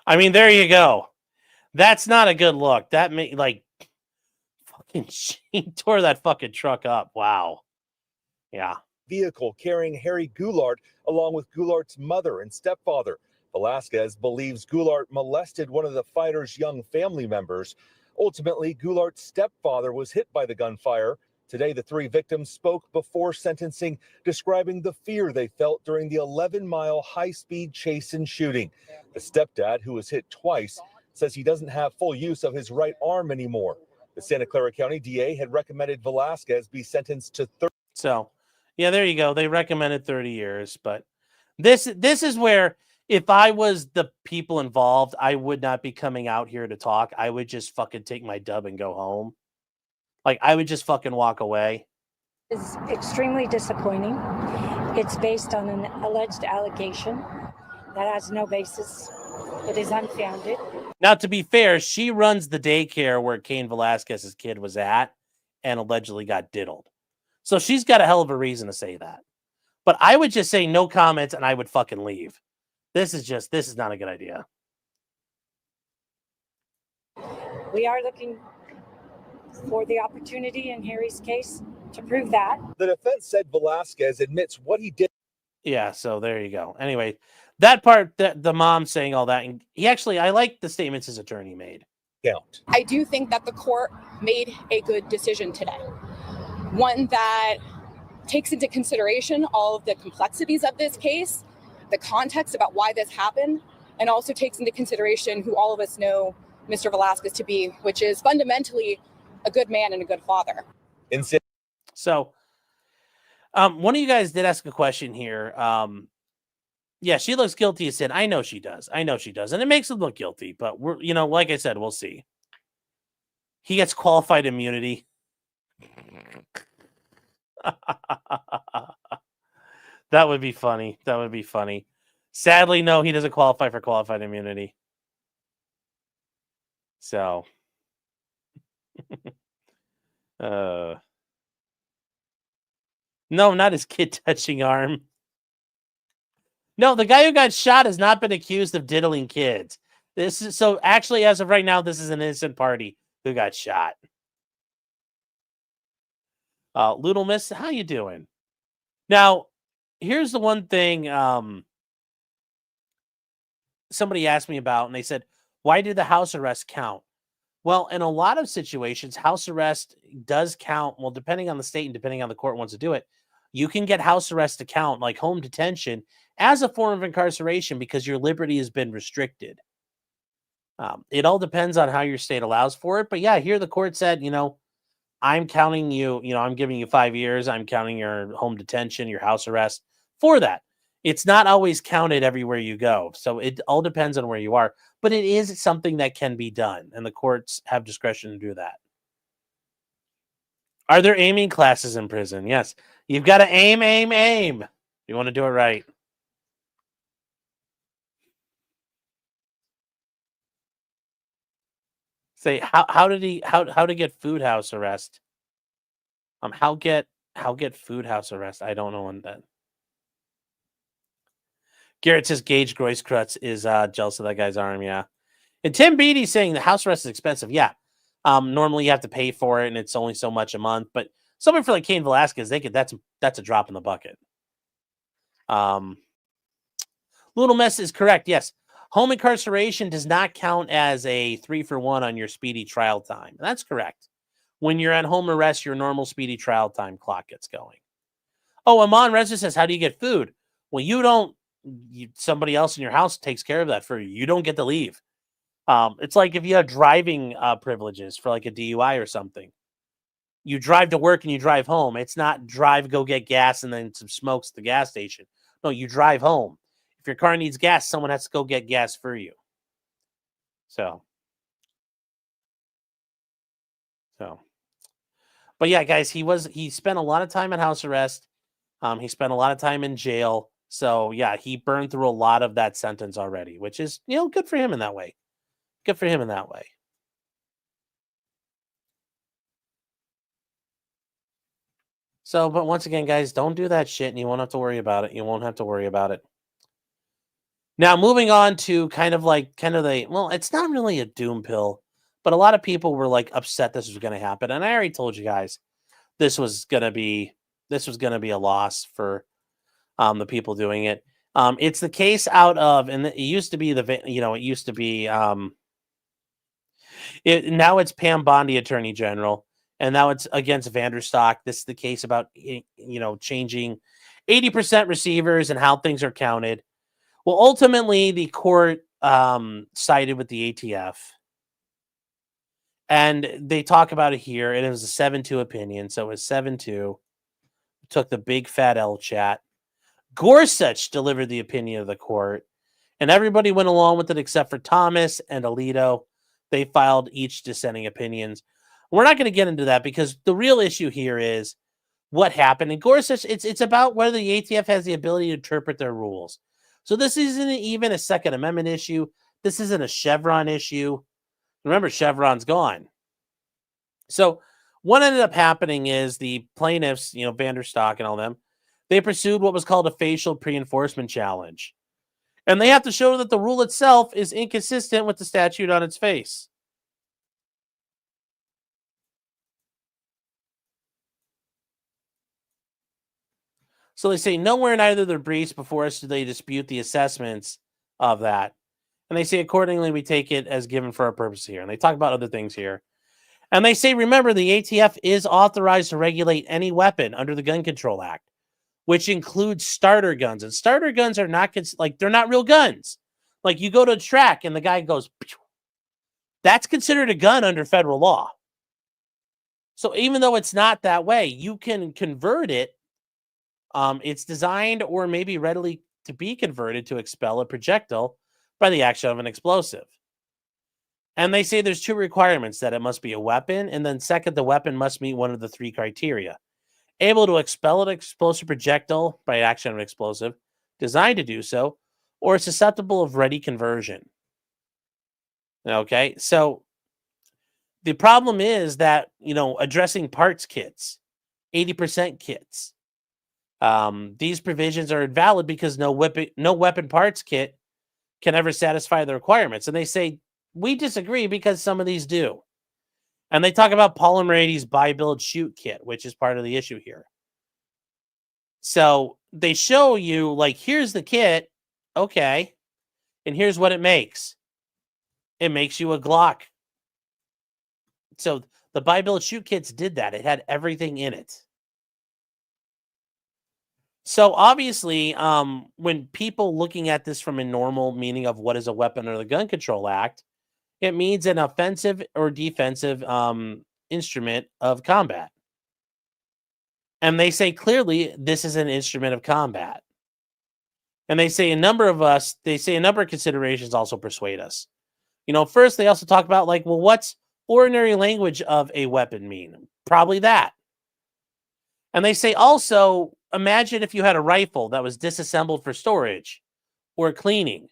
I mean, there you go. That's not a good look. That fucking she tore that fucking truck up. Wow. Yeah. Vehicle carrying Harry Goulart along with Goulart's mother and stepfather. Velasquez believes Goulart molested one of the fighter's young family members. Ultimately, Goulart's stepfather was hit by the gunfire. Today, the three victims spoke before sentencing, describing the fear they felt during the 11-mile high-speed chase and shooting. The stepdad, who was hit twice, says he doesn't have full use of his right arm anymore. The Santa Clara County DA had recommended Velasquez be sentenced to 30. So, yeah, there you go. They recommended 30 years, but this is where, if I was the people involved, I would not be coming out here to talk. I would just fucking take my dub and go home. Like, I would just fucking walk away. It's extremely disappointing. It's based on an alleged allegation that has no basis. It is unfounded. Now, to be fair, she runs the daycare where Cain Velasquez's kid was at and allegedly got diddled. So she's got a hell of a reason to say that. But I would just say no comments and I would fucking leave. This is not a good idea. We are looking for the opportunity in Harry's case to prove that. The defense said Velasquez admits what he did. Yeah, so there you go. Anyway, that part, the mom saying all that, and I like the statements his attorney made. Count. I do think that the court made a good decision today. One that takes into consideration all of the complexities of this case, the context about why this happened, and also takes into consideration who all of us know Mr. Velasquez to be, which is fundamentally a good man and a good father. So, one of you guys did ask a question here. Yeah, she looks guilty as sin. I know she does. And it makes him look guilty, but we're, like I said, we'll see. He gets qualified immunity. That would be funny. Sadly, no, he doesn't qualify for qualified immunity. So, no, not his kid touching arm. No, the guy who got shot has not been accused of diddling kids. So actually, as of right now, this is an innocent party who got shot. Little Miss, how you doing? Now, here's the one thing somebody asked me about, and they said, why did the house arrest count? Well, in a lot of situations, house arrest does count. Well, depending on the state and depending on the court wants to do it, you can get house arrest to count, like home detention, as a form of incarceration because your liberty has been restricted. It all depends on how your state allows for it. But yeah, here the court said, I'm counting you, I'm giving you 5 years. I'm counting your home detention, your house arrest for that. It's not always counted everywhere you go. So it all depends on where you are. But it is something that can be done, and the courts have discretion to do that. Are there aiming classes in prison? Yes. You've got to aim. You want to do it right. Say how to get food house arrest? How get food house arrest? I don't know on that. Garrett says Gage Grosskreutz is jealous of that guy's arm. Yeah. And Tim Beatty's saying the house arrest is expensive. Yeah. Normally you have to pay for it and it's only so much a month, but someone for like Cain Velasquez, that's a drop in the bucket. Little Mess is correct. Yes. Home incarceration does not count as a 3-for-1 on your speedy trial time. That's correct. When you're on home arrest, your normal speedy trial time clock gets going. Oh, Amon Reza says, how do you get food? Well, somebody else in your house takes care of that for you. You don't get to leave. It's like if you have driving privileges for like a DUI or something. You drive to work and you drive home. It's not drive, go get gas, and then some smokes at the gas station. No, you drive home. If your car needs gas, someone has to go get gas for you. So. But yeah, guys, he spent a lot of time in house arrest. He spent a lot of time in jail. So yeah, he burned through a lot of that sentence already, which is, good for him in that way. Good for him in that way. So, but once again, guys, don't do that shit and you won't have to worry about it. You won't have to worry about it. Now, moving on to it's not really a doom pill, but a lot of people were like upset this was going to happen. And I already told you guys, this was going to be a loss for the people doing it. It's the case out of, and it used to be now it's Pam Bondi, Attorney General, and now it's against Vanderstok. This is the case about, changing 80% receivers and how things are counted. Well, ultimately, the court sided with the ATF. And they talk about it here, and it was a 7-2 opinion. So it was 7-2. Took the big fat L chat. Gorsuch delivered the opinion of the court, and everybody went along with it except for Thomas and Alito. They filed each dissenting opinions. We're not going to get into that because the real issue here is what happened. And Gorsuch, it's about whether the ATF has the ability to interpret their rules. So this isn't even a Second Amendment issue. This isn't a Chevron issue. Remember, Chevron's gone. So what ended up happening is the plaintiffs, Vanderstok and all them, they pursued what was called a facial pre-enforcement challenge. And they have to show that the rule itself is inconsistent with the statute on its face. So they say nowhere in either of their briefs before us do they dispute the assessments of that. And they say, accordingly, we take it as given for our purpose here. And they talk about other things here. And they say, remember, the ATF is authorized to regulate any weapon under the Gun Control Act, which includes starter guns. And starter guns are not, they're not real guns. Like you go to a track and the guy goes, pew. That's considered a gun under federal law. So even though it's not that way, you can convert it. It's designed or maybe readily to be converted to expel a projectile by the action of an explosive. And they say there's 2 requirements: that it must be a weapon, and then second, the weapon must meet one of the 3 criteria: able to expel an explosive projectile by action of an explosive, designed to do so, or susceptible of ready conversion. Okay, so the problem is that, addressing parts kits, 80% kits, these provisions are invalid because no weapon parts kit can ever satisfy the requirements. And they say, we disagree because some of these do. And they talk about Paul and Rady's buy, build, shoot kit, which is part of the issue here. So they show you, here's the kit. Okay. And here's what it makes. It makes you a Glock. So the buy, build, shoot kits did that. It had everything in it. So obviously, when people looking at this from a normal meaning of what is a weapon under the Gun Control Act, it means an offensive or defensive instrument of combat. And they say clearly this is an instrument of combat. And they say a number of considerations also persuade us. First, they also talk about what's ordinary language of a weapon mean? Probably that. And they say also, imagine if you had a rifle that was disassembled for storage or cleaning.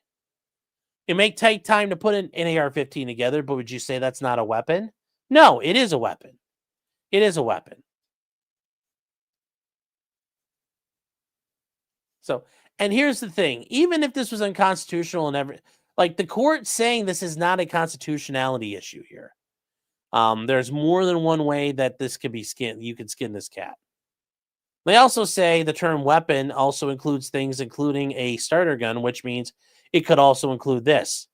It may take time to put an AR-15 together, but would you say that's not a weapon? No, it is a weapon. It is a weapon. So And here's the thing, even if this was unconstitutional and like the court saying this is not a constitutionality issue here. There's more than one way that this could be skinned. You could skin this cat. They also say the term weapon also includes things including a starter gun, which means it could also include this.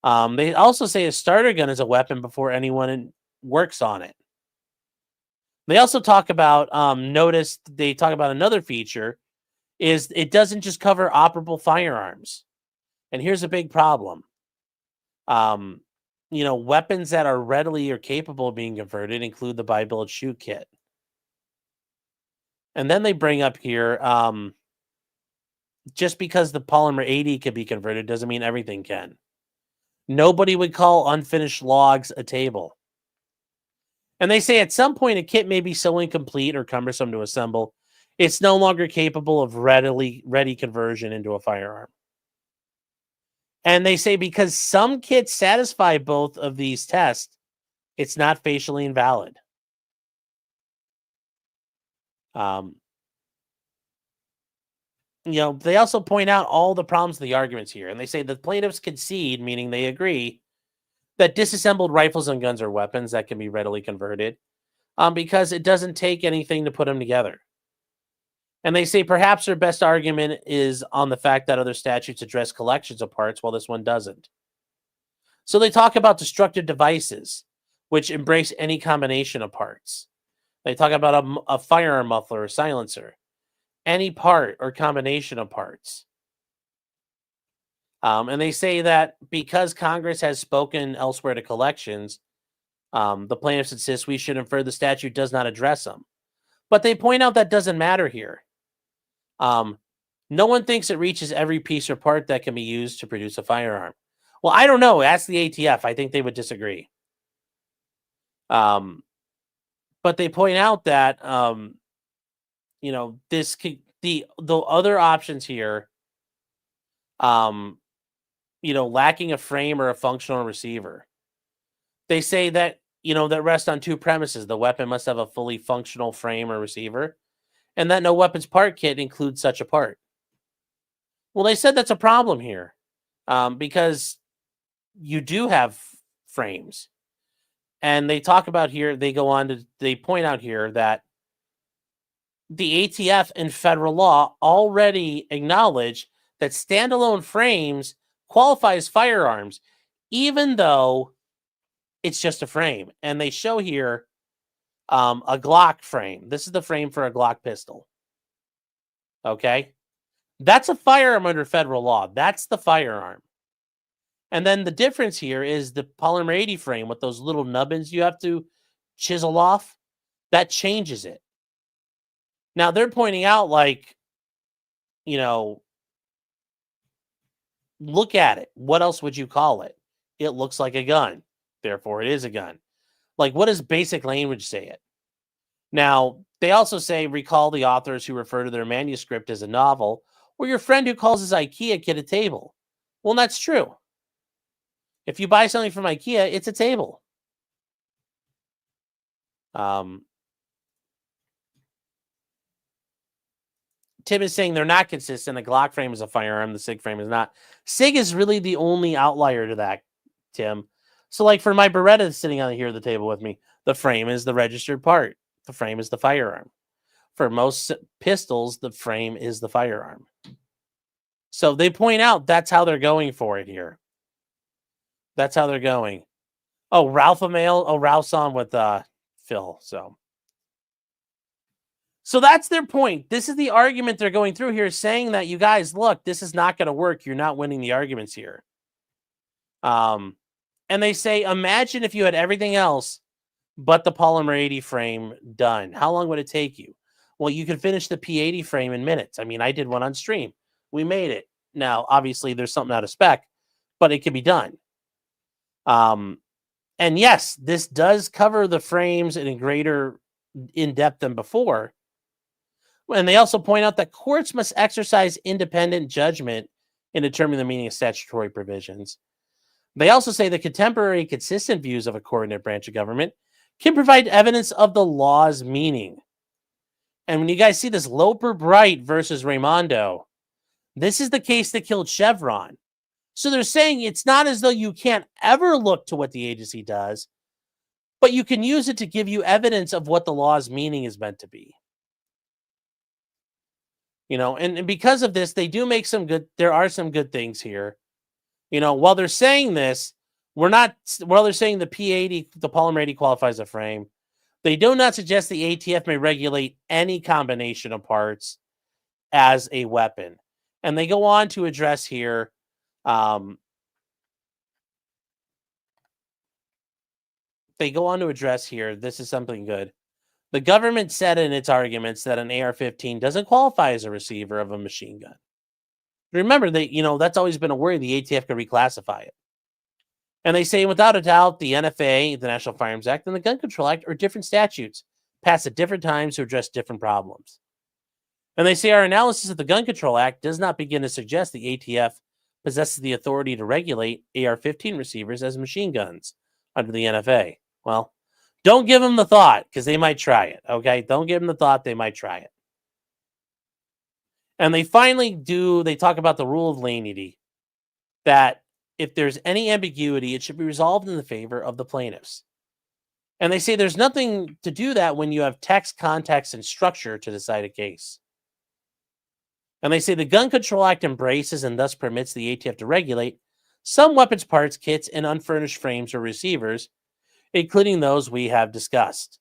They also say a starter gun is a weapon before anyone works on it. They also talk about, they talk about another feature, is it doesn't just cover operable firearms. And here's a big problem. Weapons that are readily or capable of being converted include the buy-build shoot kit. And then they bring up here, just because the polymer 80 can be converted doesn't mean everything can. Nobody would call unfinished logs a table. And they say at some point a kit may be so incomplete or cumbersome to assemble, it's no longer capable of ready conversion into a firearm. And they say because some kits satisfy both of these tests, it's not facially invalid. They also point out all the problems of the arguments here. And they say the plaintiffs concede, meaning they agree, that disassembled rifles and guns are weapons that can be readily converted because it doesn't take anything to put them together. And they say perhaps their best argument is on the fact that other statutes address collections of parts while this one doesn't. So they talk about destructive devices, which embrace any combination of parts. They talk about a firearm muffler or silencer, any part or combination of parts. And they say that because Congress has spoken elsewhere to collections, the plaintiffs insist we should infer the statute does not address them. But they point out that doesn't matter here. No one thinks it reaches every piece or part that can be used to produce a firearm. Well, I don't know. Ask the ATF. I think they would disagree. But they point out that this could, the other options here, lacking a frame or a functional receiver. They say that that rest on two premises. The weapon must have a fully functional frame or receiver, and that no weapons part kit includes such a part. Well, they said that's a problem here because you do have frames. And they talk about here, they point out here that the ATF and federal law already acknowledge that standalone frames qualify as firearms, even though it's just a frame. And they show here a Glock frame. This is the frame for a Glock pistol. Okay? That's a firearm under federal law. That's the firearm. And then the difference here is the polymer 80 frame with those little nubbins you have to chisel off. That changes it. Now they're pointing out look at it. What else would you call it? It looks like a gun. Therefore, it is a gun. Like, what does basic language say it? Now, they also say, recall the authors who refer to their manuscript as a novel, or your friend who calls his IKEA kit a table. Well, that's true. If you buy something from IKEA, it's a table. Tim is saying they're not consistent. A Glock frame is a firearm. The SIG frame is not. SIG is really the only outlier to that, Tim. So like for my Beretta sitting on here at the table with me, the frame is the registered part. The frame is the firearm. For most pistols, the frame is the firearm. So they point out that's how they're going for it here. That's how they're going. Oh, Ralph Amail. Oh, Ralph's on with Phil. So that's their point. This is the argument they're going through here, saying that you guys, look, this is not going to work. You're not winning the arguments here. And they say, imagine if you had everything else but the polymer 80 frame done. How long would it take you? Well, you could finish the P80 frame in minutes. I mean, I did one on stream. We made it. Now, obviously, there's something out of spec, but it can be done. And yes, this does cover the frames in greater in-depth than before. And they also point out that courts must exercise independent judgment in determining the meaning of statutory provisions. They also say the contemporary consistent views of a coordinate branch of government can provide evidence of the law's meaning. And when you guys see this Loper Bright versus Raimondo, This is the case that killed Chevron. So they're saying it's not as though you can't ever look to what the agency does, but you can use it to give you evidence of what the law's meaning is meant to be. You know, and because of this, they do make there are some good things here. You know, while they're saying this, while they're saying the P80, the polymer 80 qualifies a frame, they do not suggest the ATF may regulate any combination of parts as a weapon. And they go on to address here, this is something good. The government said in its arguments that an AR-15 doesn't qualify as a receiver of a machine gun. Remember, that's always been a worry. The ATF could reclassify it. And they say, without a doubt, the NFA, the National Firearms Act, and the Gun Control Act are different statutes, passed at different times to address different problems. And they say our analysis of the Gun Control Act does not begin to suggest the ATF possesses the authority to regulate AR-15 receivers as machine guns under the NFA. Well, don't give them the thought, because they might try it, okay? Don't give them the thought, they might try it. And they talk about the rule of lenity, that if there's any ambiguity, it should be resolved in the favor of the plaintiffs. And they say there's nothing to do that when you have text, context, and structure to decide a case. And they say the Gun Control Act embraces and thus permits the ATF to regulate some weapons parts, kits, and unfurnished frames or receivers, including those we have discussed.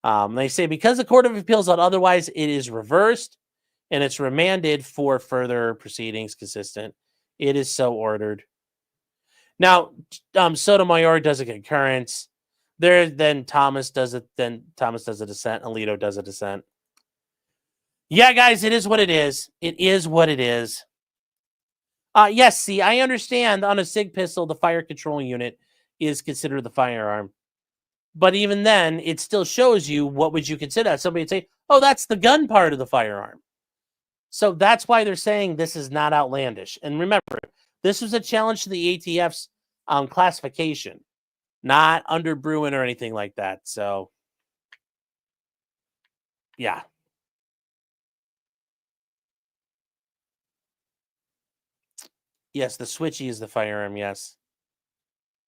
They say because the Court of Appeals thought otherwise, it is reversed and it's remanded for further proceedings consistent. It is so ordered. Now, Sotomayor does a concurrence. Then Thomas does it. Then Thomas does a dissent. Alito does a dissent. Yeah, guys, it is what it is. It is what it is. Yes, see, I understand on a SIG pistol, the fire control unit is considered the firearm. But even then, it still shows you what would you consider. Somebody would say, oh, that's the gun part of the firearm. So that's why they're saying this is not outlandish. And remember, this was a challenge to the ATF's classification, not under Bruin or anything like that. So, yeah. Yes, the switchy is the firearm, yes.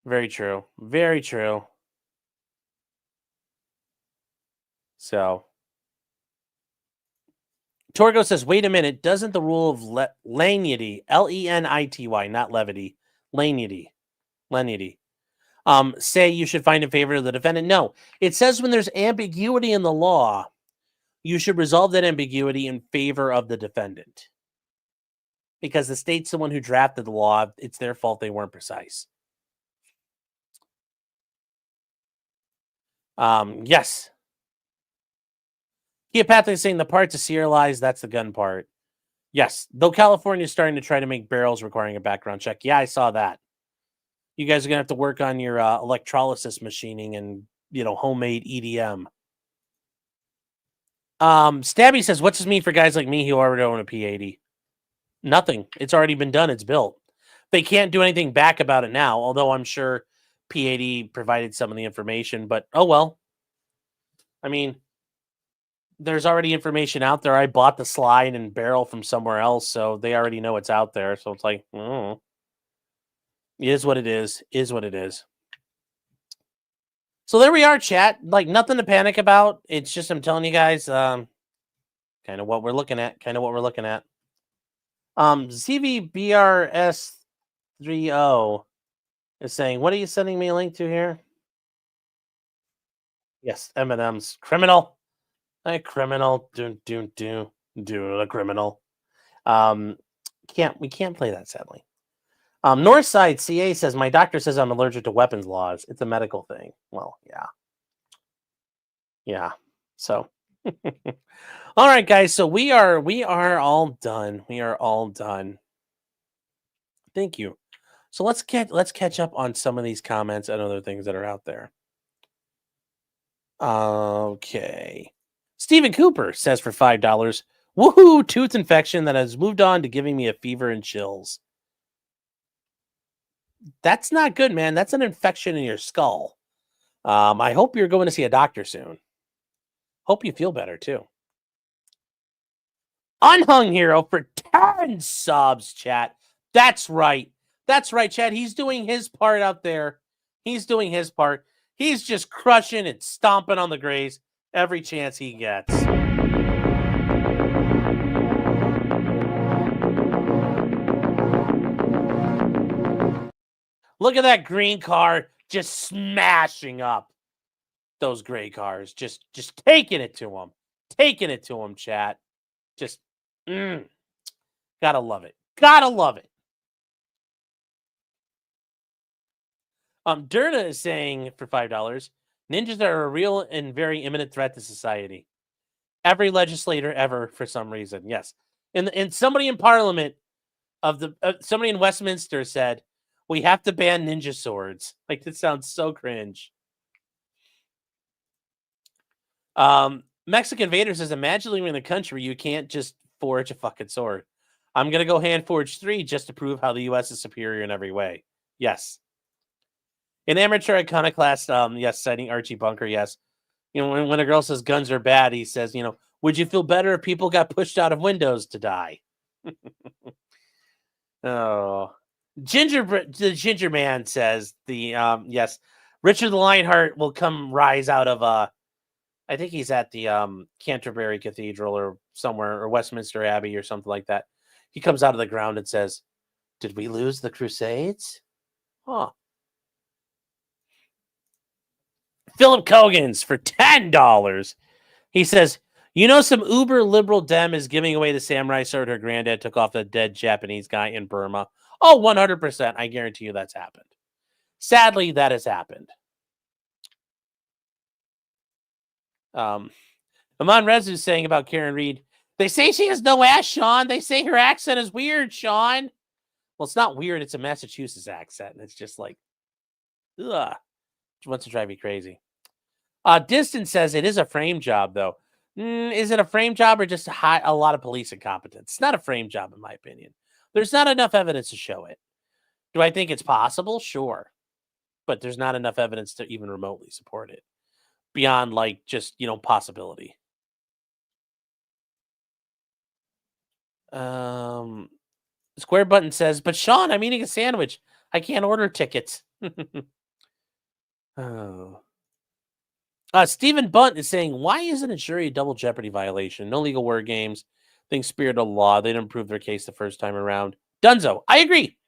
Very true. Very true. So, Torgo says, wait a minute, doesn't the rule of lenity, Lenity, not levity, lenity, say you should find in favor of the defendant? No, it says when there's ambiguity in the law, you should resolve that ambiguity in favor of the defendant. Because the state's the one who drafted the law. It's their fault they weren't precise. Yes. Cleopatra is saying the parts are serialized. That's the gun part. Yes. Though California is starting to try to make barrels requiring a background check. Yeah, I saw that. You guys are going to have to work on your electrolysis machining and, homemade EDM. Stabby says, what's this mean for guys like me who already own a P80? Nothing. It's already been done. It's built. They can't do anything back about it now, although I'm sure P80 provided some of the information, but oh well. I mean, there's already information out there. I bought the slide and barrel from somewhere else, so they already know it's out there. So it's like, it is what it is. Is what it is. So there we are, chat. Like, nothing to panic about. It's just, I'm telling you guys, kind of what we're looking at. CVBRS30 is saying, what are you sending me a link to here? Yes, M&M's criminal. A criminal. Do a criminal. We can't play that, sadly. Northside CA says, my doctor says I'm allergic to weapons laws. It's a medical thing. Well, yeah. Yeah. So all right, guys. So we are all done. We are all done. Thank you. So let's catch up on some of these comments and other things that are out there. Okay. Stephen Cooper says for $5, woohoo, tooth infection that has moved on to giving me a fever and chills. That's not good, man. That's an infection in your skull. I hope you're going to see a doctor soon. Hope you feel better too. Unhung Hero for $10. 10 subs, chat. That's right. That's right, chat. He's doing his part out there. He's doing his part. He's just crushing and stomping on the Grays every chance he gets. Look at that green car just smashing up those gray cars. Just taking it to him. Taking it to him, chat. Just, gotta love it. Gotta love it. Durna is saying for $5, ninjas are a real and very imminent threat to society. Every legislator ever, for some reason, yes. And somebody in Parliament somebody in Westminster said, we have to ban ninja swords. Like, that sounds so cringe. Mexican Vader says, imagine living in a country you can't just forge a fucking sword. I'm going to go hand forge 3 just to prove how the U.S. is superior in every way. Yes. An amateur iconoclast, yes, citing Archie Bunker, yes. You know, when a girl says guns are bad, he says, you know, would you feel better if people got pushed out of windows to die? Oh. The Ginger Man says, yes, Richard the Lionheart will come rise out of, I think he's at the Canterbury Cathedral or somewhere, or Westminster Abbey or something like that. He comes out of the ground and says, did we lose the Crusades? Huh. Philip Cogans for $10. He says, you know, some uber liberal Dem is giving away the samurai sword her granddad took off the dead Japanese guy in Burma. Oh, 100%. I guarantee you that's happened. Sadly, that has happened. Amon Rezu is saying about Karen Reed, they say she has no ass, Sean. They say her accent is weird, Sean. Well, it's not weird. It's a Massachusetts accent. And it's just like, ugh. She wants to drive me crazy. Distance says it is a frame job, though. Is it a frame job or just a lot of police incompetence? It's not a frame job, in my opinion. There's not enough evidence to show it. Do I think it's possible? Sure. But there's not enough evidence to even remotely support it. Beyond, like, just, you know, possibility. Square Button says, but Sean, I'm eating a sandwich. I can't order tickets. Oh. Stephen Bunt is saying, why isn't a jury a double jeopardy violation? No legal word games. Things spirit of law. They didn't prove their case the first time around. Dunzo. I agree.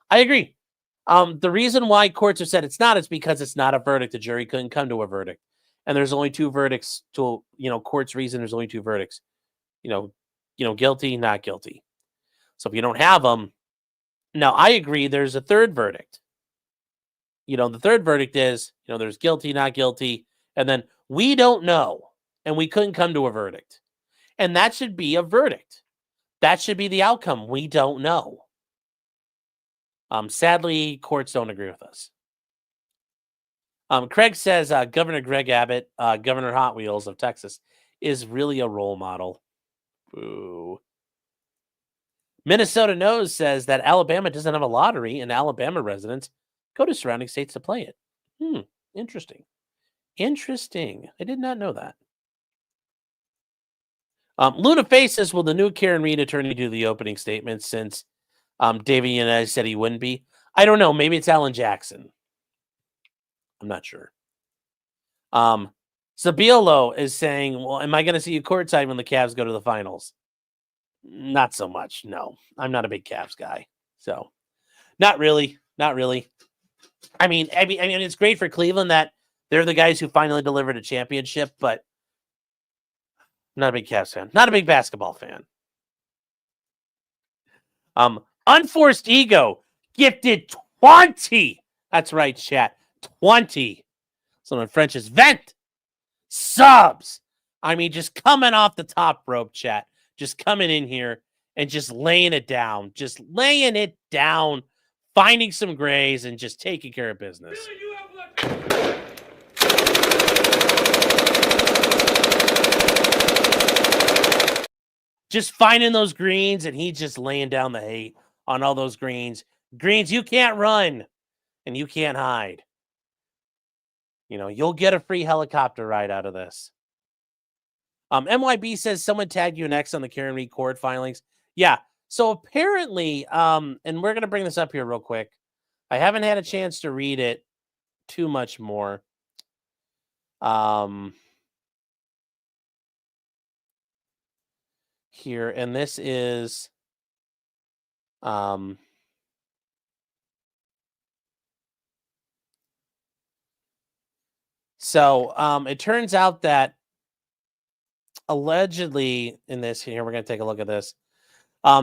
The reason why courts have said it's not is because it's not a verdict. The jury couldn't come to a verdict. And there's only 2 verdicts to, you know, court's reason there's only 2 verdicts. You know, guilty, not guilty. So if you don't have them, now I agree there's a third verdict. You know, the third verdict is, you know, there's guilty, not guilty, and then we don't know, and we couldn't come to a verdict. And that should be a verdict. That should be the outcome. We don't know. Sadly, courts don't agree with us. Craig says Governor Greg Abbott, Governor Hot Wheels of Texas, is really a role model. Boo. Minnesota Knows says that Alabama doesn't have a lottery, and Alabama residents go to surrounding states to play it. Interesting. I did not know that. Luna Face says, will the new Karen Reed attorney do the opening statement since David Yanez said he wouldn't be? I don't know. Maybe it's Alan Jackson. I'm not sure. Sabiolo is saying, well, am I going to see you courtside when the Cavs go to the finals? Not so much. No, I'm not a big Cavs guy. So not really. I mean, it's great for Cleveland that they're the guys who finally delivered a championship, but I'm not a big Cavs fan. Not a big basketball fan. Unforced Ego gifted 20. That's right, chat. 20. Someone in French is vent subs. I mean, just coming off the top rope, chat. Just coming in here and just laying it down. Just laying it down. Finding some grays and just taking care of business. Just finding those greens, and he's just laying down the hate on all those greens. Greens, you can't run, and you can't hide. You know, you'll get a free helicopter ride out of this. MYB says someone tagged you an X on the Karen Reed court filings. Yeah, So apparently, and we're going to bring this up here real quick. I haven't had a chance to read it too much more. Here, and this is it turns out that allegedly in this here, we're going to take a look at this.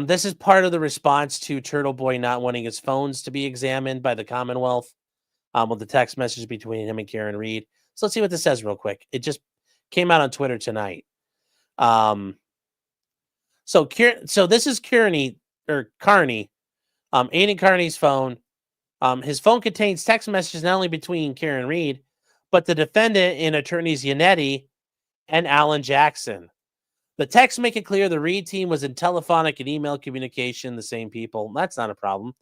This is part of the response to Turtle Boy not wanting his phones to be examined by the Commonwealth, with the text message between him and Karen Reed. So let's see what this says real quick. It just came out on Twitter tonight. So this is Carney, Aiden Carney's phone. His phone contains text messages not only between Karen Reed, but the defendant and attorneys Yannetti and Alan Jackson. The texts make it clear the Reed team was in telephonic and email communication, the same people. That's not a problem.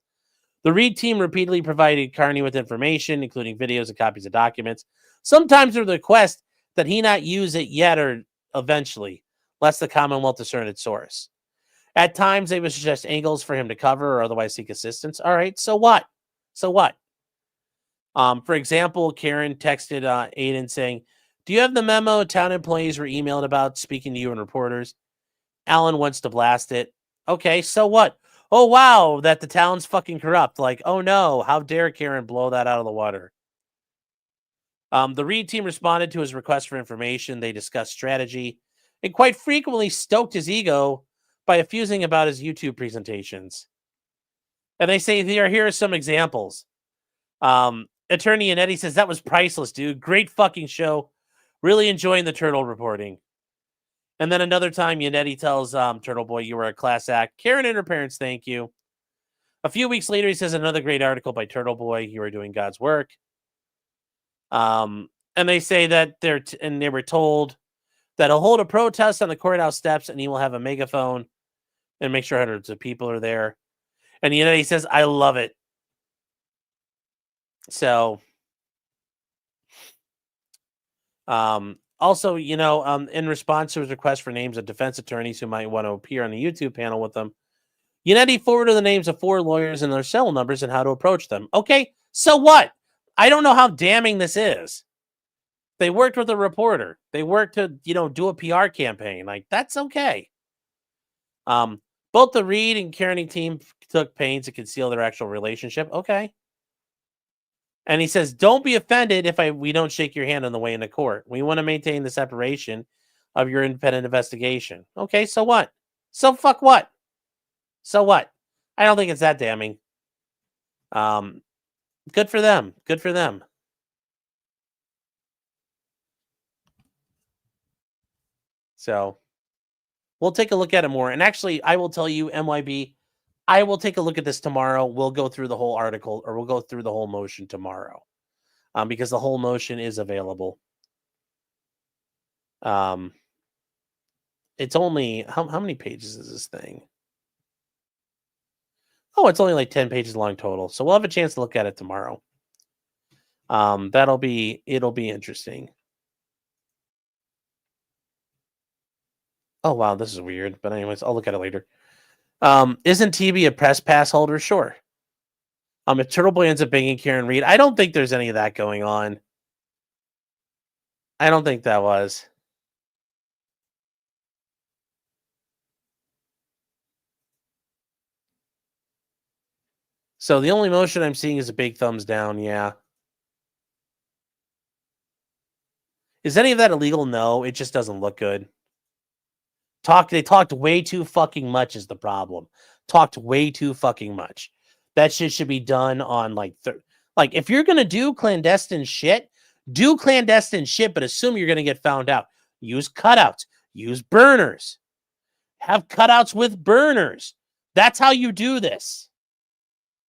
The Reed team repeatedly provided Carney with information, including videos and copies of documents, sometimes with the request that he not use it yet or eventually, lest the Commonwealth discern its source. At times, they would suggest angles for him to cover or otherwise seek assistance. All right, so what? So what? For example, Karen texted Aiden saying, "Do you have the memo town employees were emailed about speaking to you and reporters?" Alan wants to blast it. Okay, so what? Oh, wow, that the town's fucking corrupt. Like, oh no, how dare Karen blow that out of the water? The Reed team responded to his request for information. They discussed strategy and quite frequently stoked his ego by effusing about his YouTube presentations. And they say here are some examples. Attorney Yannetti says, "That was priceless, dude. Great fucking show. Really enjoying the turtle reporting." And then another time, Yannetti tells Turtle Boy, "You were a class act. Karen and her parents, thank you." A few weeks later, he says, "Another great article by Turtle Boy. You are doing God's work." And they say that they were told that he'll hold a protest on the courthouse steps and he will have a megaphone and make sure hundreds of people are there. And Yannetti says, "I love it." So, also, in response to his request for names of defense attorneys who might want to appear on the YouTube panel with them, Yannetti forwarded the names of 4 lawyers and their cell numbers and how to approach them. Okay, so what? I don't know how damning this is. They worked with a reporter. They worked to, do a PR campaign. Like, that's okay. Both the Reed and Kearney team took pains to conceal their actual relationship. Okay. And he says, "Don't be offended if we don't shake your hand on the way into court. We want to maintain the separation of your independent investigation." Okay, so what? So fuck what? So what? I don't think it's that damning. Good for them. Good for them. So we'll take a look at it more. And actually, I will tell you, MYB, I will take a look at this tomorrow. We'll go through the whole article, or we'll go through the whole motion tomorrow, because the whole motion is available. It's only how many pages is this thing? Oh, it's only like 10 pages long total. So we'll have a chance to look at it tomorrow. It'll be interesting. Oh wow, this is weird. But anyways, I'll look at it later. Isn't TB a press pass holder? Sure. If Turtle Boy ends up banging Karen Reed, I don't think there's any of that going on. I don't think that was. So the only motion I'm seeing is a big thumbs down. Yeah. Is any of that illegal? No, it just doesn't look good. They talked way too fucking much is the problem. Talked way too fucking much. That shit should be done on like if you're going to do clandestine shit, do clandestine shit, but assume you're going to get found out. Use cutouts. Use burners. Have cutouts with burners. That's how you do this.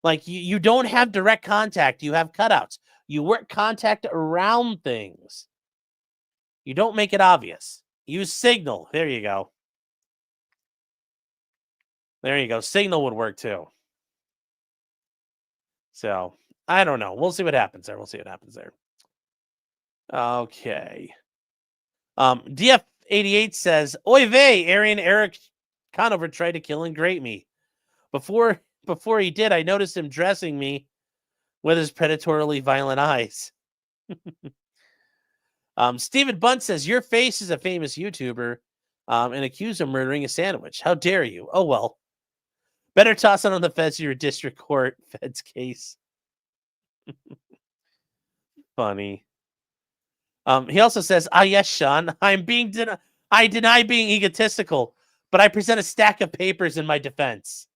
Like, you don't have direct contact. You have cutouts. You work contact around things. You don't make it obvious. Use Signal. There you go. There you go. Signal would work too. So, I don't know. We'll see what happens there. Okay. DF88 says, "Oy vey, Erik Conover tried to kill and grate me. Before he did, I noticed him dressing me with his predatorily violent eyes. Stephen Bunt says, your face is a famous YouTuber and accused of murdering a sandwich. How dare you? Oh, well. Better toss it on the feds of your district court feds case. Funny. He also says, yes, Sean, I deny being egotistical, but I present a stack of papers in my defense.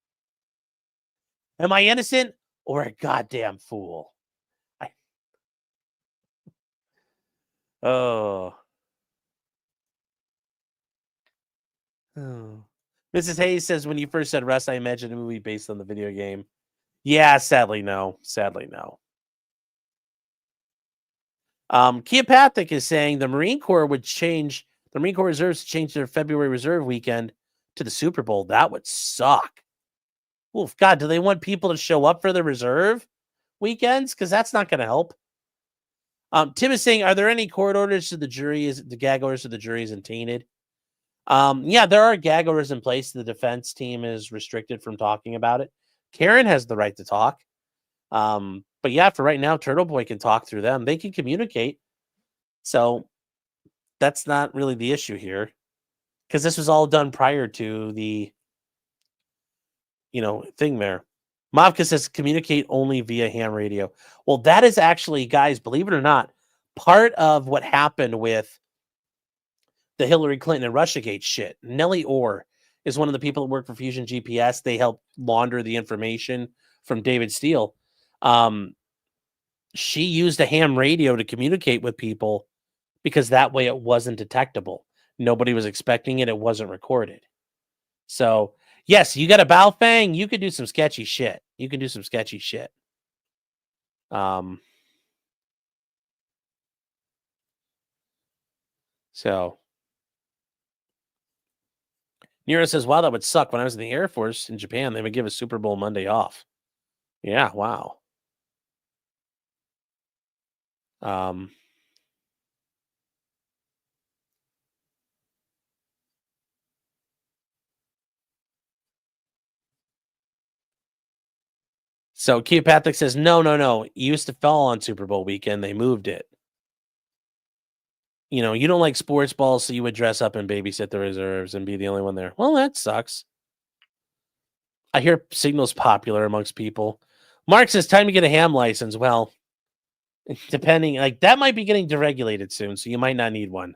Am I innocent or a goddamn fool? Oh. Mrs. Hayes says, when you first said Rust, I imagined a movie based on the video game. Yeah, sadly, no. Sadly, no. Keopathic is saying the Marine Corps reserves change their February reserve weekend to the Super Bowl. That would suck. Oof, God, do they want people to show up for the reserve weekends? Because that's not going to help. Tim is saying, are there any court orders to the jury? The gag orders to the jury isn't tainted? Yeah, there are gag orders in place. The defense team is restricted from talking about it. Karen has the right to talk. But yeah, for right now, Turtle Boy can talk through them. They can communicate. So that's not really the issue here. Because this was all done prior to the, thing there. Mavka says communicate only via ham radio. Well, that is actually, guys, believe it or not, part of what happened with the Hillary Clinton and Russiagate shit. Nellie Orr is one of the people that work for Fusion GPS. They help launder the information from David Steele. She used a ham radio to communicate with people because that way it wasn't detectable. Nobody was expecting it. It wasn't recorded. So, yes, you got a Baofeng. You could do some sketchy shit. So, Nero says, wow, that would suck. When I was in the Air Force in Japan, they would give a Super Bowl Monday off. Yeah, wow. So Keopathic says, no. It used to fall on Super Bowl weekend. They moved it. You don't like sports balls, so you would dress up and babysit the reserves and be the only one there. Well, that sucks. I hear Signal's popular amongst people. Mark says, time to get a ham license. Well, depending, that might be getting deregulated soon, so you might not need one.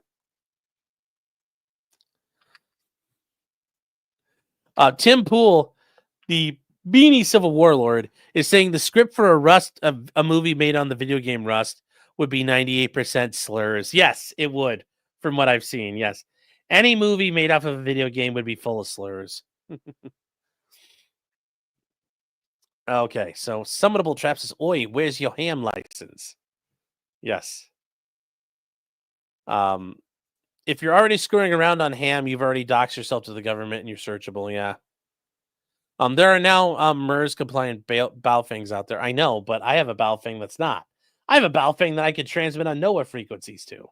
Tim Poole, the Beanie Civil Warlord, is saying the script for a movie made on the video game Rust would be 98% slurs. Yes, it would, from what I've seen. Yes. Any movie made off of a video game would be full of slurs. Okay, so Summonable Trap says, oi, where's your ham license? Yes. If you're already screwing around on ham, you've already doxed yourself to the government and you're searchable, yeah. There are now MERS compliant Baofengs out there. I know, but I have a Baofeng that's not. I have a Baofeng that I could transmit on NOAA frequencies to.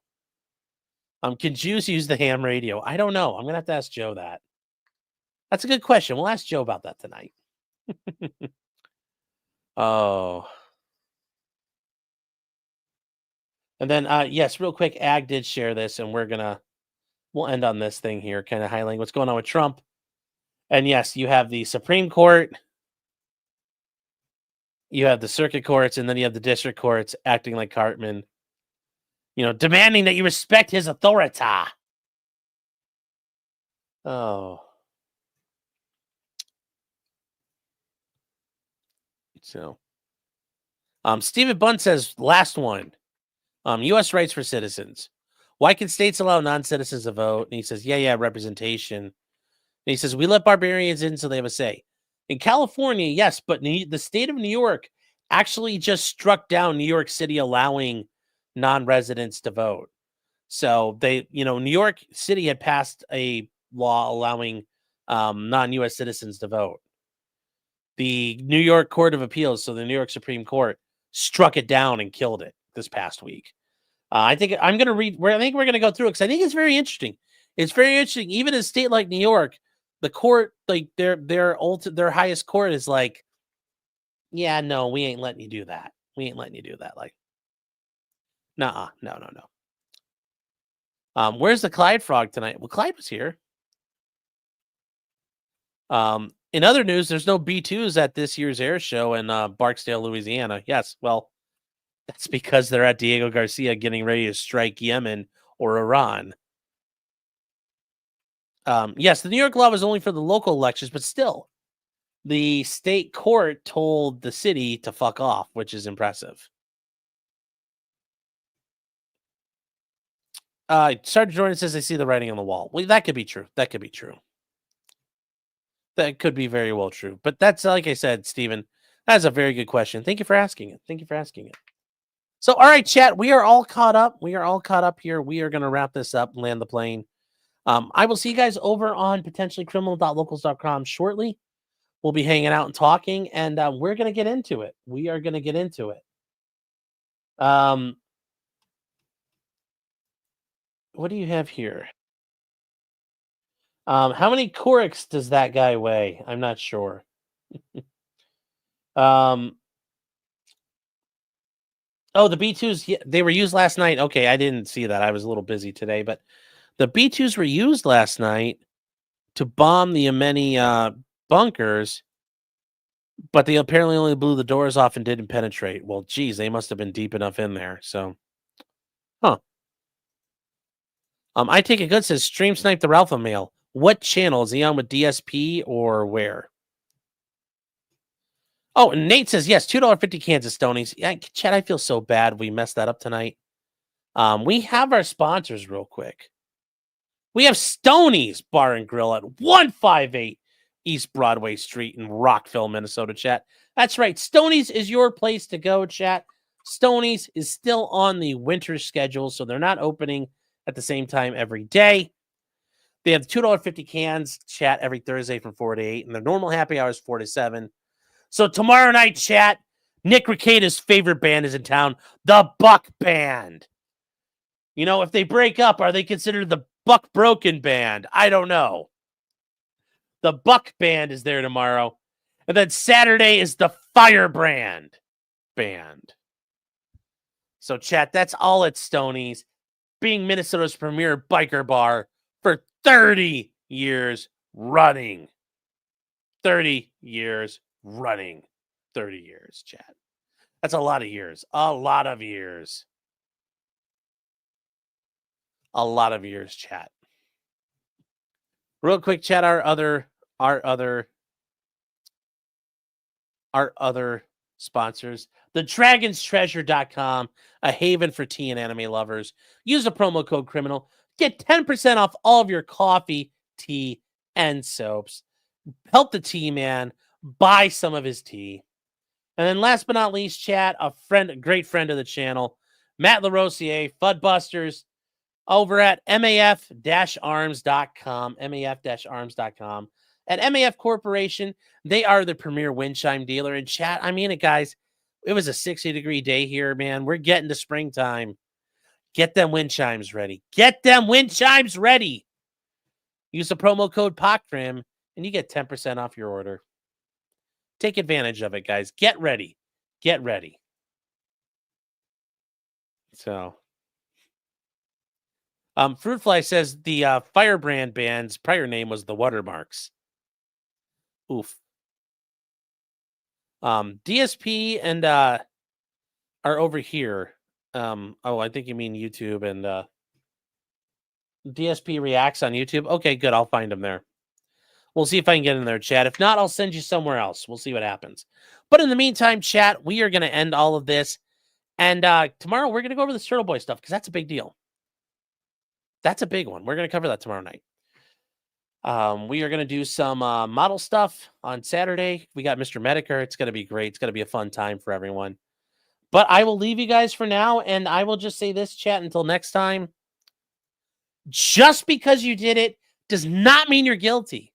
Can Jews use the ham radio? I don't know. I'm gonna have to ask Joe that. That's a good question. We'll ask Joe about that tonight. Oh. And then, yes, real quick, Ag did share this, and we'll end on this thing here, kind of highlighting what's going on with Trump. And yes, you have the Supreme Court, you have the circuit courts, and then you have the district courts acting like Cartman, demanding that you respect his authority. Oh. So, Stephen Bunt says, last one. U.S. rights for citizens. Why can states allow non-citizens to vote? And he says, yeah, representation. And he says, we let barbarians in so they have a say. In California, yes, but the state of New York actually just struck down New York City allowing non-residents to vote. So New York City had passed a law allowing non-U.S. citizens to vote. The New York Court of Appeals, so the New York Supreme Court, struck it down and killed it this past week. I think I'm going to read. I think we're going to go through it because I think it's very interesting. It's very interesting. Even in a state like New York, the court, like their highest court is like, yeah, no, we ain't letting you do that. We ain't letting you do that. Like, no. Where's the Clyde frog tonight? Well, Clyde was here. In other news, there's no B2s at this year's air show in Barksdale, Louisiana. Yes, well, that's because they're at Diego Garcia getting ready to strike Yemen or Iran. Yes, the New York law was only for the local elections, but still, the state court told the city to fuck off, which is impressive. Sergeant Jordan says they see the writing on the wall. Well, that could be true. That could be true. That could be very well true. But that's, like I said, Stephen, that's a very good question. Thank you for asking it. So, all right, chat, we are all caught up. Here. We are going to wrap this up and land the plane. I will see you guys over on potentiallycriminal.locals.com shortly. We'll be hanging out and talking, and we're going to get into it. We are going to get into it. What do you have here? How many Corix does that guy weigh? I'm not sure. Oh, the B2s, yeah, they were used last night. Okay, I didn't see that. I was a little busy today, but the B2s were used last night to bomb the Yemeni bunkers, but they apparently only blew the doors off and didn't penetrate. Well, geez, they must have been deep enough in there. So, I take it good says stream snipe the Ralpha mail. What channel is he on with DSP or where? Oh, and Nate says yes, $2.50 cans of Stonies. Yeah, Chad, I feel so bad we messed that up tonight. We have our sponsors real quick. We have Stonies Bar and Grill at 158 East Broadway Street in Rockville, Minnesota, chat. That's right. Stonies is your place to go, chat. Stonies is still on the winter schedule, so they're not opening at the same time every day. They have $2.50 cans, chat, every Thursday from 4 to 8, and their normal happy hour is 4 to 7. So tomorrow night, chat, Nick Recada's favorite band is in town, the Buck Band. You know, if they break up, are they considered the Buck Broken Band? I don't know. The Buck Band is there tomorrow. And then Saturday is the Firebrand Band. So, chat, that's all at Stonies, being Minnesota's premier biker bar for 30 years running. 30 years running. 30 years, chat. That's a lot of years. A lot of years. A lot of years, chat. Real quick, chat, our other sponsors. TheDragonsTreasure.com, a haven for tea and anime lovers. Use the promo code CRIMINAL. Get 10% off all of your coffee, tea, and soaps. Help the tea man buy some of his tea. And then last but not least, chat, a great friend of the channel, Matt LaRosier, Fudbusters, over at MAF-arms.com, MAF-arms.com. At MAF Corporation, they are the premier wind chime dealer. And chat, I mean it, guys. It was a 60-degree day here, man. We're getting to springtime. Get them wind chimes ready. Get them wind chimes ready. Use the promo code POCTRIM, and you get 10% off your order. Take advantage of it, guys. Get ready. Get ready. So, Fruitfly says the Firebrand band's prior name was the Watermarks. Oof. DSP and are over here. I think you mean YouTube and DSP Reacts on YouTube. Okay, good. I'll find them there. We'll see if I can get in there, chat. If not, I'll send you somewhere else. We'll see what happens. But in the meantime, chat, we are going to end all of this. And tomorrow we're going to go over the Turtle Boy stuff because that's a big deal. That's a big one. We're going to cover that tomorrow night. We are going to do some model stuff on Saturday. We got Mr. Medicare. It's going to be great. It's going to be a fun time for everyone. But I will leave you guys for now, and I will just say this, chat, until next time. Just because you did it does not mean you're guilty.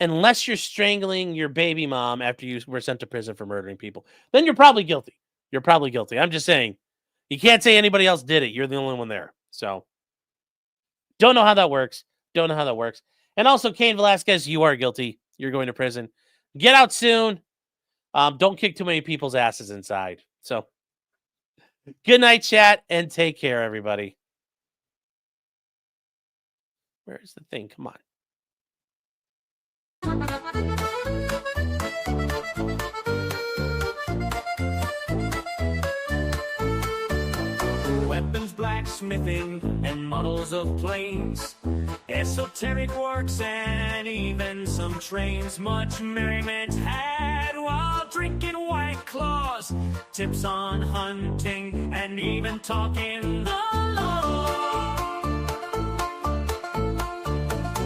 Unless you're strangling your baby mom after you were sent to prison for murdering people. Then you're probably guilty. You're probably guilty. I'm just saying. You can't say anybody else did it. You're the only one there. So, don't know how that works. Don't know how that works. And also, Cain Velasquez, you are guilty. You're going to prison. Get out soon. Don't kick too many people's asses inside. So, good night, chat, and take care, everybody. Where's the thing? Come on. Weapons, blacksmithing, and models of planes, esoteric works, and even some trains. Much merriment had while drinking White Claws, tips on hunting, and even talking the law.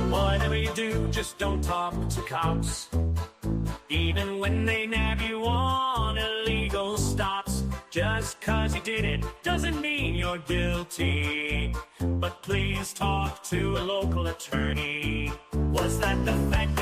Whatever you do, just don't talk to cops, even when they nab you on illegal stops. Just 'cause you did it doesn't mean you're guilty, but please talk to a local attorney. Was that the fact